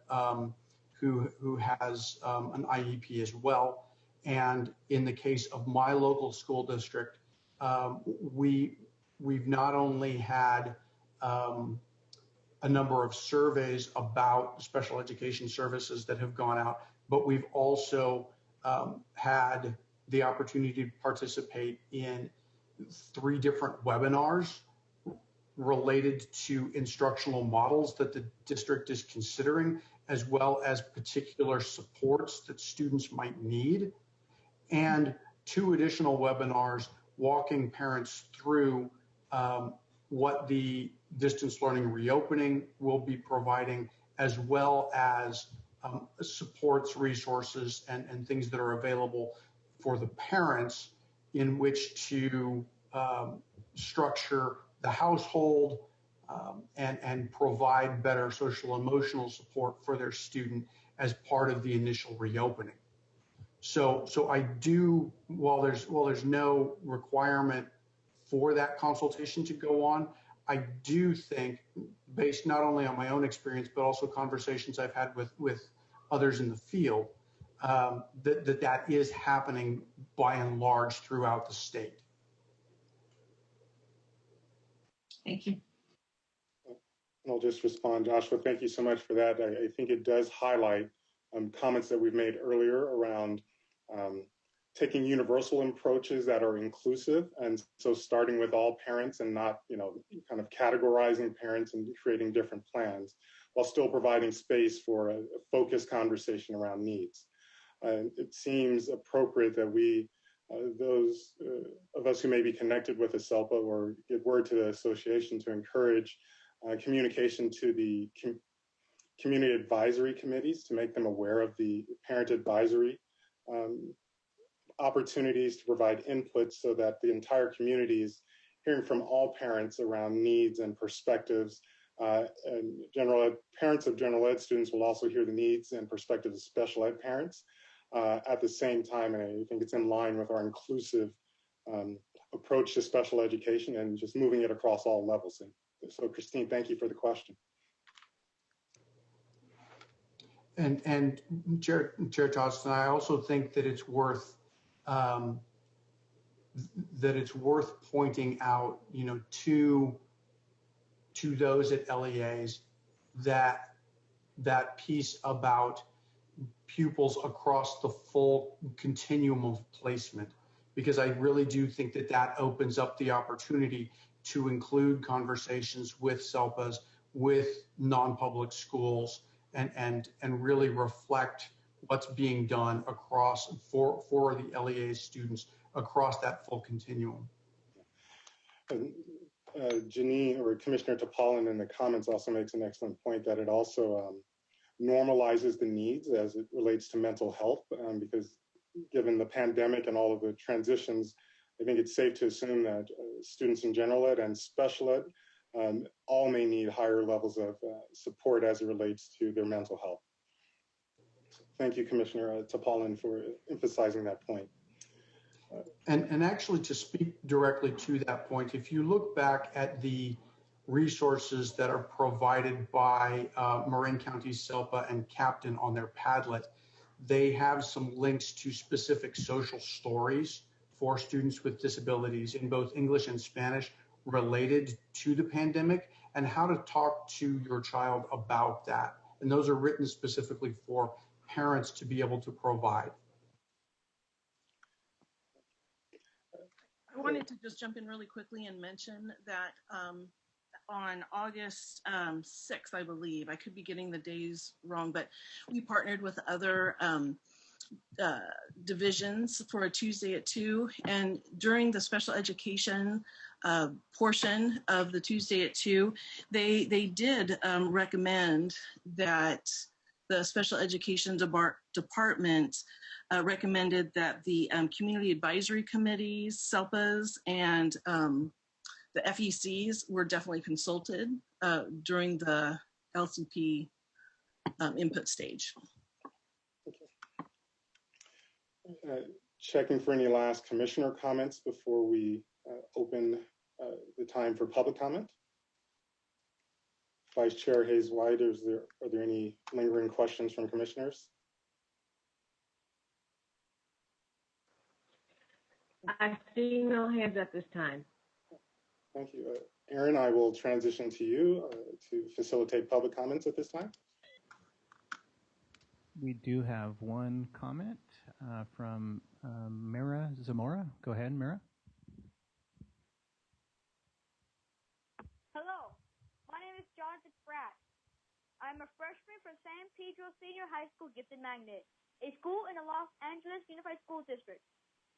who has an IEP as well. And in the case of my local school district, we've not only had a number of surveys about special education services that have gone out, but we've also had the opportunity to participate in 3 different webinars related to instructional models that the district is considering, as well as particular supports that students might need, and 2 additional webinars walking parents through what the distance learning reopening will be providing, as well as supports, resources, and things that are available for the parents in which to structure the household and provide better social emotional support for their student as part of the initial reopening. So I do, while there's no requirement for that consultation to go on, I do think, based not only on my own experience, but also conversations I've had with others in the field, that is happening by and large throughout the state. Thank you. And I'll just respond, Joshua. Thank you so much for that. I think it does highlight comments that we've made earlier around taking universal approaches that are inclusive, and so starting with all parents and not, kind of categorizing parents and creating different plans, while still providing space for a focused conversation around needs. It seems appropriate that we, those of us who may be connected with a SELPA or give word to the association to encourage communication to the community advisory committees to make them aware of the parent advisory opportunities to provide input so that the entire community is hearing from all parents around needs and perspectives. And parents of general ed students will also hear the needs and perspectives of special ed parents at the same time. And I think it's in line with our inclusive approach to special education and just moving it across all levels. And so Christine, thank you for the question. And Chair Johnston, I also think that it's worth pointing out, to those at LEAs that piece about pupils across the full continuum of placement, because I really do think that opens up the opportunity to include conversations with SELPAs, with non-public schools, and really reflect what's being done across for the LEA students across that full continuum. And Janine, or Commissioner Topolin, in the comments also makes an excellent point that it also normalizes the needs as it relates to mental health, because given the pandemic and all of the transitions, I think it's safe to assume that students in general ed and special ed all may need higher levels of support as it relates to their mental health. So thank you, Commissioner Topolin, for emphasizing that point. And actually, to speak directly to that point, if you look back at the resources that are provided by Marin County SELPA and Captain on their Padlet, they have some links to specific social stories for students with disabilities in both English and Spanish related to the pandemic, and how to talk to your child about that. And those are written specifically for parents to be able to provide. I wanted to just jump in really quickly and mention that on August 6th, I believe, I could be getting the days wrong, but we partnered with other divisions for a Tuesday at 2. And during the special education portion of the Tuesday at 2, they did recommend that the special education department recommended that the community advisory committees, SELPAs, and the FECs were definitely consulted during the LCP input stage. Checking for any last commissioner comments before we open the time for public comment. Vice Chair Hayes-White, are there any lingering questions from commissioners? I see no hands at this time. Thank you. Aaron, I will transition to you to facilitate public comments at this time. We do have one comment from Mira Zamora. Go ahead, Mira. Hello, my name is Jonathan Pratt. I'm a freshman from San Pedro Senior High School Gifted Magnet, a school in the Los Angeles Unified School District.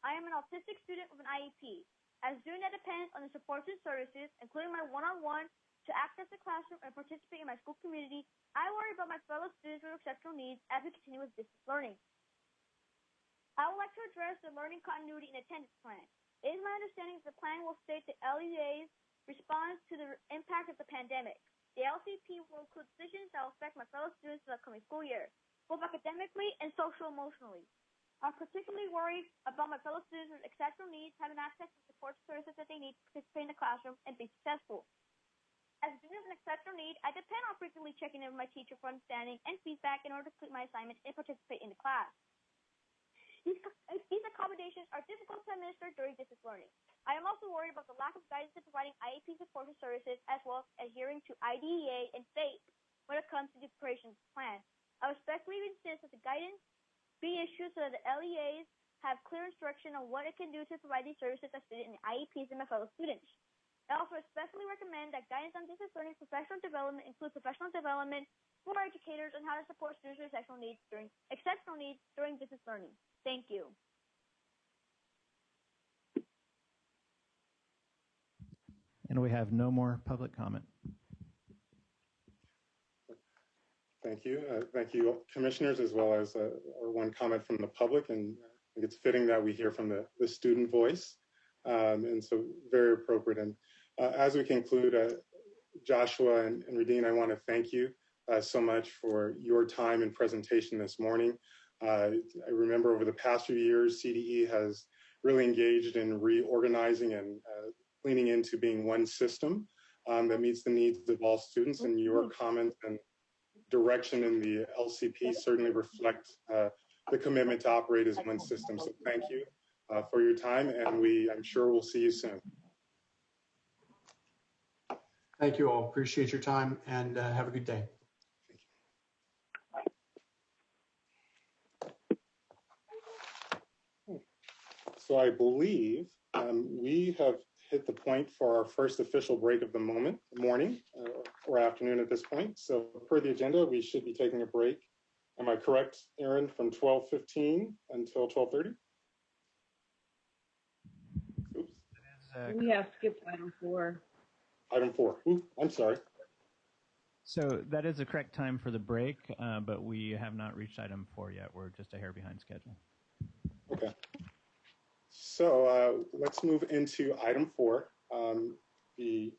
I am an autistic student with an IEP. As doing that depends on the supports and services, including my one-on-one, to access the classroom and participate in my school community, I worry about my fellow students with exceptional needs as we continue with distance learning. I would like to address the learning continuity and attendance plan. It is my understanding that the plan will state the LEA's response to the impact of the pandemic. The LCP will include decisions that will affect my fellow students in the upcoming school year, both academically and social-emotionally. I'm particularly worried about my fellow students with exceptional needs having access to support services that they need to participate in the classroom and be successful. As a student with an exceptional need, I depend on frequently checking in with my teacher for understanding and feedback in order to complete my assignments and participate in the class. These accommodations are difficult to administer during distance learning. I am also worried about the lack of guidance in providing IEP support services, as well as adhering to IDEA and FAPE when it comes to the operations plan. I respectfully insist that the guidance be issued so that the LEAs have clear instruction on what it can do to provide these services as stated in the IEPs and my fellow students. I also especially recommend that guidance on distance learning professional development include professional development for educators on how to support students with exceptional needs during distance learning. Thank you. And we have no more public comment. Thank you. Thank you, commissioners, as well as one comment from the public. And I think it's fitting that we hear from the student voice. And so very appropriate. And as we conclude, Joshua and Radine, I want to thank you so much for your time and presentation this morning. I remember over the past few years, CDE has really engaged in reorganizing and leaning into being one system that meets the needs of all students. And your comments and direction in the LCP certainly reflect the commitment to operate as one system. So thank you for your time, and I'm sure we'll see you soon. Thank you all. Appreciate your time, and have a good day. So I believe we have hit the point for our first official break of the morning or afternoon at this point. So per the agenda, we should be taking a break. Am I correct, Aaron, from 12:15 until 12:30? Oops. We have skipped item 4. Item 4. Ooh, I'm sorry. So that is the correct time for the break, but we have not reached item 4 yet. We're just a hair behind schedule. Okay. So let's move into item 4, the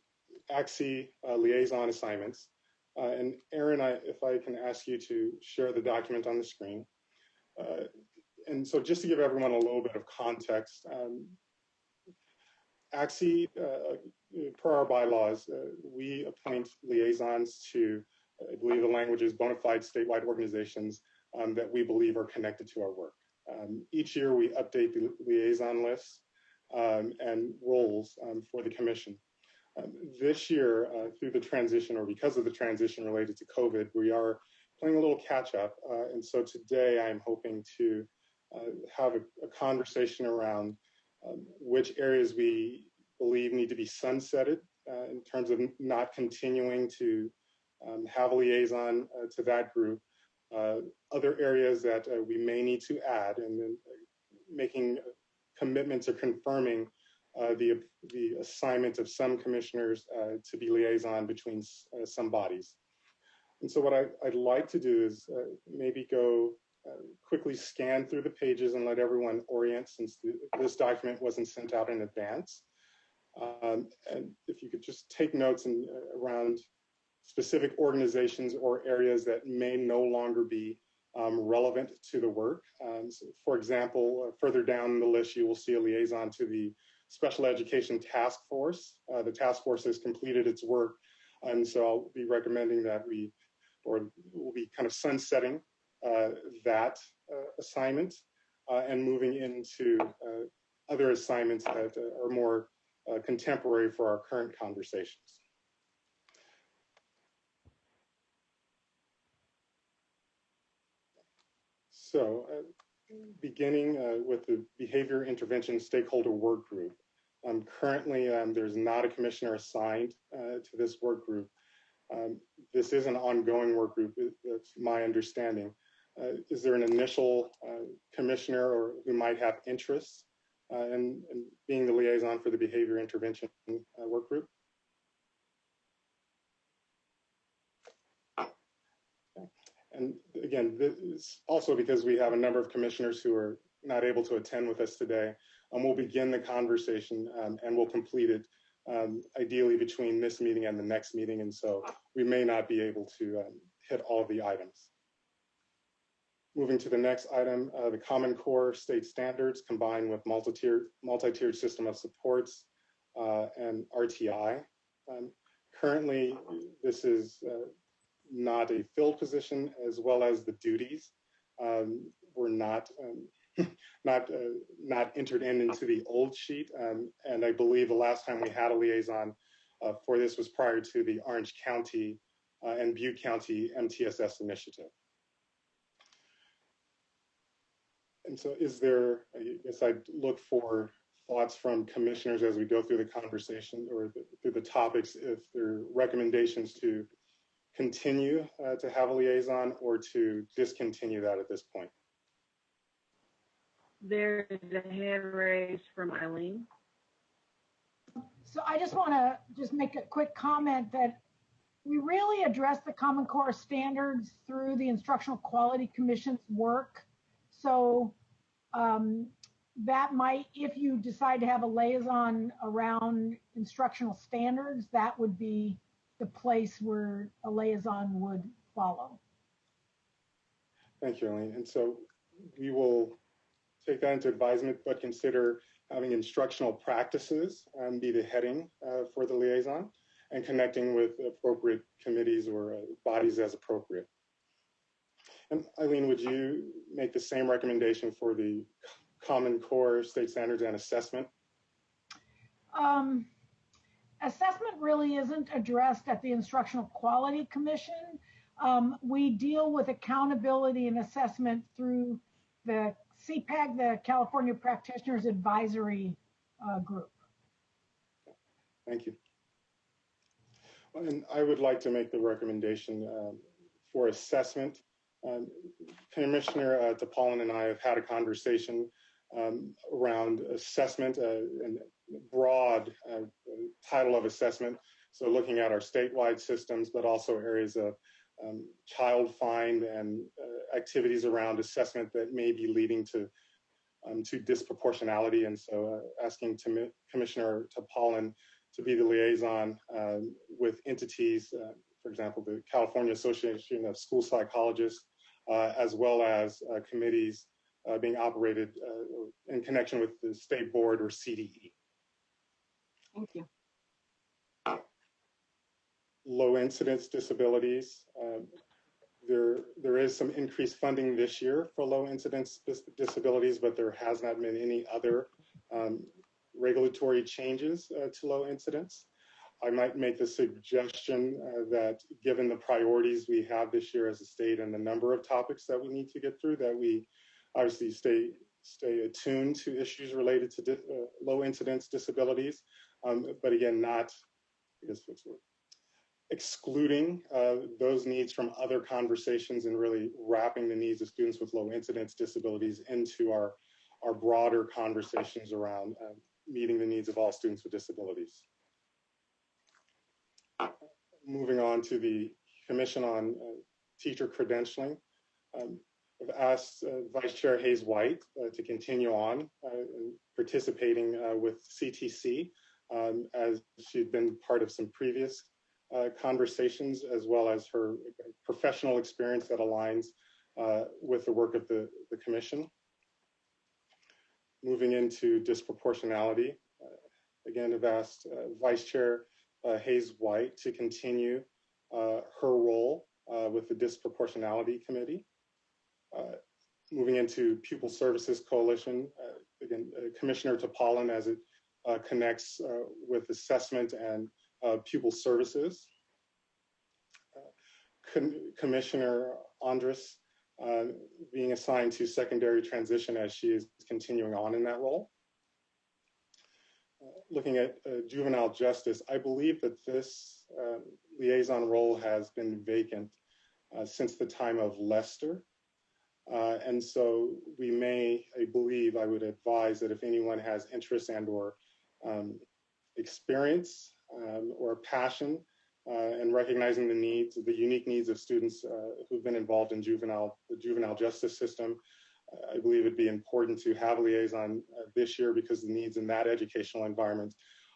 ACSE liaison assignments. And Aaron, if I can ask you to share the document on the screen. And so just to give everyone a little bit of context, ACSE, per our bylaws, we appoint liaisons to, I believe the language is bona fide statewide organizations that we believe are connected to our work. Each year we update the liaison lists and roles for the commission. This year, through the transition, or because of the transition related to COVID, we are playing a little catch up. And so today I'm hoping to have a conversation around which areas we believe need to be sunsetted in terms of not continuing to have a liaison to that group. Other areas that we may need to add, and then making commitments or confirming the assignment of some commissioners to be liaison between some bodies. And so what I'd like to do is maybe go quickly scan through the pages and let everyone orient, since this document wasn't sent out in advance. And if you could just take notes around specific organizations or areas that may no longer be relevant to the work. So for example, further down the list, you will see a liaison to the Special Education Task Force. The task force has completed its work, and so I'll be recommending that we'll be kind of sunsetting that assignment and moving into other assignments that are more contemporary for our current conversations. So beginning with the Behavior Intervention Stakeholder Work Group. Currently, there's not a commissioner assigned to this work group. This is an ongoing work group, that's my understanding. Is there an initial commissioner or who might have interests in being the liaison for the Behavior Intervention Work Group? And again, this is also because we have a number of commissioners who are not able to attend with us today. We'll begin the conversation and we'll complete it ideally between this meeting and the next meeting. And so we may not be able to hit all of the items. Moving to the next item, the Common Core state standards combined with multi-tiered system of supports and RTI. Currently, this is not a filled position, as well as the duties were not entered into the old sheet. And I believe the last time we had a liaison for this was prior to the Orange County and Butte County MTSS initiative. And so I guess I'd look for thoughts from commissioners as we go through the conversation or through the topics, if there are recommendations to continue to have a liaison or to discontinue that at this point. There's a hand raised from Eileen. So I just want to make a quick comment that we really address the Common Core standards through the Instructional Quality Commission's work. So that might, if you decide to have a liaison around instructional standards, that would be the place where a liaison would follow. Thank you, Eileen. And so we will take that into advisement, but consider having instructional practices be the heading for the liaison and connecting with appropriate committees or bodies as appropriate. And Eileen, would you make the same recommendation for the Common Core state standards and assessment? Assessment really isn't addressed at the Instructional Quality Commission. We deal with accountability and assessment through the CPAG, the California Practitioners Advisory Group. Thank you. And I would like to make the recommendation for assessment. Commissioner Topolin and I have had a conversation around assessment and broad title of assessment. So looking at our statewide systems, but also areas of child find and activities around assessment that may be leading to disproportionality. And so asking Commissioner Topolin to be the liaison with entities, for example, the California Association of School Psychologists, as well as committees being operated in connection with the State Board or CDE. Thank you. Low incidence disabilities. There is some increased funding this year for low incidence disabilities, but there has not been any other regulatory changes to low incidence. I might make the suggestion that given the priorities we have this year as a state and the number of topics that we need to get through, that we obviously stay attuned to issues related to low incidence disabilities, but again, not, I guess, excluding those needs from other conversations and really wrapping the needs of students with low incidence disabilities into our broader conversations around meeting the needs of all students with disabilities. Moving on to the Commission on Teacher Credentialing. I've asked Vice Chair Hayes White to continue on participating with CTC as she'd been part of some previous conversations, as well as her professional experience that aligns with the work of the Commission. Moving into disproportionality, again, I've asked Vice Chair Hayes White to continue her role with the Disproportionality Committee. Moving into Pupil Services Coalition, again, Commissioner Topolin as it connects with assessment and pupil services. Commissioner Andres being assigned to secondary transition as she is continuing on in that role. Looking at juvenile justice, I believe that this liaison role has been vacant since the time of Lester. And so we may, I would advise that if anyone has interest and or experience or passion in recognizing the needs, the unique needs of students who've been involved in the juvenile justice system, I believe it'd be important to have a liaison this year because the needs in that educational environment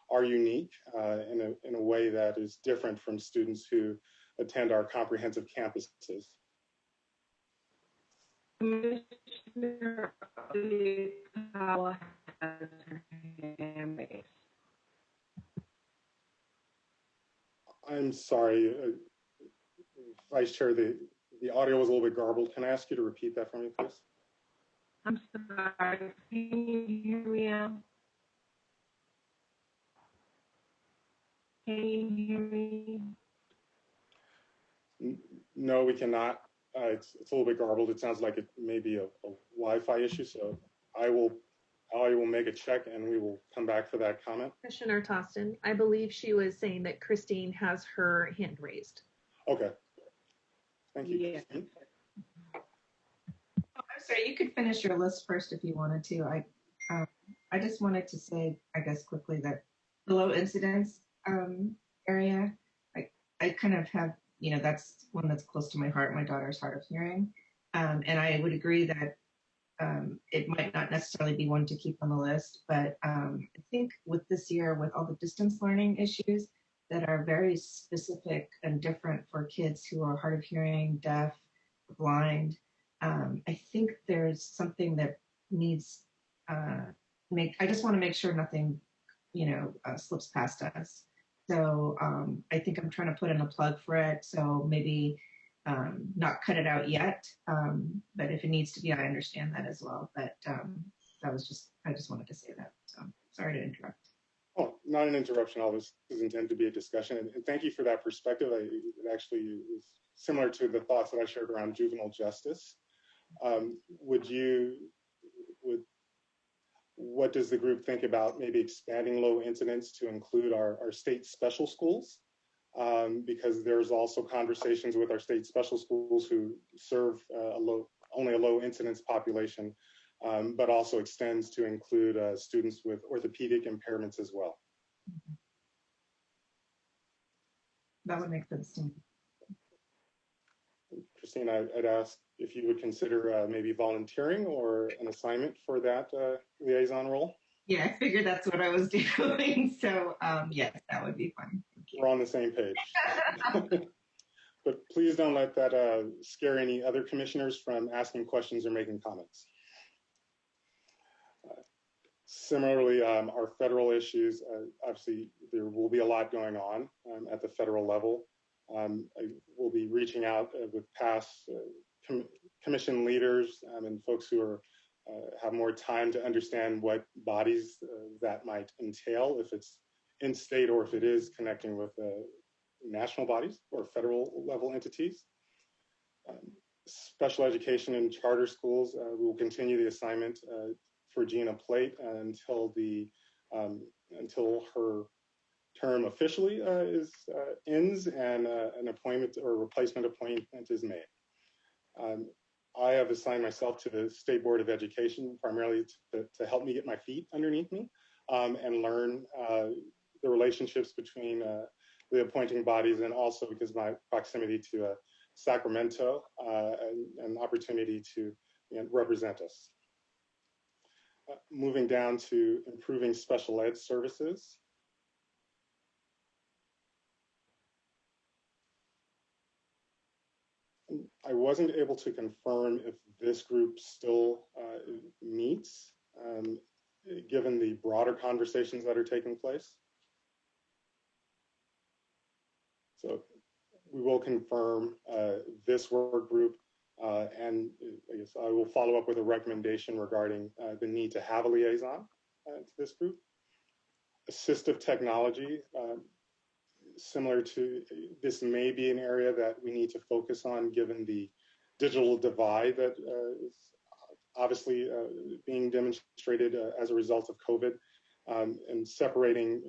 are unique in a way that is different from students who attend our comprehensive campuses. Commissioner Powell has her hand raised. I'm sorry, Vice Chair, the audio was a little bit garbled. Can I ask you to repeat that for me, please? I'm sorry, can you hear me now? Can you hear me? No, we cannot. It's a little bit garbled. It sounds like it may be a Wi-Fi issue, so I will make a check and we will come back for that comment. Commissioner Tostin, I believe she was saying that Christine has her hand raised. Okay. Thank you. Yeah. I'm sorry, you could finish your list first if you wanted to. I just wanted to say, I guess, quickly that the low incidence area, I kind of have, that's one that's close to my heart, my daughter's hard of hearing. And I would agree that it might not necessarily be one to keep on the list, but I think with this year, with all the distance learning issues that are very specific and different for kids who are hard of hearing, deaf, blind, I think there's something that needs, I just want to make sure nothing, slips past us. So I think I'm trying to put in a plug for it. So maybe not cut it out yet. But if it needs to be, I understand that as well. But I just wanted to say that. So sorry to interrupt. Oh, not an interruption. All this is intended to be a discussion. And thank you for that perspective. It actually is similar to the thoughts that I shared around juvenile justice. What does the group think about maybe expanding low incidence to include our state special schools? Because there's also conversations with our state special schools who serve only a low incidence population, but also extends to include students with orthopedic impairments as well. That would make sense to me. Christine, I'd ask if you would consider maybe volunteering or an assignment for that liaison role. Yeah, I figured that's what I was doing. So yes, that would be fun. We're on the same page. But please don't let that scare any other commissioners from asking questions or making comments. Similarly, our federal issues, obviously there will be a lot going on at the federal level. I will be reaching out with past commission leaders and folks who have more time to understand what bodies that might entail, if it's in state or if it is connecting with national bodies or federal level entities. Special education and charter schools, we will continue the assignment for Gina Plate until her term officially ends and an appointment or replacement appointment is made. I have assigned myself to the State Board of Education primarily to help me get my feet underneath me and learn the relationships between the appointing bodies, and also because of my proximity to Sacramento, an opportunity to represent us. Moving down to improving special ed services. I wasn't able to confirm if this group still meets, given the broader conversations that are taking place. So we will confirm this work group, and I guess I will follow up with a recommendation regarding the need to have a liaison to this group. Assistive technology, similar to this may be an area that we need to focus on given the digital divide that is obviously being demonstrated as a result of COVID, and separating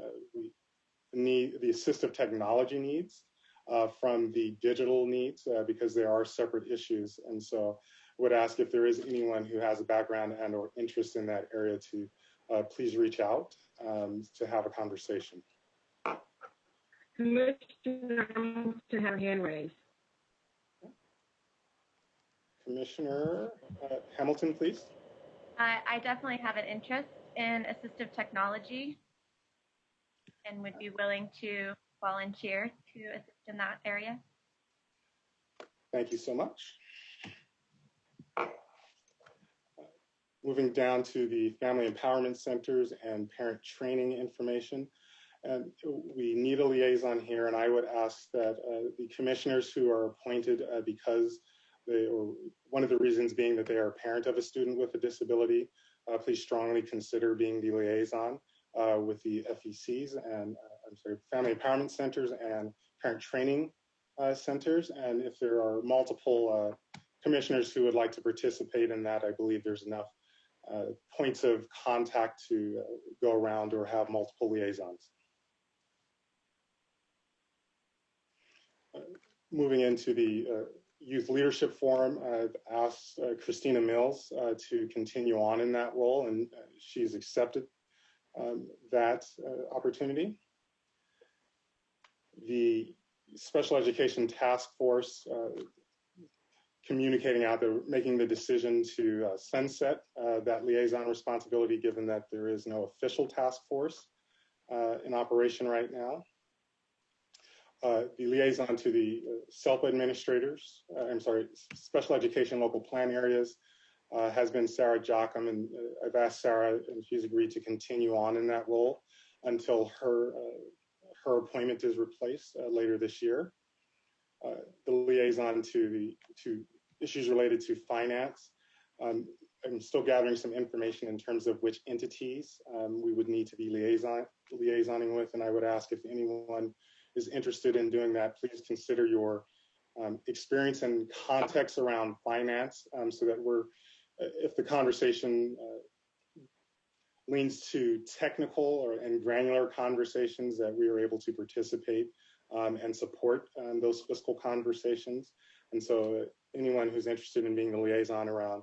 the assistive technology needs from the digital needs because they are separate issues. And so I would ask if there is anyone who has a background and or interest in that area to please reach out to have a conversation. Commissioner to have her hand raised. Commissioner Hamilton, please. I definitely have an interest in assistive technology and would be willing to volunteer to assist in that area. Thank you so much. Moving down to the family empowerment centers and parent training information. And we need a liaison here, and I would ask that the commissioners who are appointed because one of the reasons being that they are a parent of a student with a disability, please strongly consider being the liaison with the FECs and family empowerment centers and parent training centers. And if there are multiple commissioners who would like to participate in that, I believe there's enough points of contact to go around or have multiple liaisons. Moving into the Youth Leadership Forum, I've asked Christina Mills to continue on in that role, and she's accepted that opportunity. The Special Education Task Force communicating out, they're making the decision to sunset that liaison responsibility, given that there is no official task force in operation right now. The liaison to the SELPA administrators, special education local plan areas, has been Sarah Jockum, and I've asked Sarah, and she's agreed to continue on in that role until her appointment is replaced later this year. The liaison to issues related to finance. I'm still gathering some information in terms of which entities we would need to be liaisoning with, and I would ask if anyone is interested in doing that, please consider your experience and context around finance, so that if the conversation leans to technical and granular conversations, that we are able to participate and support those fiscal conversations. And so anyone who's interested in being the liaison around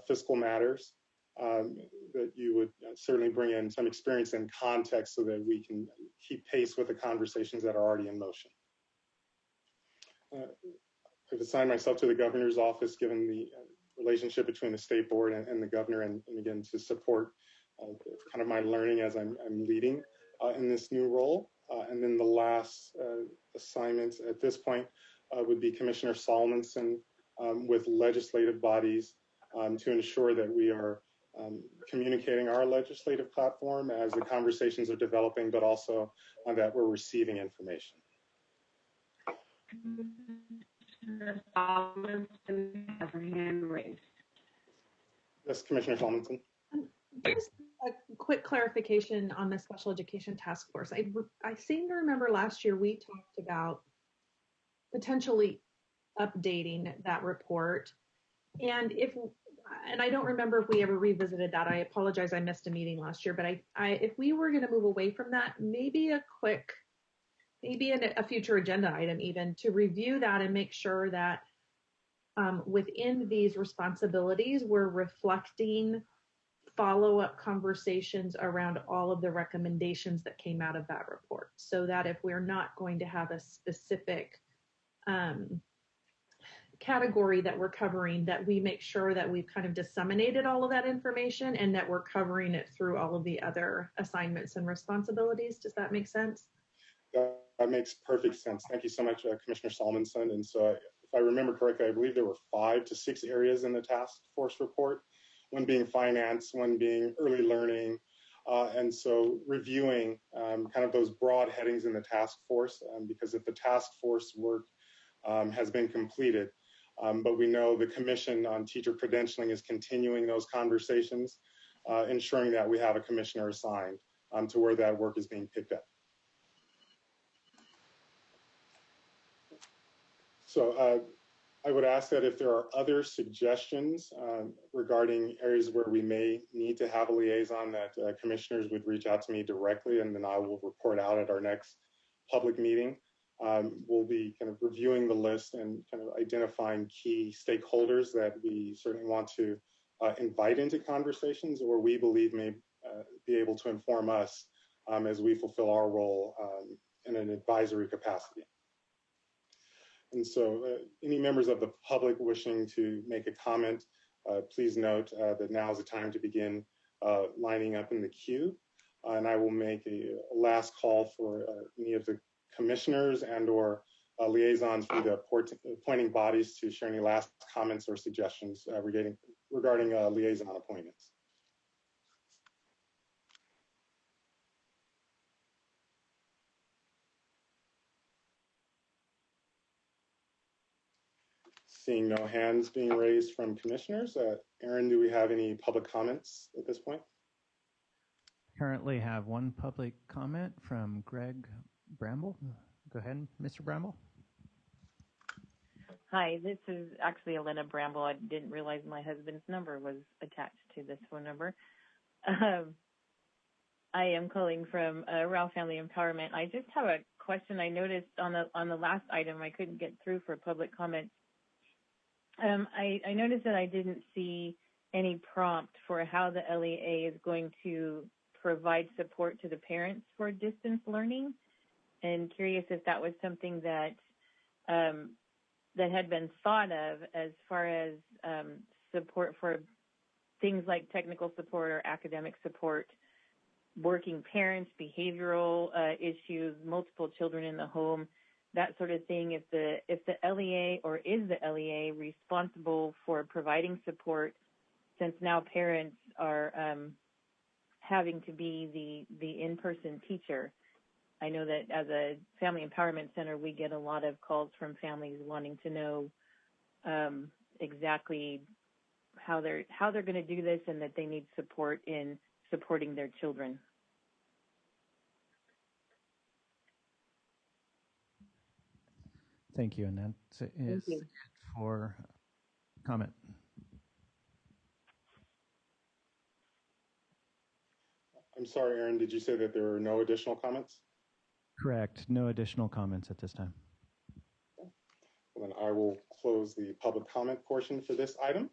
fiscal matters, that you would certainly bring in some experience and context so that we can keep pace with the conversations that are already in motion. I've assigned myself to the governor's office, given the relationship between the state board and the governor, and again, to support kind of my learning as I'm leading in this new role. And then the last assignment at this point would be Commissioner Salmonson with legislative bodies to ensure that we are communicating our legislative platform as the conversations are developing, but also that we're receiving information. Commissioner Salmonson has her hand raised. Yes, Commissioner Salmonson. Just a quick clarification on the special education task force. I seem to remember last year we talked about potentially updating that report. And I don't remember if we ever revisited that. I apologize, I missed a meeting last year, but if we were gonna move away from that, maybe a future agenda item even, to review that and make sure that within these responsibilities, we're reflecting follow-up conversations around all of the recommendations that came out of that report, so that if we're not going to have a specific category that we're covering, that we make sure that we've kind of disseminated all of that information and that we're covering it through all of the other assignments and responsibilities. Does that make sense? That makes perfect sense. Thank you so much, Commissioner Salmonson. And so if I remember correctly, I believe there were 5 to 6 areas in the task force report, one being finance, one being early learning. And so reviewing kind of those broad headings in the task force, because if the task force work has been completed, but we know the Commission on Teacher Credentialing is continuing those conversations, ensuring that we have a commissioner assigned to where that work is being picked up. So I would ask that if there are other suggestions regarding areas where we may need to have a liaison, that commissioners would reach out to me directly, and then I will report out at our next public meeting. We'll be kind of reviewing the list and kind of identifying key stakeholders that we certainly want to invite into conversations, or we believe may be able to inform us as we fulfill our role in an advisory capacity. And so any members of the public wishing to make a comment, please note that now is the time to begin lining up in the queue. And I will make a last call for any of the commissioners and or liaisons from the appointing bodies to share any last comments or suggestions regarding liaison appointments. Seeing no hands being raised from commissioners, Aaron, do we have any public comments at this point? Currently have one public comment from Greg Bramble. Go ahead, Mr. Bramble. Hi, this is actually Elena Bramble. I didn't realize my husband's number was attached to this phone number. I am calling from Rao Family Empowerment. I just have a question. I noticed on the last item I couldn't get through for public comment. I noticed that I didn't see any prompt for how the LEA is going to provide support to the parents for distance learning, and curious if that was something that that had been thought of as far as support for things like technical support or academic support, working parents, behavioral issues, multiple children in the home, that sort of thing. If the LEA, or is the LEA responsible for providing support, since now parents are having to be the in-person teacher? I know that as a family empowerment center, we get a lot of calls from families wanting to know exactly how they're going to do this, and that they need support in supporting their children. Thank you, and that is it for comment. I'm sorry, Aaron, did you say that there are no additional comments? Correct. No additional comments at this time. Well, then I will close the public comment portion for this item,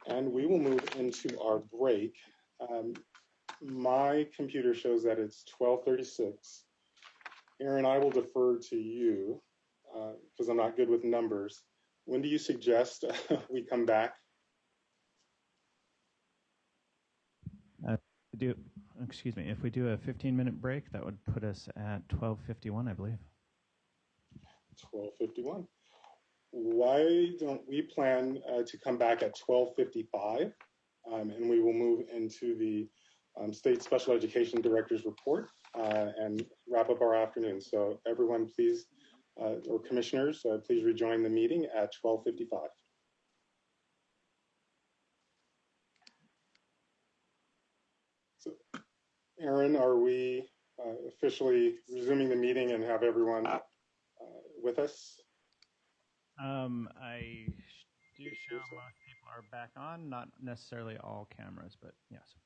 and we will move into our break. My computer shows that it's 12:36. Aaron, I will defer to you because I'm not good with numbers. When do you suggest we come back? If we do a 15-minute break, that would put us at 12:51, I believe. 12:51. Why don't we plan to come back at 12:55, and we will move into the State Special Education Director's report and wrap up our afternoon. So everyone, please, or commissioners, please rejoin the meeting at 12:55. So, Aaron, are we officially resuming the meeting and have everyone with us? I do show most people are back on, not necessarily all cameras, but yes.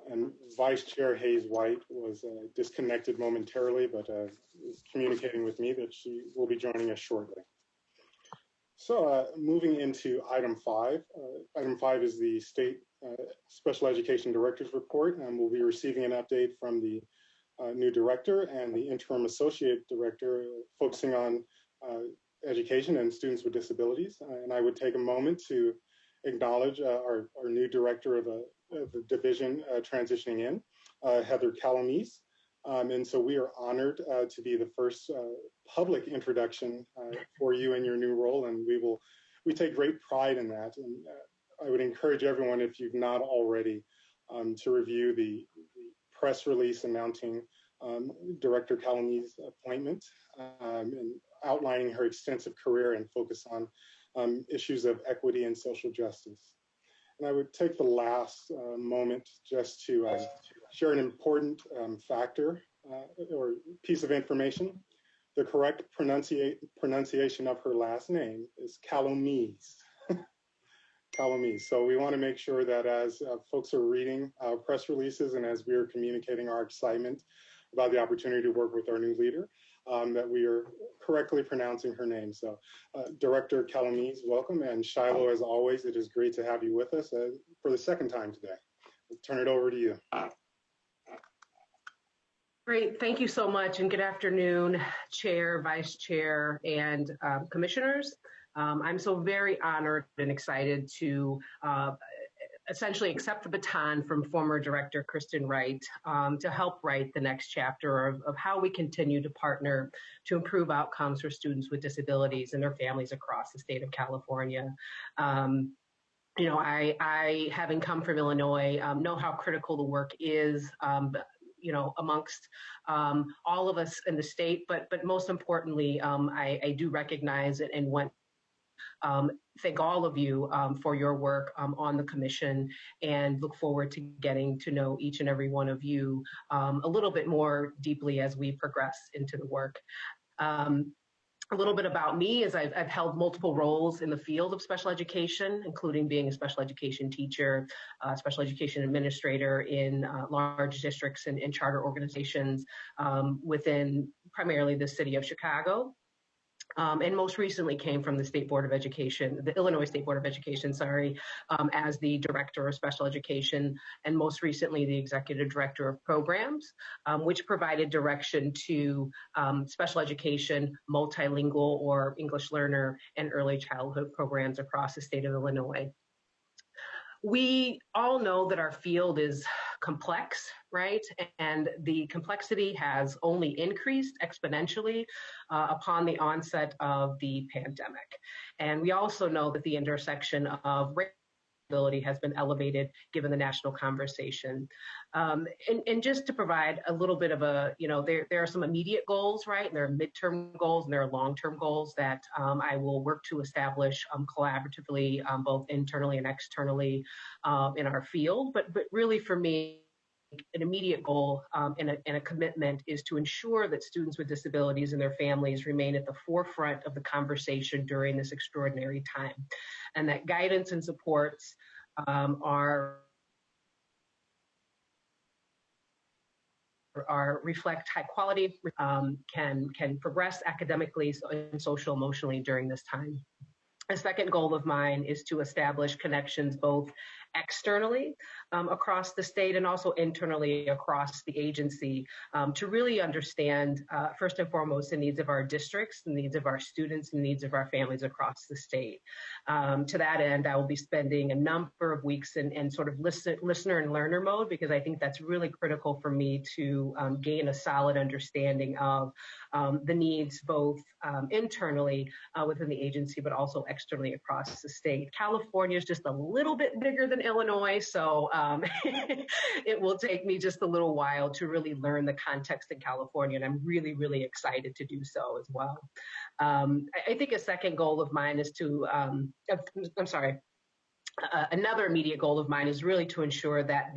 And Vice Chair Hayes White was disconnected momentarily, but is communicating with me that she will be joining us shortly. So moving into item 5. Item 5 is the State Special Education Director's Report, and we'll be receiving an update from the new director and the interim associate director focusing on education and students with disabilities. And I would take a moment to acknowledge our new director of the division transitioning in, Heather Calamise. And so we are honored to be the first public introduction for you in your new role, and we take great pride in that. And I would encourage everyone, if you've not already, to review the press release announcing Director Calami's appointment and outlining her extensive career and focus on issues of equity and social justice. And I would take the last moment just to share an important factor or piece of information. The correct pronunciation of her last name is Calamise. Calamise. So we want to make sure that as folks are reading our press releases and as we are communicating our excitement about the opportunity to work with our new leader, that we are correctly pronouncing her name. So Director Calamise, welcome. And Shiloh, as always, it is great to have you with us for the second time today. I'll turn it over to you. Great, thank you so much, and good afternoon, Chair, Vice Chair, and Commissioners. I'm so very honored and excited to essentially accept the baton from former Director Kristen Wright to help write the next chapter of how we continue to partner to improve outcomes for students with disabilities and their families across the state of California. You know, I having come from Illinois, know how critical the work is, you know, amongst all of us in the state, but most importantly, I do recognize it and want thank all of you for your work on the commission, and look forward to getting to know each and every one of you a little bit more deeply as we progress into the work. A little bit about me is I've held multiple roles in the field of special education, including being a special education teacher, special education administrator in large districts and charter organizations within primarily the city of Chicago. And most recently came from the State Board of Education, the Illinois State Board of Education, as the Director of Special Education, and most recently the Executive Director of Programs, which provided direction to special education, multilingual or English learner, and early childhood programs across the state of Illinois. We all know that our field is complex, right? And the complexity has only increased exponentially upon the onset of the pandemic. And we also know that the intersection of race disability has been elevated given the national conversation. And just to provide a little bit of a, there are some immediate goals, right? And there are midterm goals and there are long-term goals that I will work to establish collaboratively, both internally and externally in our field. But really for me, an immediate goal and a commitment is to ensure that students with disabilities and their families remain at the forefront of the conversation during this extraordinary time, and that guidance and supports reflect high quality, can progress academically and social emotionally during this time. A second goal of mine is to establish connections both externally across the state and also internally across the agency to really understand, first and foremost, the needs of our districts, the needs of our students, and the needs of our families across the state. To that end, I will be spending a number of weeks in sort of listener and learner mode, because I think that's really critical for me to gain a solid understanding of the needs both internally within the agency, but also externally across the state. California is just a little bit bigger than Illinois, so it will take me just a little while to really learn the context in California, and I'm really, really excited to do so as well. I think a second goal of mine is to, another immediate goal of mine is really to ensure that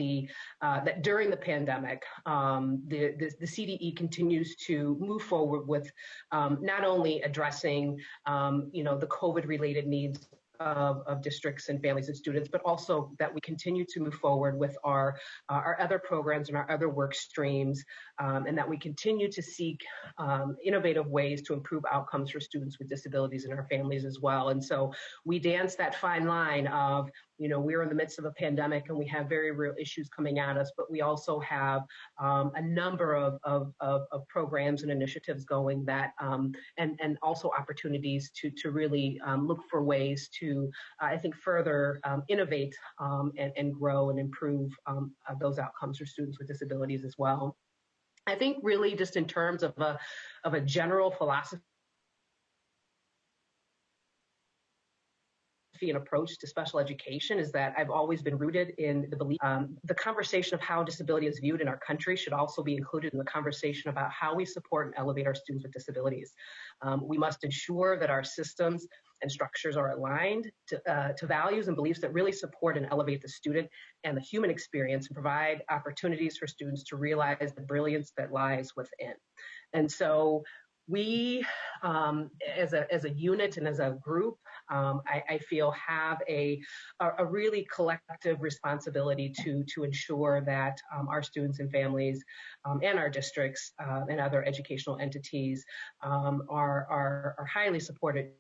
that during the pandemic, the CDE continues to move forward with not only addressing the COVID-related needs of districts and families and students, but also that we continue to move forward with our other programs and our other work streams, and that we continue to seek innovative ways to improve outcomes for students with disabilities and our families as well. And so we dance that fine line of, we're in the midst of a pandemic and we have very real issues coming at us, but we also have a number of programs and initiatives going that, and also opportunities to really look for ways to, I think, further innovate and grow and improve those outcomes for students with disabilities as well. I think really just in terms of a general philosophy and approach to special education is that I've always been rooted in the belief the conversation of how disability is viewed in our country should also be included in the conversation about how we support and elevate our students with disabilities. We must ensure that our systems and structures are aligned to values and beliefs that really support and elevate the student and the human experience and provide opportunities for students to realize the brilliance that lies within. And so we, as a unit and as a group, I feel have a really collective responsibility to ensure that our students and families and our districts and other educational entities are highly supported.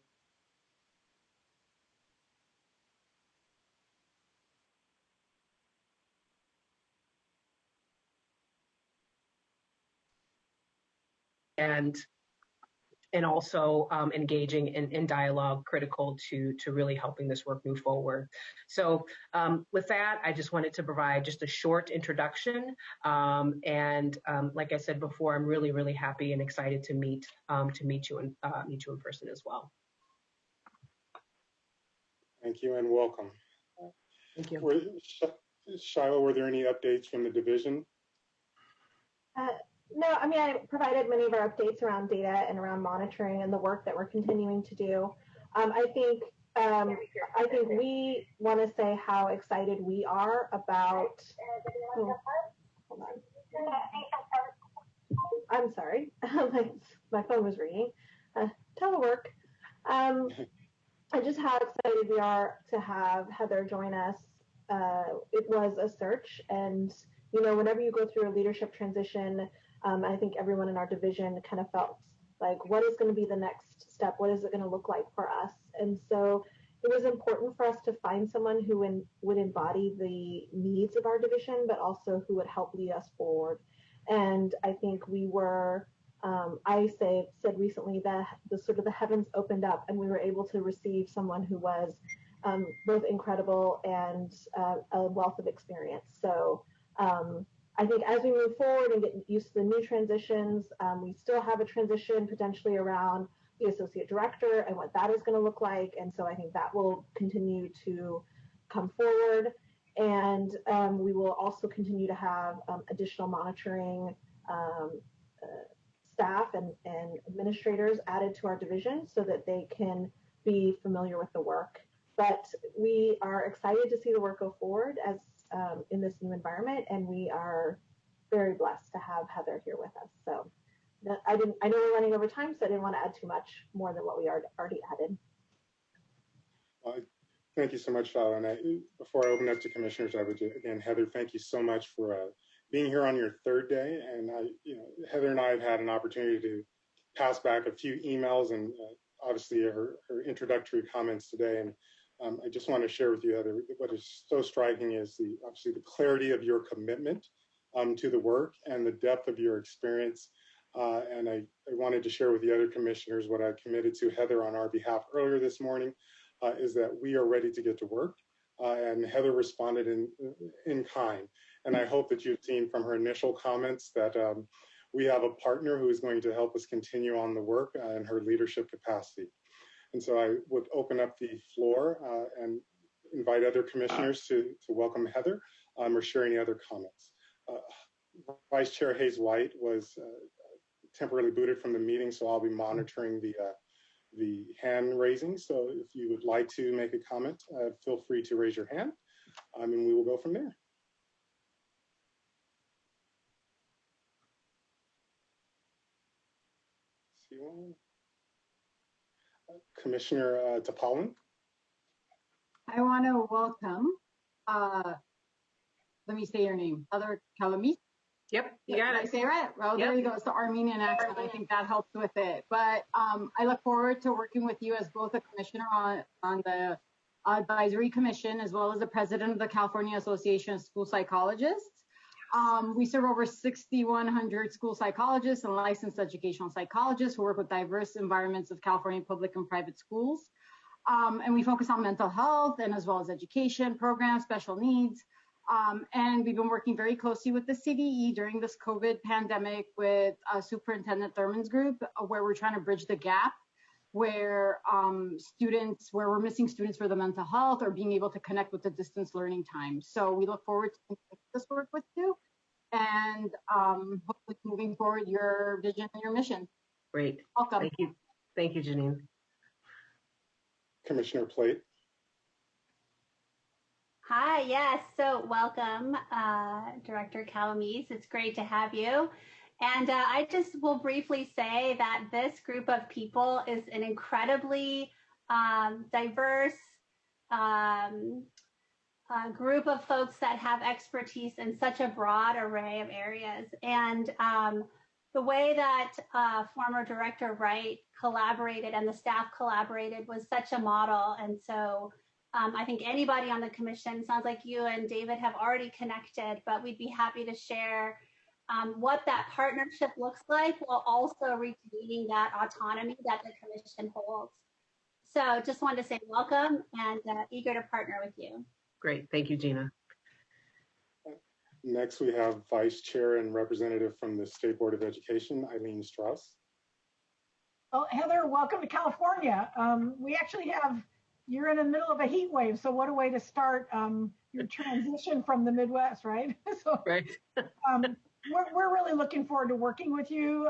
And also engaging in dialogue critical to really helping this work move forward. So with that, I just wanted to provide just a short introduction. And like I said before, I'm really, really happy and excited to meet you in person as well. Thank you and welcome. Thank you. Shiloh, were there any updates from the division? No, I mean, I provided many of our updates around data and around monitoring and the work that we're continuing to do. I think we want to say how excited we are about. Oh, hold on. I'm sorry, my phone was ringing. Telework. Just how excited we are to have Heather join us. It was a search, and whenever you go through a leadership transition, I think everyone in our division kind of felt like, what is going to be the next step? What is it going to look like for us? And so it was important for us to find someone who would embody the needs of our division, but also who would help lead us forward. And I think we were, I said recently that the heavens opened up and we were able to receive someone who was both incredible and a wealth of experience. So I think as we move forward and get used to the new transitions, we still have a transition potentially around the associate director and what that is going to look like. And so I think that will continue to come forward. And we will also continue to have additional monitoring staff and administrators added to our division so that they can be familiar with the work. But we are excited to see the work go forward as in this new environment, and we are very blessed to have Heather here with us. So I know we're running over time, so I didn't want to add too much more than what we already added. Thank you so much, Val. And before I open up to commissioners, I would again, Heather, thank you so much for being here on your third day. And Heather and I have had an opportunity to pass back a few emails and obviously her introductory comments today. And I just want to share with you, Heather, what is so striking is obviously the clarity of your commitment to the work and the depth of your experience. And I wanted to share with the other commissioners what I committed to Heather on our behalf earlier this morning, is that we are ready to get to work. And Heather responded in kind. And I hope that you've seen from her initial comments that we have a partner who is going to help us continue on the work in her leadership capacity. And so I would open up the floor and invite other commissioners to welcome Heather or share any other comments. Vice Chair Hayes White was temporarily booted from the meeting, so I'll be monitoring the hand raising. So if you would like to make a comment, feel free to raise your hand, and we will go from there. See one. Commissioner Topolon. I want to welcome, let me say your name, Heather Calamise. Yep, you got it. Did I say it right? Well, there you go. It's the Armenian accent. I think that helps with it. But I look forward to working with you as both a commissioner on the advisory commission, as well as the president of the California Association of School Psychologists. We serve over 6,100 school psychologists and licensed educational psychologists who work with diverse environments of California public and private schools. And we focus on mental health and as well as education programs, special needs. And we've been working very closely with the CDE during this COVID pandemic with Superintendent Thurman's group, where we're trying to bridge the gap where we're missing students for the mental health or being able to connect with the distance learning time. So we look forward to this work with you and hopefully moving forward your vision and your mission. Great. Welcome. Thank you. Thank you, Janine. Commissioner Plate. Hi, yes, so welcome, Director Calamise. It's great to have you. And I just will briefly say that this group of people is an incredibly diverse group of folks that have expertise in such a broad array of areas. And the way that former Director Wright collaborated and the staff collaborated was such a model. And so I think anybody on the commission, sounds like you and David have already connected, but we'd be happy to share what that partnership looks like while also retaining that autonomy that the commission holds. So just wanted to say welcome and eager to partner with you. Great, thank you, Gina. Next, we have Vice Chair and Representative from the State Board of Education, Eileen Strauss. Well, Heather, welcome to California. We actually you're in the middle of a heat wave, so what a way to start your transition from the Midwest, right? So, right. We're really looking forward to working with you.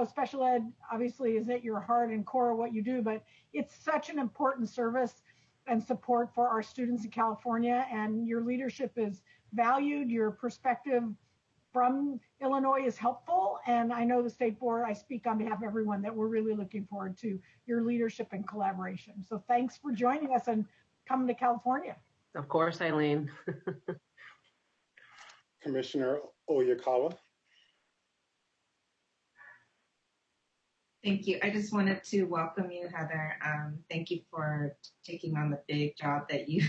Special ed obviously is at your heart and core of what you do, but it's such an important service and support for our students in California, and your leadership is valued. Your perspective from Illinois is helpful, and I know the State Board, I speak on behalf of everyone, that we're really looking forward to your leadership and collaboration. So thanks for joining us and coming to California. Of course, Eileen. Commissioner Oyakawa. Thank you. I just wanted to welcome you, Heather. Thank you for taking on the big job that you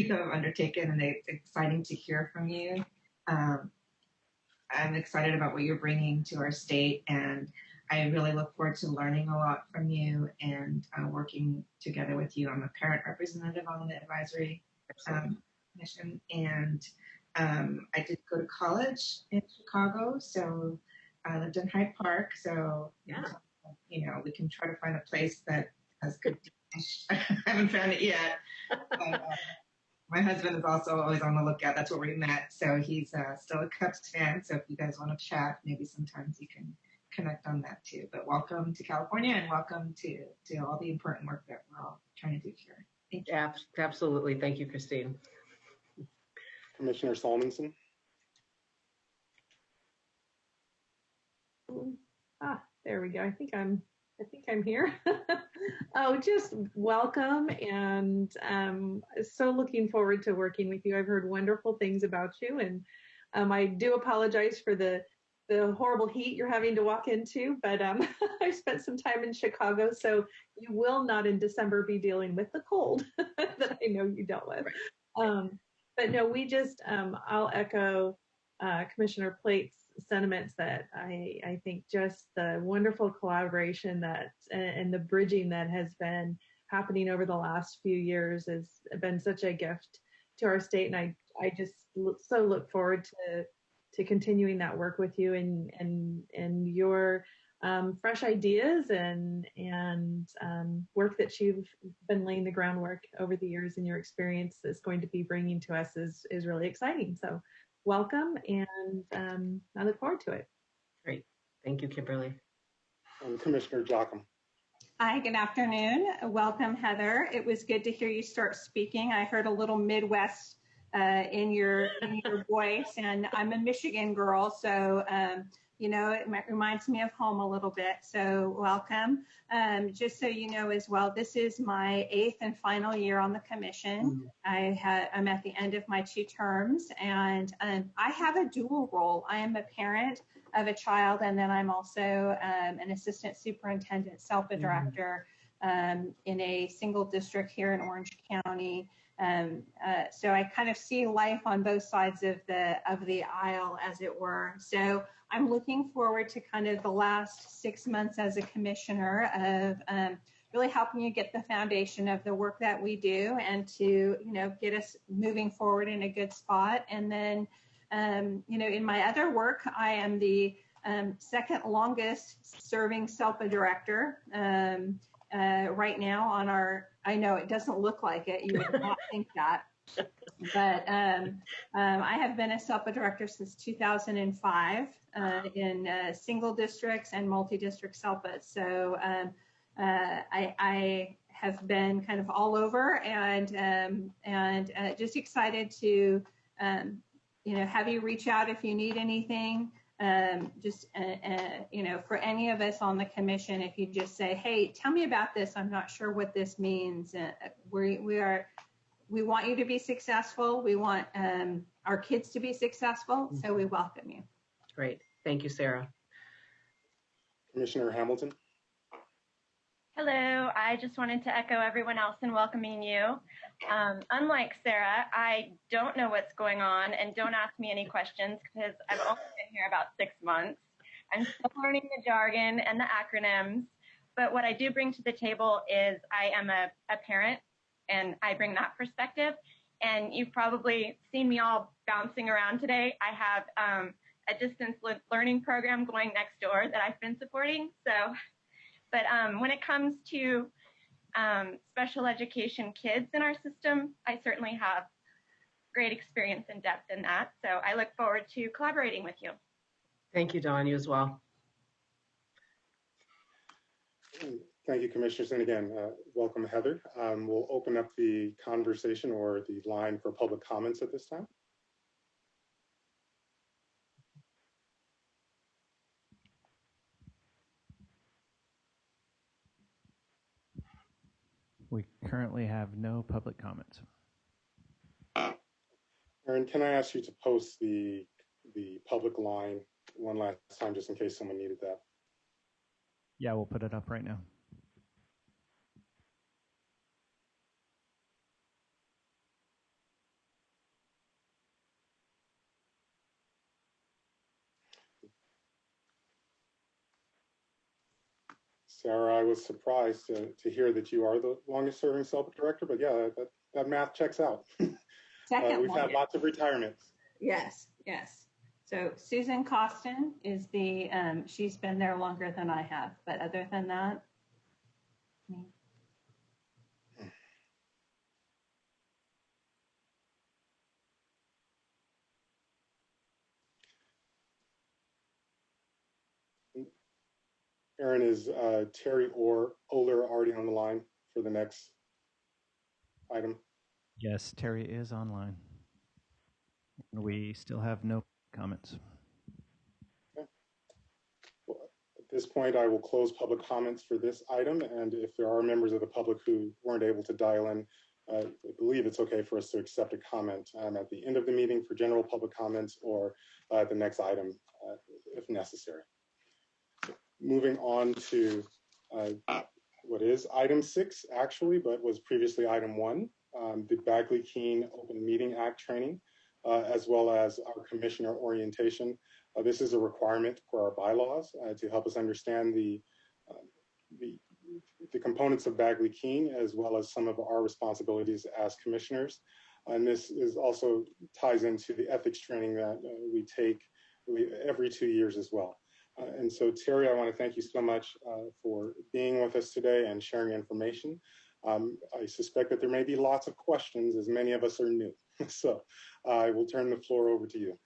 have undertaken, and it's exciting to hear from you. I'm excited about what you're bringing to our state, and I really look forward to learning a lot from you and working together with you. I'm a parent representative on the advisory commission, and I did go to college in Chicago, so I lived in Hyde Park. So, yeah, we can try to find a place that has good dish. I haven't found it yet. But, My husband is also always on the lookout. That's where we met. So he's still a Cubs fan. So if you guys want to chat, maybe sometimes you can connect on that too. But welcome to California and welcome to all the important work that we're all trying to do here. Thank you. Absolutely. Thank you, Christine. Commissioner Salmonson. There we go. I think I'm here. Oh, just welcome, and so looking forward to working with you. I've heard wonderful things about you, and I do apologize for the horrible heat you're having to walk into, but I spent some time in Chicago, so you will not in December be dealing with the cold that I know you dealt with. But no, we just, I'll echo Commissioner Plate's sentiments that I think just the wonderful collaboration that and the bridging that has been happening over the last few years has been such a gift to our state, and I just so look forward to continuing that work with you and your fresh ideas and work that you've been laying the groundwork over the years, and your experience is going to be bringing to us is really exciting. So welcome, and I look forward to it. Great. Thank you, Kimberly. And Commissioner Jocham. Hi, good afternoon. Welcome, Heather. It was good to hear you start speaking. I heard a little Midwest in your voice, and I'm a Michigan girl, so you know, it reminds me of home a little bit. So welcome. Just so you know as well, this is my 8th and final year on the commission. I'm at the end of my 2 terms, and I have a dual role. I am a parent of a child, and then I'm also an assistant superintendent, SELPA director in a single district here in Orange County. So I kind of see life on both sides of the aisle, as it were. So I'm looking forward to kind of the last 6 months as a commissioner of really helping you get the foundation of the work that we do, and to, you know, get us moving forward in a good spot. And then, you know, in my other work, I am the second longest serving SELPA director right now on our, I know it doesn't look like it, you would not think that, but I have been a SELPA director since 2005 in single districts and multi-district SELPAs. So I have been kind of all over, and just excited to you know, have you reach out if you need anything. Just you know, for any of us on the commission, if you just say, hey, tell me about this, I'm not sure what this means. We want you to be successful. We want our kids to be successful. So we welcome you. Great. Thank you, Sarah. Commissioner Hamilton. Hello, I just wanted to echo everyone else in welcoming you. Unlike Sarah, I don't know what's going on, and don't ask me any questions because I've only been here about 6 months. I'm still learning the jargon and the acronyms, but what I do bring to the table is I am a parent, and I bring that perspective. And you've probably seen me all bouncing around today. I have a distance learning program going next door that I've been supporting. So. But when it comes to special education kids in our system, I certainly have great experience and depth in that. So I look forward to collaborating with you. Thank you, Dawn. You as well. Thank you, Commissioners. And again, welcome, Heather. We'll open up the conversation or the line for public comments at this time. We currently have no public comments. Erin, can I ask you to post the public line one last time, just in case someone needed that? Yeah, we'll put it up right now. Sarah, I was surprised to hear that you are the longest serving SELPA director, but yeah, that math checks out. We've had lots of retirements. Yes, yes. So Susan Costin is the, she's been there longer than I have, but other than that, me. Aaron, is Terry or Oler already on the line for the next item? Yes, Terry is online. We still have no comments. Okay. Well, at this point, I will close public comments for this item. And if there are members of the public who weren't able to dial in, I believe it's okay for us to accept a comment at the end of the meeting for general public comments or the next item if necessary. Moving on to what is item 6 actually, but was previously item 1, the Bagley-Keene Open Meeting Act training, as well as our commissioner orientation. This is a requirement for our bylaws to help us understand the components of Bagley-Keene, as well as some of our responsibilities as commissioners. And this is also ties into the ethics training that we take every 2 years as well. And so, Terry, I want to thank you so much for being with us today and sharing information. I suspect that there may be lots of questions, as many of us are new. So I will turn the floor over to you.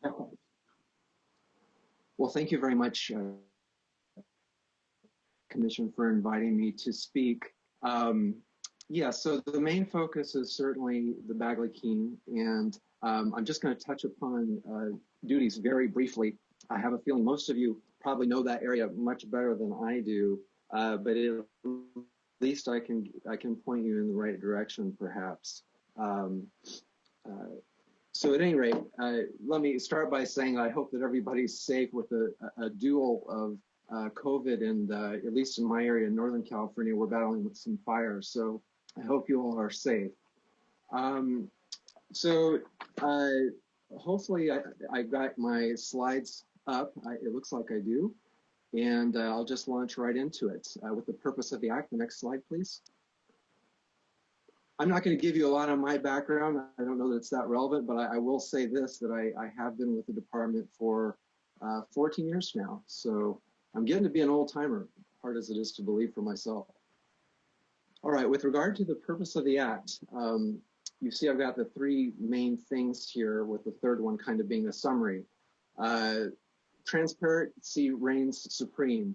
Well, thank you very much, Commission, for inviting me to speak. Yeah, so the main focus is certainly the Bagley-Keene, and I'm just going to touch upon duties very briefly. I have a feeling most of you probably know that area much better than I do, but at least I can point you in the right direction, perhaps. So at any rate, let me start by saying I hope that everybody's safe with a duel of COVID, and at least in my area in Northern California, we're battling with some fires. So I hope you all are safe. Hopefully I've got my slides up. It looks like I do. And I'll just launch right into it with the purpose of the act. The next slide, please. I'm not going to give you a lot on my background. I don't know that it's that relevant, but I will say this, that I have been with the department for 14 years now. So I'm getting to be an old timer, hard as it is to believe for myself. All right, with regard to the purpose of the act, you see I've got the 3 main things here, with the third one kind of being a summary. Transparency reigns supreme.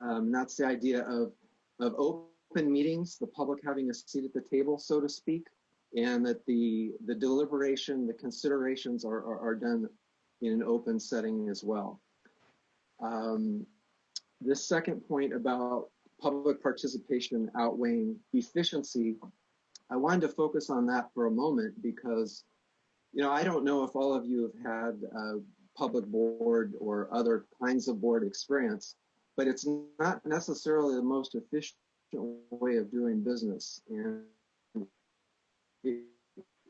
That's the idea of open meetings, the public having a seat at the table, so to speak, and that the deliberation, the considerations are done in an open setting as well. This second point about public participation outweighing efficiency, I wanted to focus on that for a moment because, you know, I don't know if all of you have had public board or other kinds of board experience, but it's not necessarily the most efficient way of doing business, and it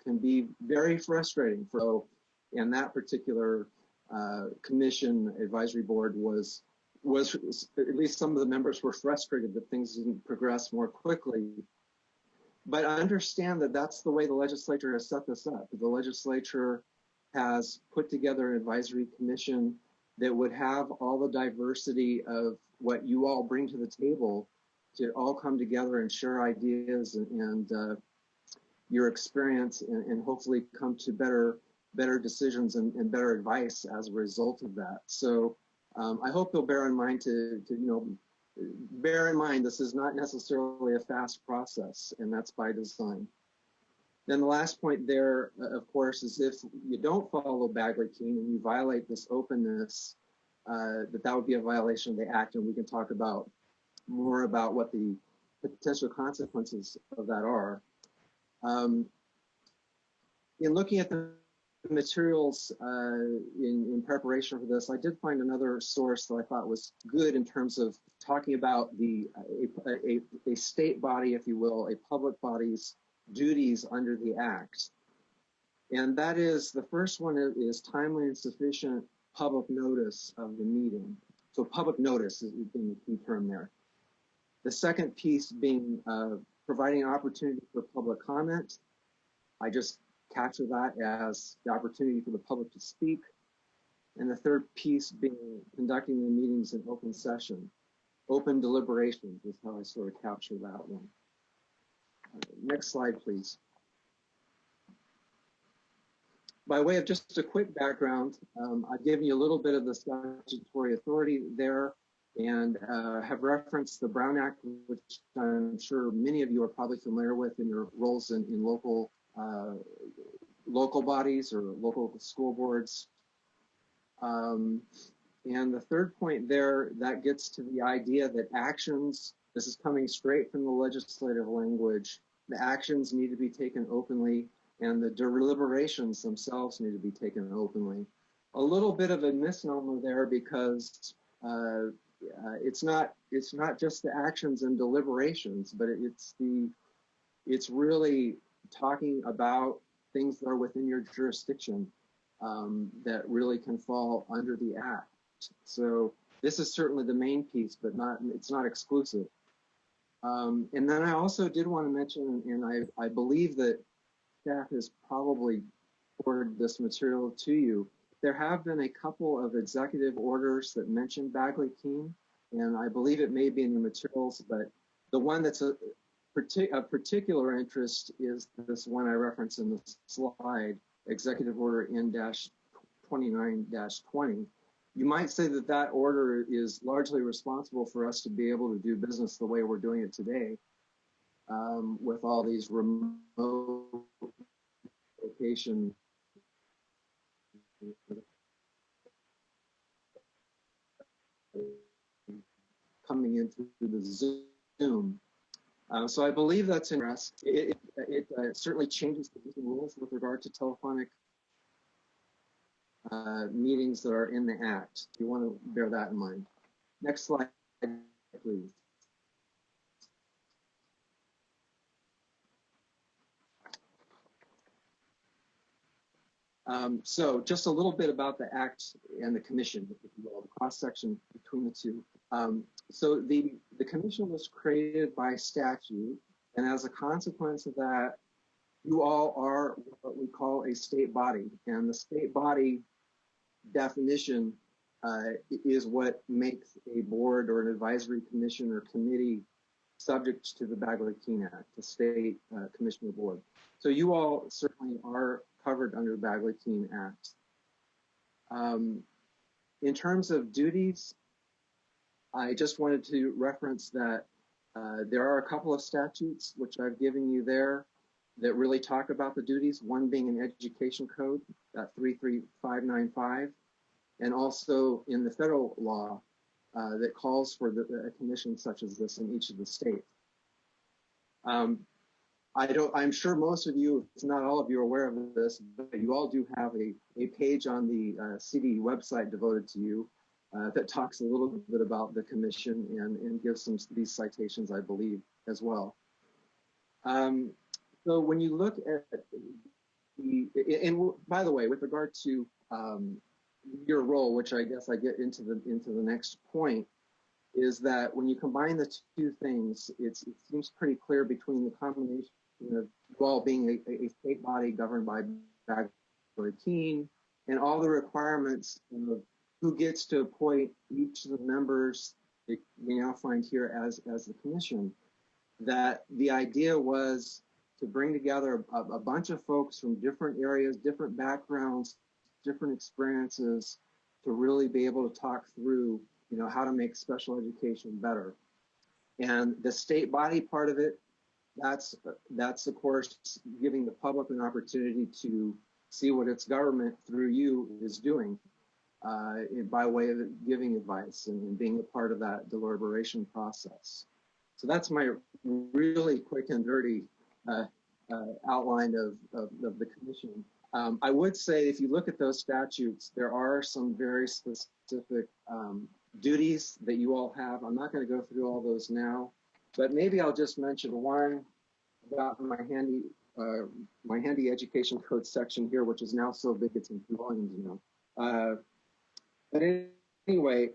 can be very frustrating. And that particular commission advisory board was at least some of the members were frustrated that things didn't progress more quickly. But I understand that that's the way the legislature has set this up. The legislature has put together an advisory commission that would have all the diversity of what you all bring to the table to all come together and share ideas and your experience, and hopefully come to better decisions and better advice as a result of that. So I hope you'll bear in mind bear in mind this is not necessarily a fast process, and that's by design. Then the last point there, of course, is if you don't follow Bagley-Keene and you violate this openness, that would be a violation of the act, and we can talk about more about what the potential consequences of that are. In looking at the materials in preparation for this, I did find another source that I thought was good in terms of talking about a state body, if you will, a public body's duties under the act. And that is, the first one is timely and sufficient public notice of the meeting. So public notice is being the key term there. The second piece being providing an opportunity for public comment. I just capture that as the opportunity for the public to speak. And the third piece being conducting the meetings in open session. Open deliberations is how I sort of capture that one. Next slide, please. By way of just a quick background, I've given you a little bit of the statutory authority there. and have referenced the Brown Act, which I'm sure many of you are probably familiar with in your roles in local bodies or local school boards. And the third point there, that gets to the idea that actions, this is coming straight from the legislative language, the actions need to be taken openly and the deliberations themselves need to be taken openly. A little bit of a misnomer there because it's not just the actions and deliberations, but it's really talking about things that are within your jurisdiction that really can fall under the Act. So this is certainly the main piece, but it's not exclusive. And then I also did want to mention, and I believe that staff has probably forwarded this material to you, there have been a couple of executive orders that mention Bagley-Keene, and I believe it may be in your materials, but the one that's of particular interest is this one I referenced in the slide, Executive Order N-29-20. You might say that that order is largely responsible for us to be able to do business the way we're doing it today, with all these remote location coming into the Zoom. So I believe that's in us. It certainly changes the rules with regard to telephonic meetings that are in the Act. You want to bear that in mind. Next slide, please. So just a little bit about the Act and the Commission, if you will, the cross-section between the two. So the Commission was created by statute, and as a consequence of that, you all are what we call a state body, and the state body definition is what makes a board or an advisory commission or committee subject to the Bagley-Keene Act, the state commissioner board. So you all certainly are covered under the Bagley-Keene Act. In terms of duties, I just wanted to reference that there are a couple of statutes which I've given you there that really talk about the duties, one being an education code, 33595, and also in the federal law that calls for a commission such as this in each of the states. I'm sure most of you, if not all of you, are aware of this, but you all do have a page on the CD website devoted to you that talks a little bit about the commission and gives these citations, I believe, as well. So when you look at and by the way, with regard to your role, which I guess I get into the next point, is that when you combine the two things, it seems pretty clear between the combination of you all being a state body governed by Bagley-Keene and all the requirements of who gets to appoint each of the members that we now find here as the commission, that the idea was to bring together a bunch of folks from different areas, different backgrounds, different experiences to really be able to talk through, how to make special education better. And the state body part of it, that's of course giving the public an opportunity to see what its government through you is doing by way of giving advice and being a part of that deliberation process. So that's my really quick and dirty outline of the commission. I would say if you look at those statutes, there are some very specific duties that you all have. I'm not going to go through all those now, but maybe I'll just mention one about my handy education code section here, which is now so big it's in 2 volumes, But anyway,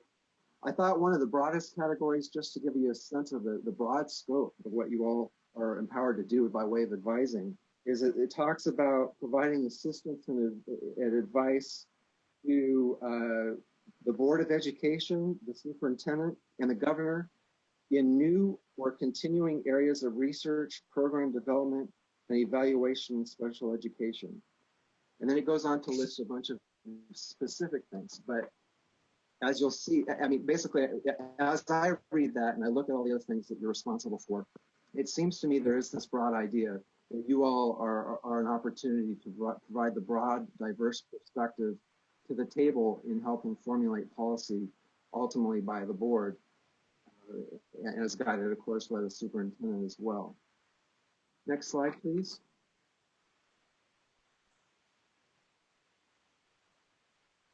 I thought one of the broadest categories, just to give you a sense of the broad scope of what you all are empowered to do by way of advising, is that it talks about providing assistance and advice to the Board of Education, the Superintendent, and the Governor in new or continuing areas of research, program development, and evaluation in special education. And then it goes on to list a bunch of specific things. But as you'll see, I mean, basically, as I read that and I look at all the other things that you're responsible for, it seems to me there is this broad idea that you all are an opportunity to provide the broad, diverse perspective to the table in helping formulate policy ultimately by the board, and as guided, of course, by the superintendent as well. Next slide, please.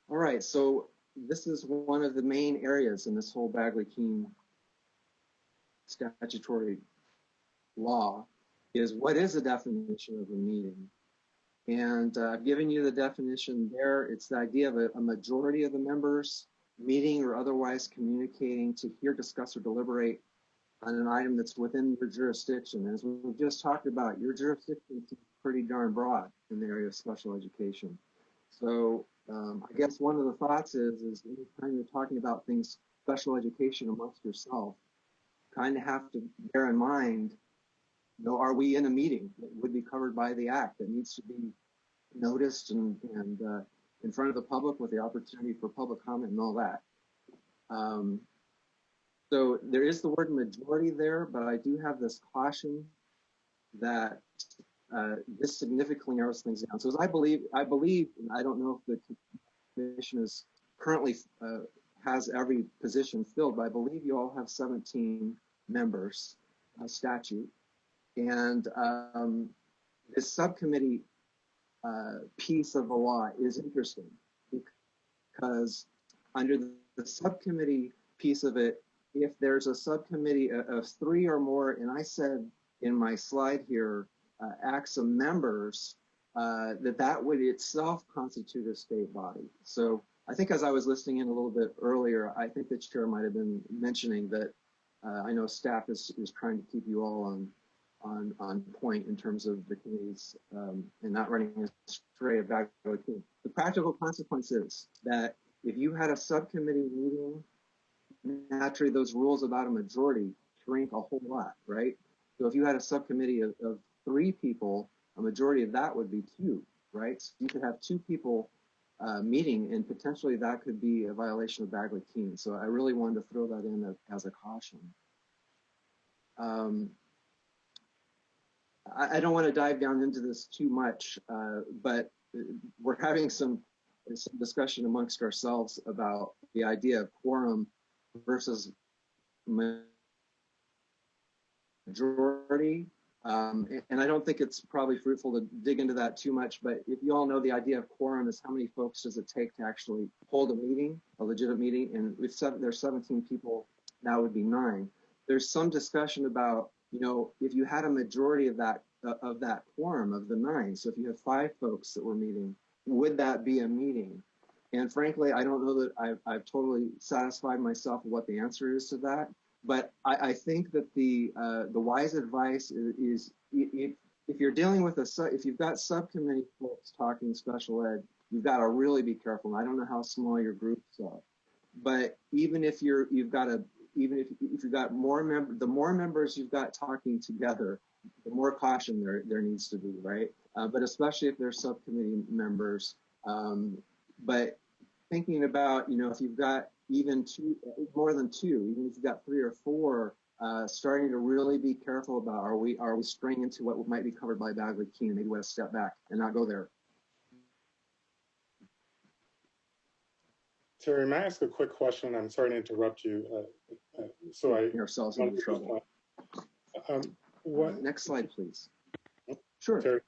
All right, so this is one of the main areas in this whole Bagley-Keene statutory law, is what is the definition of a meeting? And I've given you the definition there. It's the idea of a majority of the members meeting or otherwise communicating to hear, discuss, or deliberate on an item that's within your jurisdiction. As we've just talked about, your jurisdiction is pretty darn broad in the area of special education. So I guess one of the thoughts is anytime you're talking about things, special education amongst yourself, kind of have to bear in mind, you know, are we in a meeting that would be covered by the act that needs to be noticed and in front of the public with the opportunity for public comment and all that. So there is the word majority there, but I do have this caution that this significantly narrows things down. So as I believe, and I don't know if the commission is currently has every position filled, but I believe you all have 17 members statute. And this subcommittee piece of the law is interesting because under the subcommittee piece of it, if there's a subcommittee of 3 or more, and I said in my slide here, ACSE members, that would itself constitute a state body. So I think as I was listening in a little bit earlier, I think the chair might have been mentioning that I know staff is trying to keep you all on point in terms of the committees and not running astray of Bagley-Keene. The practical consequence is that if you had a subcommittee meeting, naturally those rules about a majority shrink a whole lot, right? So if you had a subcommittee of 3 people, a majority of that would be 2, right? So you could have 2 people meeting, and potentially that could be a violation of Bagley-Keene. So I really wanted to throw that in as a caution. I don't want to dive down into this too much, but we're having some discussion amongst ourselves about the idea of quorum versus majority. And I don't think it's probably fruitful to dig into that too much, but if you all know, the idea of quorum is how many folks does it take to actually hold a meeting, a legitimate meeting, and if there's 17 people, that would be 9. There's some discussion about, you know, if you had a majority of that quorum of the 9, so if you have 5 folks that were meeting, would that be a meeting? And frankly, I don't know that I've totally satisfied myself with what the answer is to that. But I think that the wise advice is if you're dealing with if you've got subcommittee folks talking special ed, you've got to really be careful. And I don't know how small your groups are, but even if you've got more members, the more members you've got talking together, the more caution there needs to be, right? But especially if they're subcommittee members. But thinking about, you know, if you've got even more than 2, even if you've got 3 or 4, starting to really be careful about, are we straying into what might be covered by Bagley-Keene? Maybe we want to step back and not go there. Terry, may I ask a quick question? I'm sorry to interrupt you. Ourselves into trouble. Next slide, please. Sure. Terry.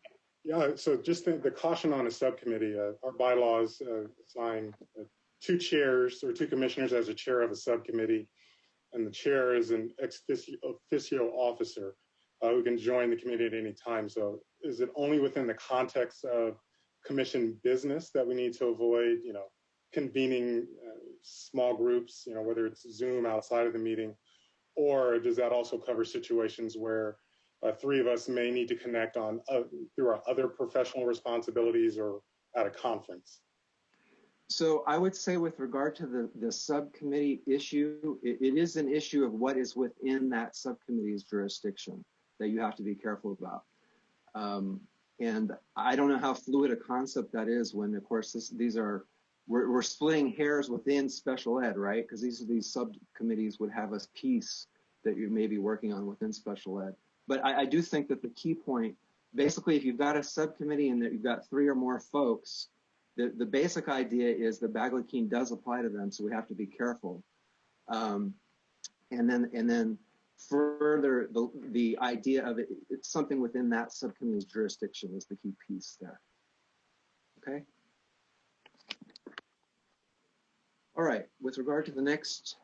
Yeah, so just the caution on a subcommittee, our bylaws assign 2 chairs or 2 commissioners as a chair of a subcommittee, and the chair is an ex officio officer who can join the committee at any time. So is it only within the context of commission business that we need to avoid, you know, convening small groups, you know, whether it's Zoom outside of the meeting, or does that also cover situations where 3 of us may need to connect on through our other professional responsibilities or at a conference? So I would say with regard to the subcommittee issue, it is an issue of what is within that subcommittee's jurisdiction that you have to be careful about. And I don't know how fluid a concept that is when, of course, these are we're splitting hairs within special ed, right? Because these subcommittees would have a piece that you may be working on within special ed. But I do think that the key point, basically, if you've got a subcommittee and that you've got 3 or more folks, the basic idea is that Bagley-Keene does apply to them, so we have to be careful. And then further, the idea of it's something within that subcommittee's jurisdiction is the key piece there. Okay. All right, with regard to the next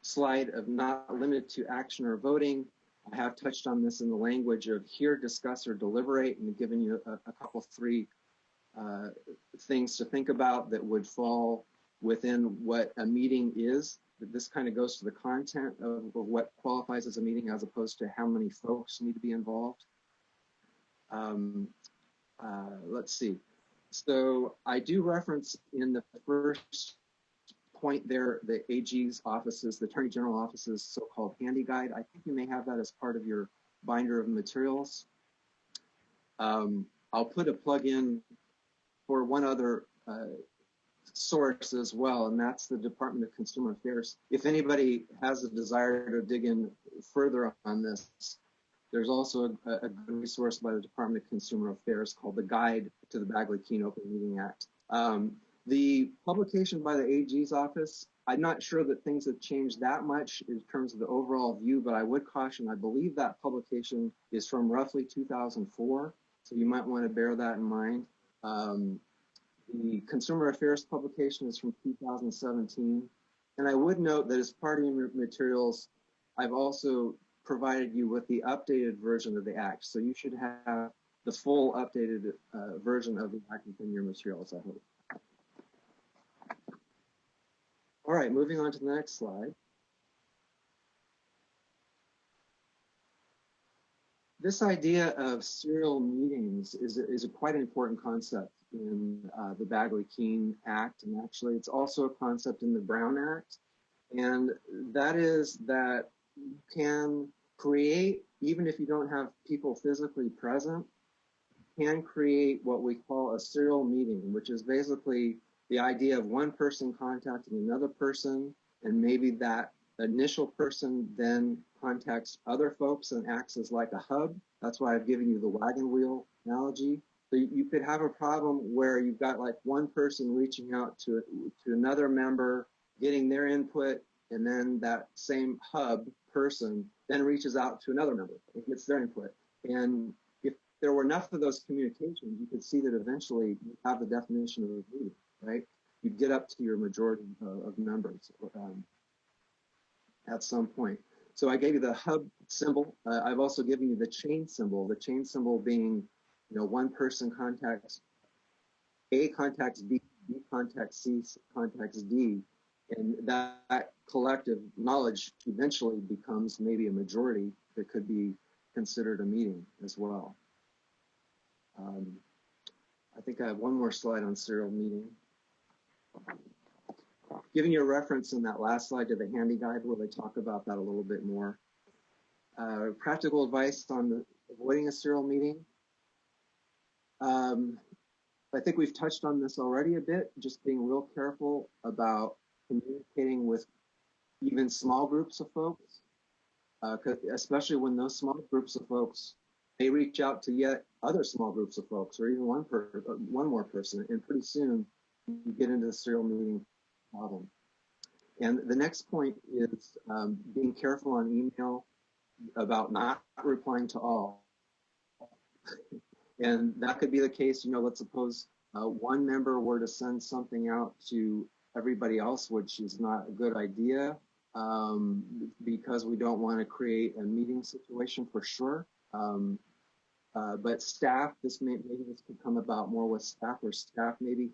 slide of not limited to action or voting, I have touched on this in the language of hear, discuss, or deliberate, and given you a couple, 3 things to think about that would fall within what a meeting is. This kind of goes to the content of what qualifies as a meeting as opposed to how many folks need to be involved. Let's see. So I do reference in the first point there the AG's offices, the Attorney General office's so-called handy guide. I think you may have that as part of your binder of materials. I'll put a plug in for one other source as well, and that's the Department of Consumer Affairs. If anybody has a desire to dig in further on this, there's also a good resource by the Department of Consumer Affairs called the Guide to the Bagley-Keene Open Meeting Act. The publication by the AG's office, I'm not sure that things have changed that much in terms of the overall view, but I would caution, I believe that publication is from roughly 2004, so you might want to bear that in mind. The Consumer Affairs publication is from 2017, and I would note that as part of your materials, I've also provided you with the updated version of the Act, so you should have the full updated version of the Act within your materials, I hope. All right, moving on to the next slide. This idea of serial meetings is a quite important concept in the Bagley-Keene Act, and actually it's also a concept in the Brown Act, and that is that you can create, even if you don't have people physically present, can create what we call a serial meeting, which is basically the idea of one person contacting another person, and maybe that initial person then contacts other folks and acts as like a hub. That's why I've given you the wagon wheel analogy. So you could have a problem where you've got like one person reaching out to another member, getting their input, and then that same hub person then reaches out to another member and gets their input. And if there were enough of those communications, you could see that eventually you have the definition of a meeting, right? You'd get up to your majority of members at some point. So I gave you the hub symbol. I've also given you the chain symbol being, one person contacts A, contacts B, B contacts C, C contacts D, and that collective knowledge eventually becomes maybe a majority that could be considered a meeting as well. I think I have one more slide on serial meeting. Giving you a reference in that last slide to the handy guide where they talk about that a little bit more. Practical advice on avoiding a serial meeting. I think we've touched on this already a bit, just being real careful about communicating with even small groups of folks, especially when those small groups of folks may reach out to yet other small groups of folks, or even one more person, and pretty soon you get into the serial meeting problem. And the next point is being careful on email about not replying to all. And that could be the case, let's suppose one member were to send something out to everybody else, which is not a good idea because we don't want to create a meeting situation for sure. But staff, maybe this could come about more with staff, where staff maybe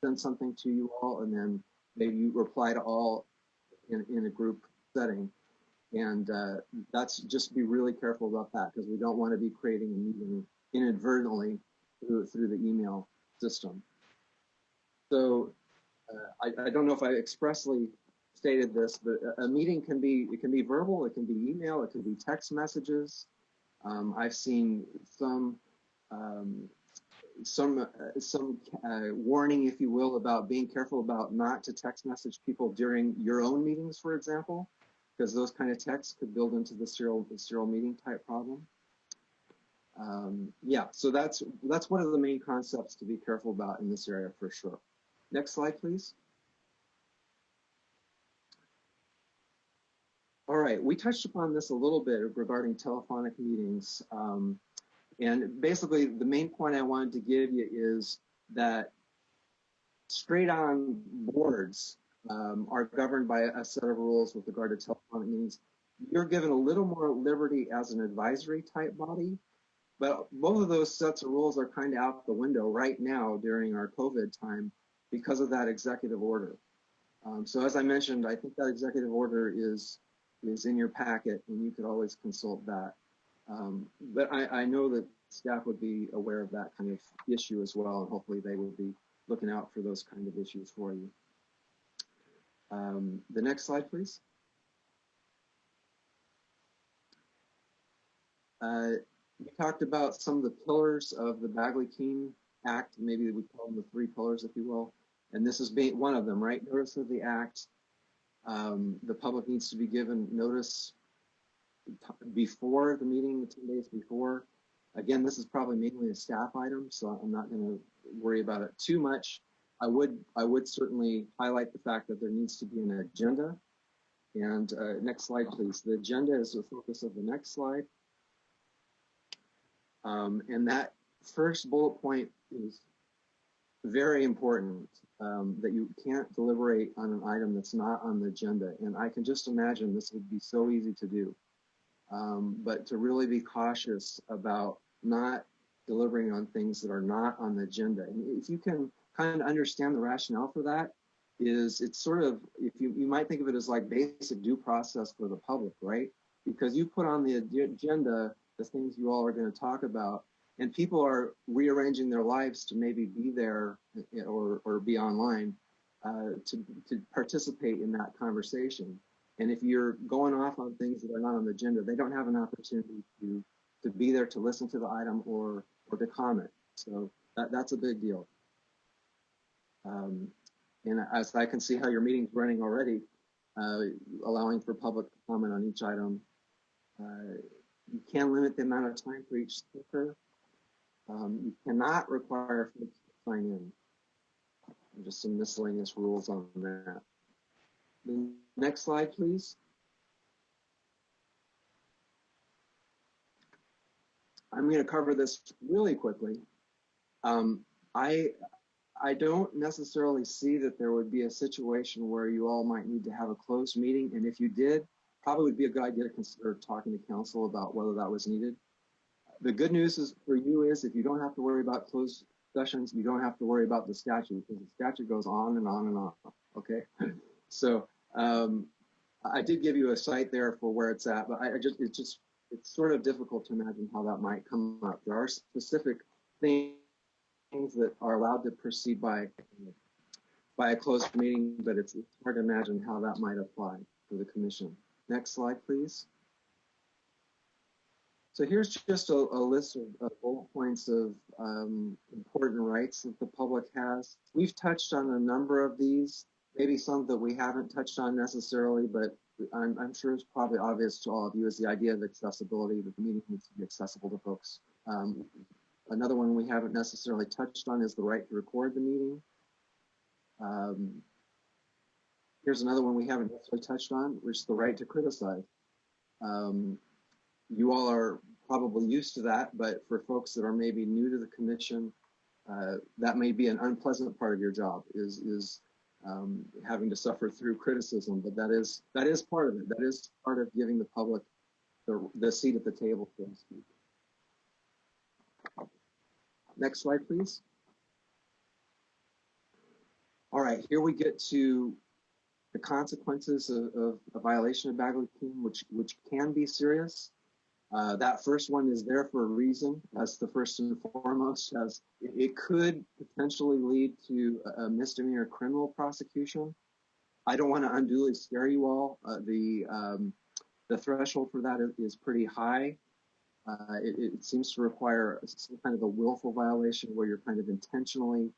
send something to you all, and then maybe you reply to all in a group setting. And that's just be really careful about that, because we don't want to be creating a meeting inadvertently through the email system. So I don't know if I expressly stated this, but a meeting can be verbal, it can be email, it can be text messages. I've seen some some warning, if you will, about being careful about not to text message people during your own meetings, for example, because those kind of texts could build into the serial meeting type problem. Yeah, so that's one of the main concepts to be careful about in this area for sure. Next slide, please. All right, we touched upon this a little bit regarding telephonic meetings. And basically, the main point I wanted to give you is that straight on boards are governed by a set of rules with regard to telephonic meetings. You're given a little more liberty as an advisory type body, but both of those sets of rules are kind of out the window right now during our COVID time because of that executive order. So as I mentioned, I think that executive order is in your packet, and you could always consult that. But I know that staff would be aware of that kind of issue as well, and hopefully they will be looking out for those kind of issues for you. The next slide, please. We talked about some of the pillars of the Bagley-Keene Act. Maybe we call them the 3 pillars, if you will. And this is being one of them, right? Notice of the act. The public needs to be given notice before the meeting, 10 days before. Again, this is probably mainly a staff item, so I'm not going to worry about it too much. I would certainly highlight the fact that there needs to be an agenda. And next slide, please. The agenda is the focus of the next slide. And that first bullet point is very important, that you can't deliberate on an item that's not on the agenda. And I can just imagine this would be so easy to do. But to really be cautious about not delivering on things that are not on the agenda. And if you can kind of understand the rationale for that, it's sort of, if you might think of it as like basic due process for the public, right? Because you put on the agenda the things you all are going to talk about, and people are rearranging their lives to maybe be there or be online to participate in that conversation. And if you're going off on things that are not on the agenda, they don't have an opportunity to be there to listen to the item or to comment. So that's a big deal. And as I can see how your meeting's running already, allowing for public comment on each item, you can limit the amount of time for each speaker. You cannot require folks to sign in. Just some miscellaneous rules on that. The next slide, please. I'm going to cover this really quickly. I don't necessarily see that there would be a situation where you all might need to have a closed meeting, and if you did, probably would be a good idea to consider talking to council about whether that was needed. The good news is for you is if you don't have to worry about closed sessions, you don't have to worry about the statute, because the statute goes on and on and on, okay? So I did give you a site there for where it's at, but it's sort of difficult to imagine how that might come up. There are specific things that are allowed to proceed by a closed meeting, but it's hard to imagine how that might apply for the commission. Next slide, please. So here's just a list of bullet points of important rights that the public has. We've touched on a number of these, maybe some that we haven't touched on necessarily, but I'm sure it's probably obvious to all of you is the idea of accessibility, that the meeting needs to be accessible to folks. Another one we haven't necessarily touched on is the right to record the meeting. Here's another one we haven't necessarily touched on, which is the right to criticize. You all are probably used to that, but for folks that are maybe new to the commission, that may be an unpleasant part of your job, is having to suffer through criticism, but that is part of it. That is part of giving the public the seat at the table, so to speak. Next slide, please. All right, here we get to the consequences of a violation of Bagley-Keene, which can be serious. That first one is there for a reason. That's the first and foremost, as it could potentially lead to a misdemeanor criminal prosecution. I don't want to unduly scare you all. The threshold for that is pretty high. It seems to require some kind of a willful violation where you're kind of intentionally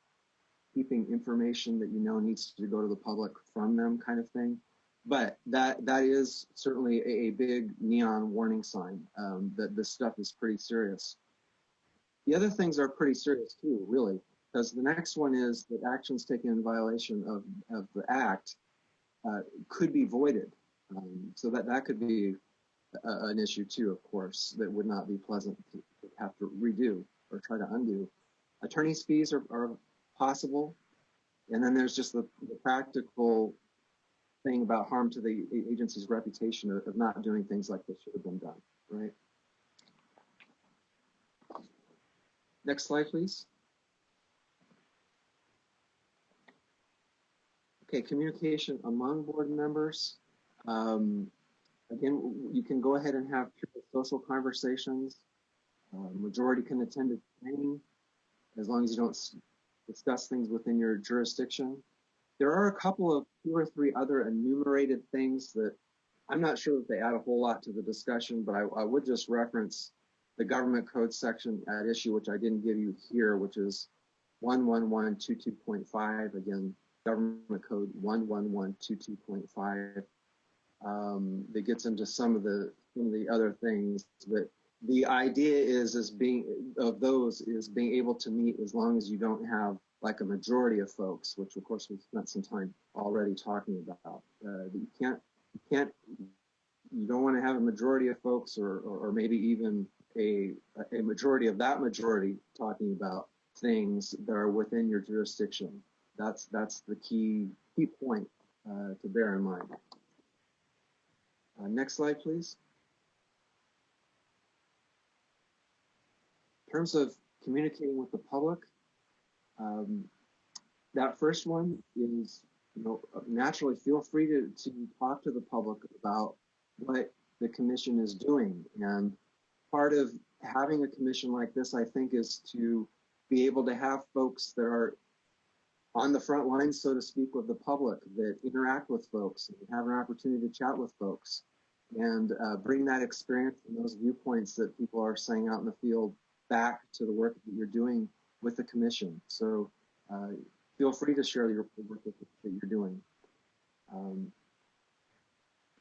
keeping information that you know needs to go to the public from them, kind of thing. But that is certainly a big neon warning sign that this stuff is pretty serious. The other things are pretty serious too, really, because the next one is that actions taken in violation of the act could be voided. So that could be an issue too, of course, that would not be pleasant to have to redo or try to undo. Attorney's fees are possible. And then there's just the practical thing about harm to the agency's reputation of not doing things like this should have been done, right? Next slide, please. Okay, communication among board members. Again, you can go ahead and have pure social conversations. Majority can attend a training as long as you don't discuss things within your jurisdiction. There are a couple of 2 or 3 other enumerated things that I'm not sure that they add a whole lot to the discussion, but I would just reference the government code section at issue, which I didn't give you here, which is 11122.5. Again, government code 11122.5. That gets into some of the other things, but the idea is being able to meet as long as you don't have like a majority of folks, which of course we've spent some time already talking about. You don't want to have a majority of folks or maybe even a majority of that majority talking about things that are within your jurisdiction. That's the key point to bear in mind. Next slide, please. In terms of communicating with the public, that first one is, naturally feel free to talk to the public about what the commission is doing. And part of having a commission like this, I think, is to be able to have folks that are on the front lines, so to speak, with the public, that interact with folks and have an opportunity to chat with folks and bring that experience and those viewpoints that people are saying out in the field back to the work that you're doing with the commission. So feel free to share your work that you're doing.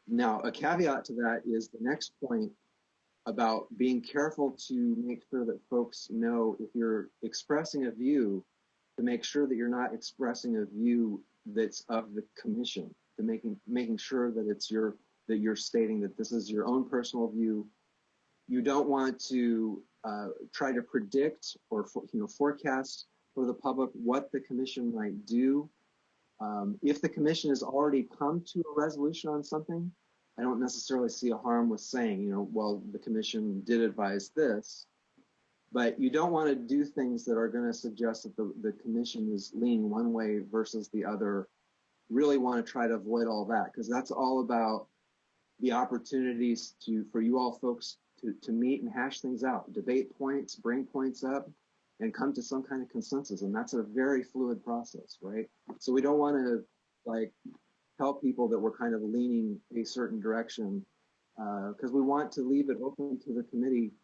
Now, a caveat to that is the next point about being careful to make sure that folks know if you're expressing a view, to make sure that you're not expressing a view that's of the commission, to making sure that that you're stating that this is your own personal view. You don't want to try to predict or forecast for the public what the commission might do. If the commission has already come to a resolution on something, I don't necessarily see a harm with saying, well, the commission did advise this, but you don't want to do things that are going to suggest that the commission is leaning one way versus the other. Really want to try to avoid all that, because that's all about the opportunities for you all folks to meet and hash things out, debate points, bring points up, and come to some kind of consensus. And that's a very fluid process, right? So we don't want to tell people that we're kind of leaning a certain direction, because we want to leave it open to the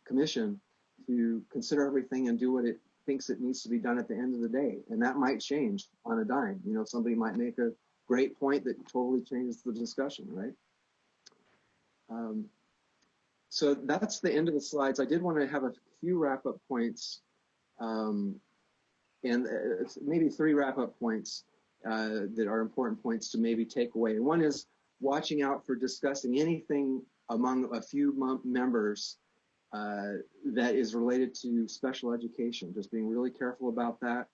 commission to consider everything and do what it thinks it needs to be done at the end of the day. And that might change on a dime. Somebody might make a great point that totally changes the discussion, right? So that's the end of the slides. I did want to have a few wrap-up points, and maybe 3 wrap-up points that are important points to maybe take away. And one is watching out for discussing anything among a few members that is related to special education, just being really careful about that.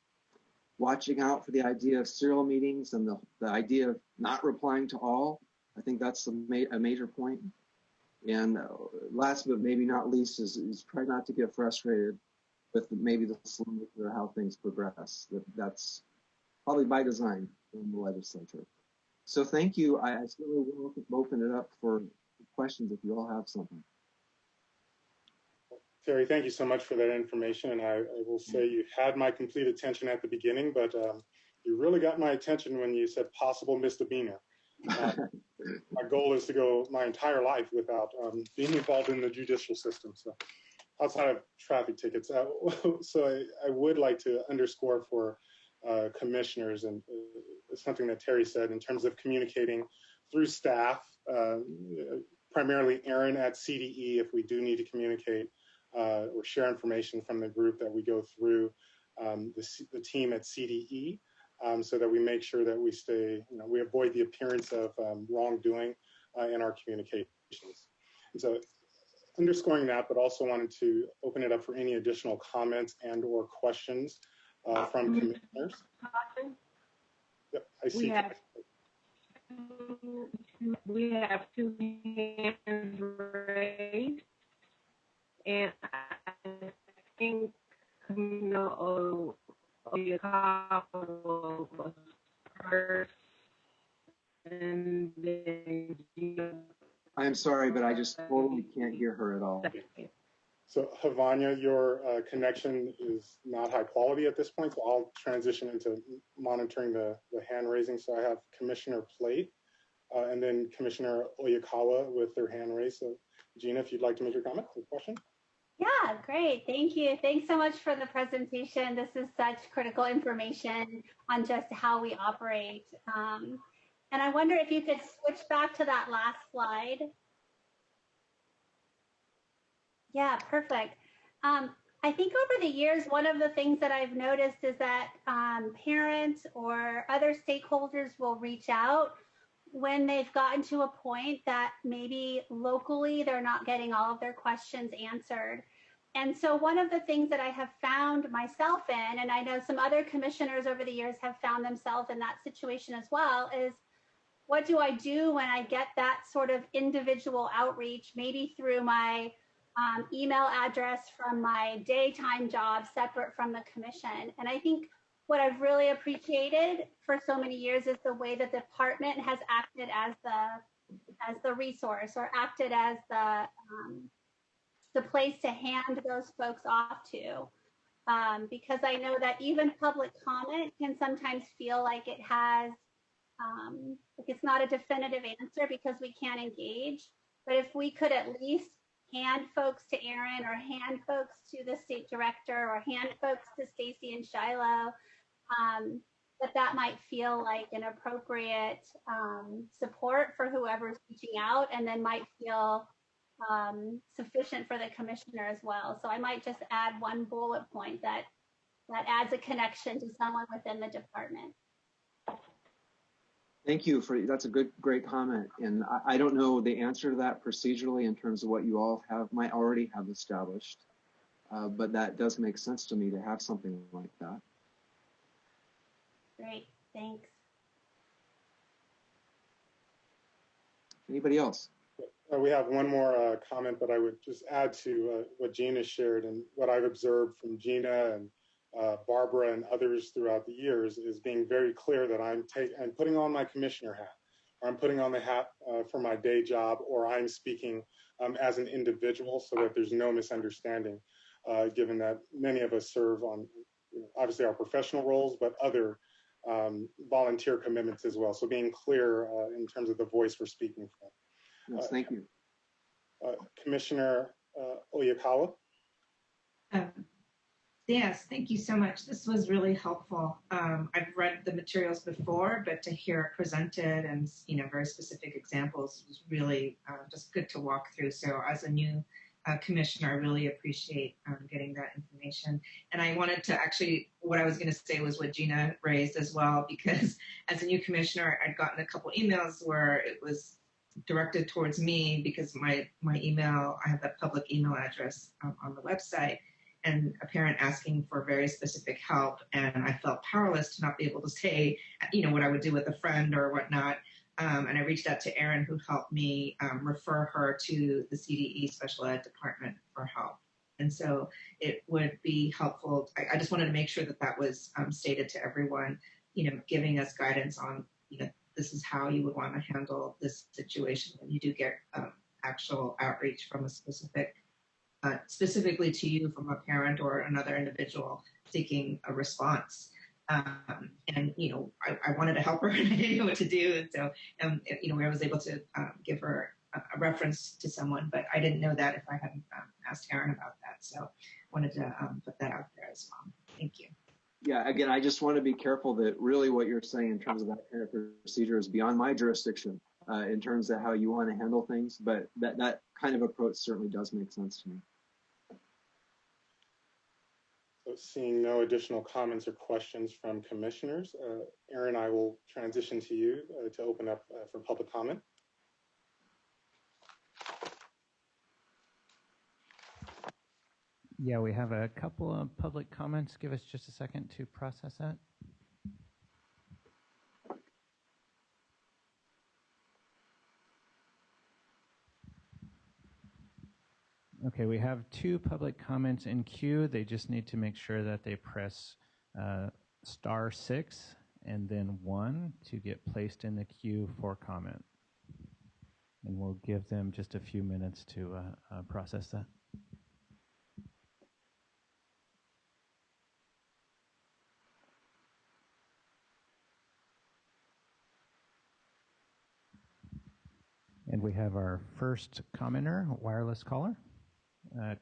Watching out for the idea of serial meetings and the idea of not replying to all. I think that's a major point. And last but maybe not least is try not to get frustrated with maybe the slowness of how things progress. That's probably by design in the legislature. So thank you. I certainly will open it up for questions if you all have something. Terry, thank you so much for that information. And I will say you had my complete attention at the beginning, but you really got my attention when you said possible misdemeanor. My goal is to go my entire life without being involved in the judicial system. So outside of traffic tickets. So I would like to underscore for commissioners, and something that Terry said in terms of communicating through staff, primarily Aaron at CDE, if we do need to communicate or share information from the group, that we go through the team at CDE, so that we make sure that we stay, we avoid the appearance of wrongdoing in our communications. And so underscoring that, but also wanted to open it up for any additional comments and or questions from commissioners. Yep, I see. We have two hands raised, and I think Oyakawa was first, and then I'm sorry, but I just totally can't hear her at all. So Havanya, your connection is not high quality at this point, so I'll transition into monitoring the hand raising. So I have Commissioner Plate and then Commissioner Oyakawa with their hand raised. So Gina, if you'd like to make your comment or question. Yeah, great. Thank you. Thanks so much for the presentation. This is such critical information on just how we operate. And I wonder if you could switch back to that last slide. Yeah, perfect. I think over the years, one of the things that I've noticed is that parents or other stakeholders will reach out when they've gotten to a point that maybe locally they're not getting all of their questions answered. And so one of the things that I have found myself in, and I know some other commissioners over the years have found themselves in that situation as well, is what do I do when I get that sort of individual outreach, maybe through my email address from my daytime job separate from the commission? And I think what I've really appreciated for so many years is the way that the department has acted as the resource, or acted as the place to hand those folks off to. Because I know that even public comment can sometimes feel like it has, like it's not a definitive answer because we can't engage. But if we could at least hand folks to Aaron, or hand folks to the state director, or hand folks to Stacy and Shiloh, that might feel like an appropriate support for whoever's reaching out, and then might feel sufficient for the commissioner as well. So I might just add one bullet point that adds a connection to someone within the department. Thank you that's a great comment. And I don't know the answer to that procedurally in terms of what you all might already have established, but that does make sense to me to have something like that. Great, thanks. Anybody else? We have one more comment, but I would just add to what Gina shared, and what I've observed from Gina and Barbara and others throughout the years is being very clear that I'm putting on my commissioner hat, or I'm putting on the hat for my day job, or I'm speaking as an individual, so that there's no misunderstanding, given that many of us serve on obviously our professional roles, but other volunteer commitments as well. So being clear in terms of the voice we're speaking from. Yes, thank you. Commissioner Oyakawa. Yes, thank you so much. This was really helpful. I've read the materials before, but to hear it presented and very specific examples was really just good to walk through. So as a new commissioner, I really appreciate getting that information. And I wanted to actually, what I was going to say was what Gina raised as well, because as a new commissioner, I'd gotten a couple emails where it was directed towards me because my email, I have that public email address on the website, and a parent asking for very specific help. And I felt powerless to not be able to say, what I would do with a friend or whatnot. And I reached out to Erin, who helped me refer her to the CDE special ed department for help. And so it would be helpful. I just wanted to make sure that was stated to everyone, giving us guidance on, this is how you would want to handle this situation when you do get actual outreach from a specifically to you from a parent or another individual seeking a response. And, I wanted to help her and I didn't know what to do. And so, I was able to give her a reference to someone, but I didn't know that if I hadn't asked Aaron about that. So wanted to put that out there as well. Thank you. Yeah, again, I just want to be careful that really what you're saying in terms of that kind of procedure is beyond my jurisdiction in terms of how you want to handle things, but that kind of approach certainly does make sense to me. So seeing no additional comments or questions from commissioners, Aaron, I will transition to you to open up for public comment. Yeah, we have a couple of public comments. Give us just a second to process that. Okay, we have 2 public comments in queue. They just need to make sure that they press *6 and then 1 to get placed in the queue for comment. And we'll give them just a few minutes to process that. And we have our first commenter, wireless caller, at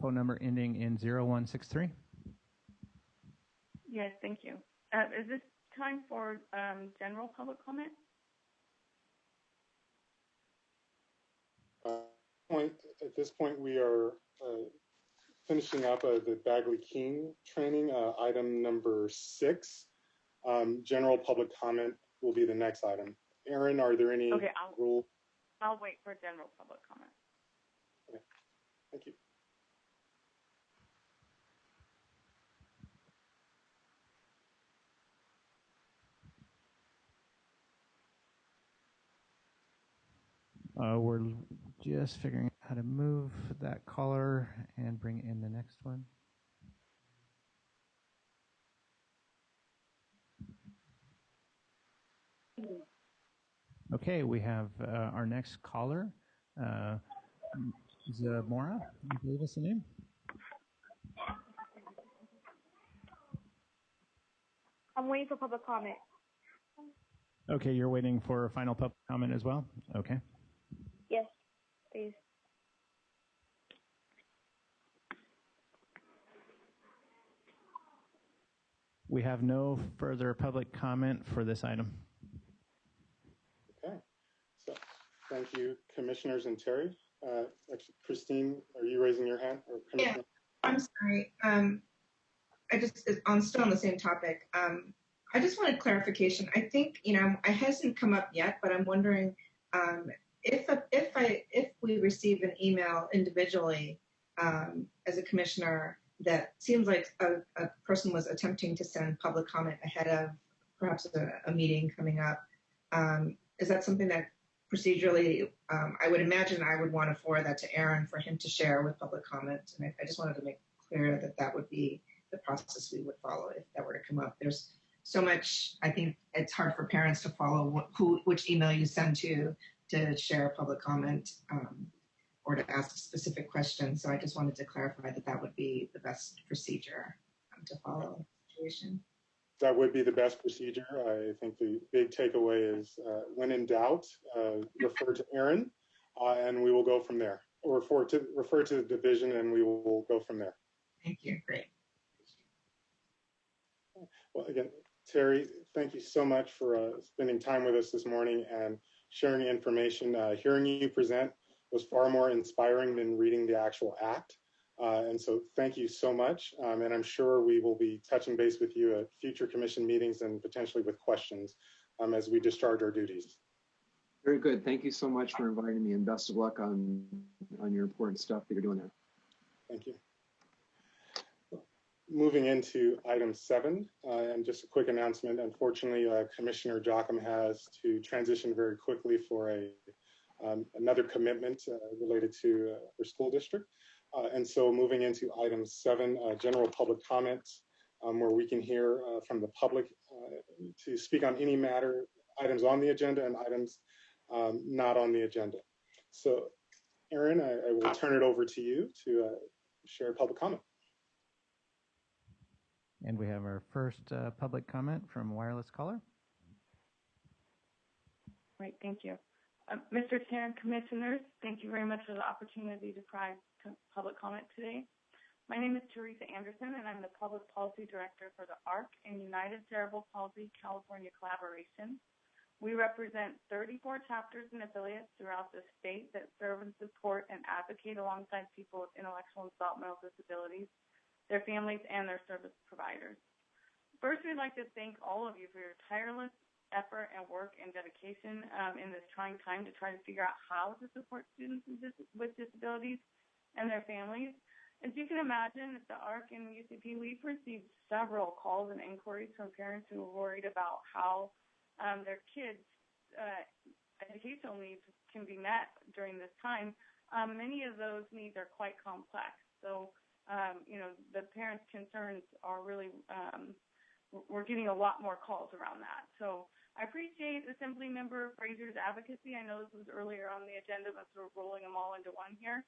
phone number ending in 0163. Yes, thank you. Is this time for general public comment? At this point, we are finishing up the Bagley-Keene training, item number 6. General public comment will be the next item. Aaron, are there any rules? I'll wait for general public comment. Okay. Thank you. We're just figuring out how to move that caller and bring in the next one. Okay, we have our next caller, Zamora, I believe is the name. I'm waiting for public comment. Okay, you're waiting for a final public comment as well? Okay. Yes, please. We have no further public comment for this item. Okay, so thank you, commissioners and Terry. Actually, Christine, are you raising your hand? Or yeah, I'm sorry. I'm still on the same topic. I just wanted clarification. I think, it hasn't come up yet, but I'm wondering if we receive an email individually as a commissioner that seems like a person was attempting to send public comment ahead of perhaps a meeting coming up, is that something that procedurally, I would imagine I would want to forward that to Aaron for him to share with public comment. And I just wanted to make clear that that would be the process we would follow if that were to come up. There's so much, I think it's hard for parents to follow which email you send to share public comment or to ask specific questions. So I just wanted to clarify that that would be the best procedure to follow the situation. That would be the best procedure. I think the big takeaway is when in doubt, refer to Aaron and we will go from there. Or refer to the division and we will go from there. Thank you, great. Well, again, Terry, thank you so much for spending time with us this morning and sharing information. Hearing you present was far more inspiring than reading the actual act. And so thank you so much. And I'm sure we will be touching base with you at future commission meetings and potentially with questions as we discharge our duties. Very good. Thank you so much for inviting me and best of luck on your important stuff that you're doing there. Thank you. Moving into item 7, and just a quick announcement. Unfortunately, Commissioner Jocham has to transition very quickly for another commitment related to her school district. And so moving into item 7, general public comments, where we can hear from the public to speak on any matter, items on the agenda and items not on the agenda. So Aaron, I will turn it over to you to share public comment. And we have our first public comment from wireless caller. Right, thank you. Mr. Chair and Commissioners, thank you very much for the opportunity to provide public comment today. My name is Teresa Anderson, and I'm the Public Policy Director for the ARC and United Cerebral Palsy California Collaboration. We represent 34 chapters and affiliates throughout the state that serve and support and advocate alongside people with intellectual and developmental disabilities, their families, and their service providers. First, we'd like to thank all of you for your tireless effort and work and dedication in this trying time to try to figure out how to support students with disabilities and their families. As you can imagine, at the ARC and UCP, we've received several calls and inquiries from parents who are worried about how their kids' educational needs can be met during this time. Many of those needs are quite complex. So, the parents' concerns are really, we're getting a lot more calls around that. So I appreciate Assembly Member Fraser's advocacy. I know this was earlier on the agenda, but we're rolling them all into one here.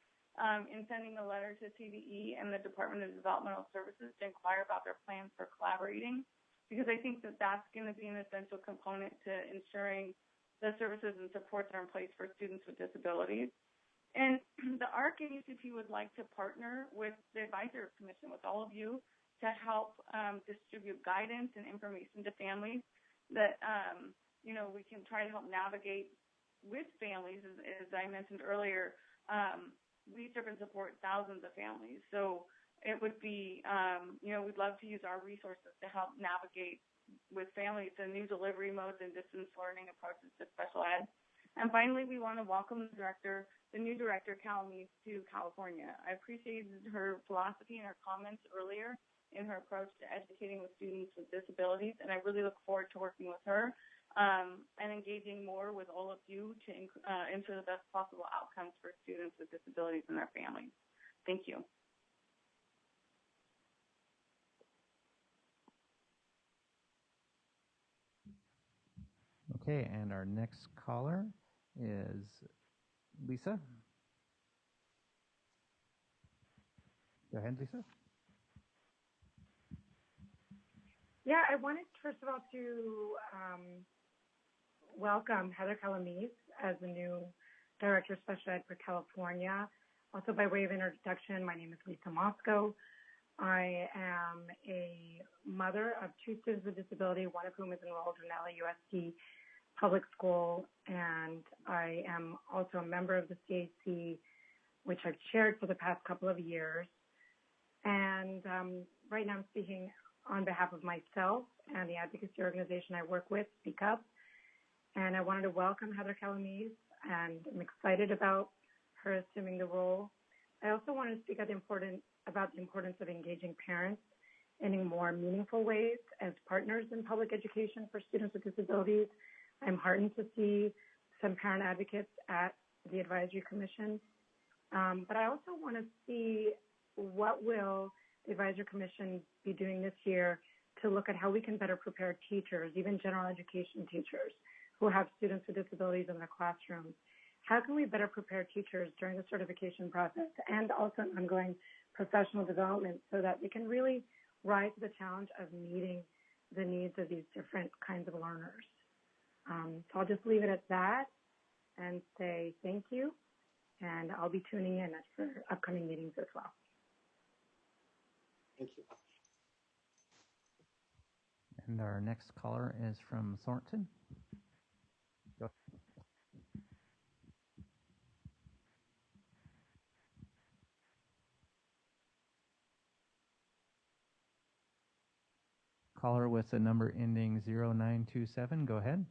In sending a letter to CDE and the Department of Developmental Services to inquire about their plans for collaborating, because I think that that's going to be an essential component to ensuring the services and supports are in place for students with disabilities. And the ARC and UCP would like to partner with the Advisory Commission, with all of you, to help distribute guidance and information to families that, we can try to help navigate with families. As I mentioned earlier, we serve and support thousands of families. So it would be, we'd love to use our resources to help navigate with families the new delivery modes and distance learning approaches to special ed. And finally, we want to welcome the new director, Calamise, to California. I appreciated her philosophy and her comments earlier in her approach to educating with students with disabilities, and I really look forward to working with her and engaging more with all of you to ensure the best possible outcomes for students with disabilities and their families. Thank you. Okay, and our next caller is Lisa. Go ahead, Lisa. Yeah, I wanted, first of all, to welcome Heather Calamise as the new Director of Special Ed for California. Also, by way of introduction, my name is Lisa Mosco. I am a mother of two students with disability, one of whom is enrolled in LAUSD public school, and I am also a member of the ACSE, which I've chaired for the past couple of years. And right now I'm speaking on behalf of myself and the advocacy organization I work with, Speak Up. And I wanted to welcome Heather Calamise, and I'm excited about her assuming the role. I also want to speak about the importance of engaging parents in more meaningful ways as partners in public education for students with disabilities. I'm heartened to see some parent advocates at the Advisory Commission. But I also want to see what will the Advisory Commission be doing this year to look at how we can better prepare teachers, even general education teachers who have students with disabilities in their classrooms. How can we better prepare teachers during the certification process and also ongoing professional development so that they can really rise to the challenge of meeting the needs of these different kinds of learners? So I'll just leave it at that and say thank you, and I'll be tuning in for upcoming meetings as well. Thank you. And our next caller is from Thornton. Go. Caller with the number ending 0927, go ahead.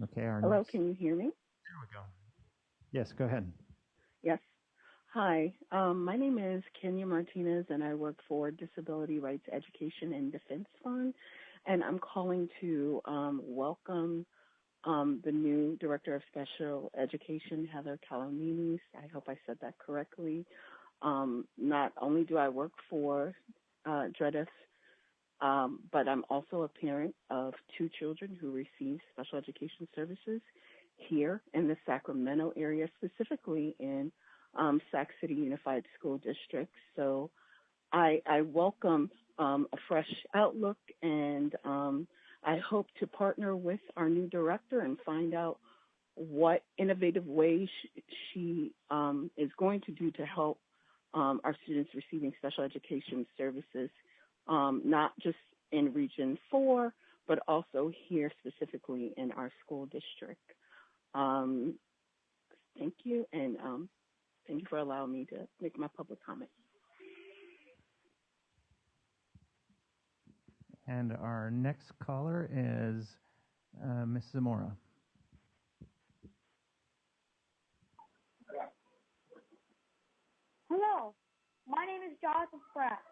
Okay, Hello, can you hear me? There we go. Yes, go ahead. Yes. Hi, my name is Kenya Martinez, and I work for Disability Rights Education and Defense Fund, and I'm calling to welcome the new Director of Special Education, Heather Calamise. I hope I said that correctly. Not only do I work for DREDF but I'm also a parent of 2 children who receive special education services here in the Sacramento area, specifically in Sac City Unified School District. So I welcome a fresh outlook, and I hope to partner with our new director and find out what innovative ways she is going to do to help our students receiving special education services, not just in Region 4, but also here specifically in our school district. Thank you, and thank you for allowing me to make my public comment. And our next caller is Ms. Zamora. Hello, my name is Jonathan Spratt.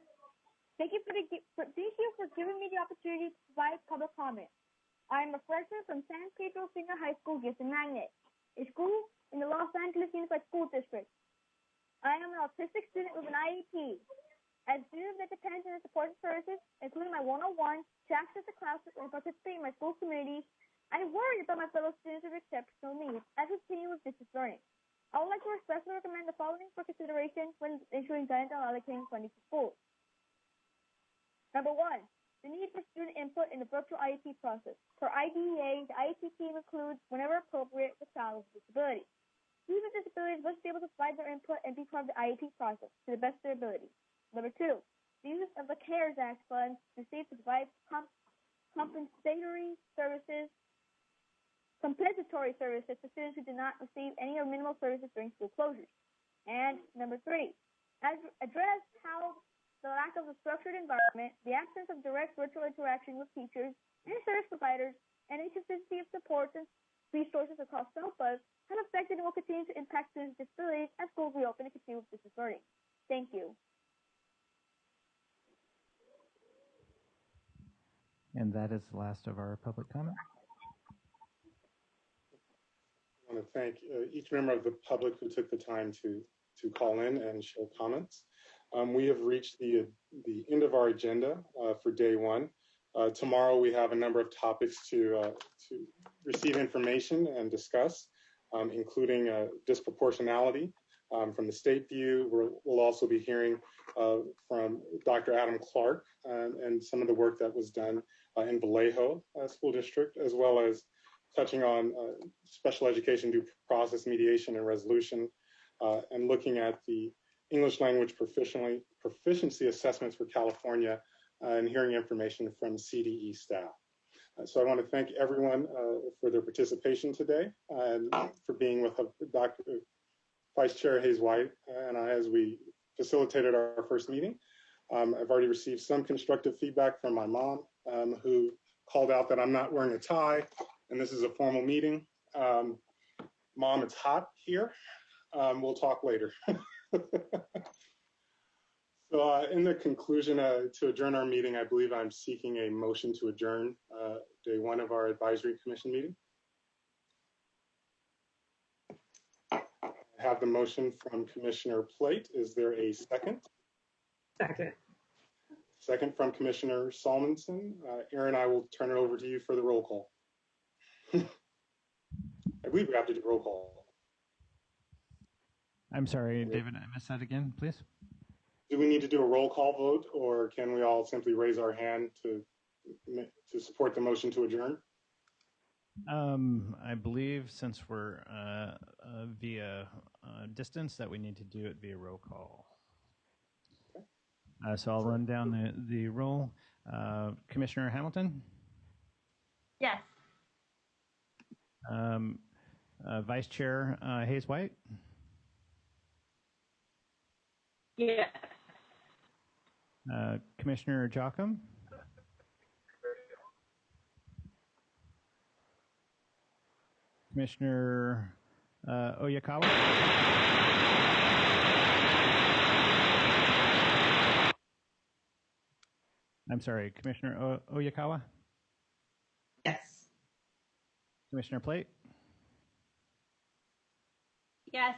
Thank you for giving me the opportunity to provide public comment. I am a freshman from San Pedro Senior High School, Gibson Magnet, a school in the Los Angeles Unified School District. I am an autistic student with an IEP. As a student that depends on the support services, including my 101, to access the classes and participate in my school communities, I worry about my fellow students with exceptional needs as we continue with distance learning. I would like to especially recommend the following for consideration when issuing guidance on allocating funding to schools. Number 1, the need for student input in the virtual IEP process. For IDEA, the IEP team includes, whenever appropriate, the child with disability. Students with disabilities must be able to provide their input and be part of the IEP process to the best of their ability. Number 2, the use of the CARES Act funds received to provide compensatory services to students who did not receive any or minimal services during school closures. And number 3, address how the lack of a structured environment, the absence of direct virtual interaction with teachers and service providers, and inconsistency of supports and resources across SELPAs have affected and will continue to impact students with disabilities as schools reopen and continue with distance learning. Thank you. And that is the last of our public comment. I want to thank each member of the public who took the time to call in and share comments. We have reached the end of our agenda for day 1. Tomorrow we have a number of topics to receive information and discuss, including disproportionality from the state view. We'll also be hearing from Dr. Adam Clark and some of the work that was done in Vallejo School District, as well as touching on special education due process mediation and resolution, and looking at the English language proficiency assessments for California, and hearing information from CDE staff. So I want to thank everyone for their participation today and for being with Dr. Vice Chair Hayes-White and I as we facilitated our first meeting. I've already received some constructive feedback from my mom, who called out that I'm not wearing a tie, and this is a formal meeting. Mom, it's hot here. We'll talk later. So in the conclusion, to adjourn our meeting, I believe I'm seeking a motion to adjourn day 1 of our advisory commission meeting. I have the motion from Commissioner Plate. Is there a second? Second. Second from Commissioner Salmonson. Aaron, I will turn it over to you for the roll call. I believe we have to do roll call. I'm sorry, David, I missed that again, please. Do we need to do a roll call vote, or can we all simply raise our hand to support the motion to adjourn? I believe since we're via distance that we need to do it via roll call. So I'll run down the roll. Commissioner Hamilton? Yes. Vice Chair Hayes-White? Yes. Commissioner Jocham? Commissioner Oyakawa? I'm sorry, Commissioner Oyakawa? Yes. Commissioner Plate? Yes.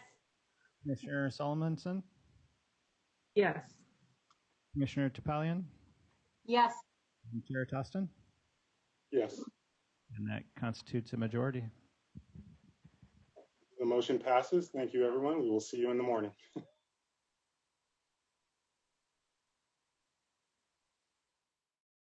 Commissioner Solomonson? Yes. Commissioner Topalian? Yes. Chair Toston? Yes. And that constitutes a majority. The motion passes. Thank you, everyone. We will see you in the morning.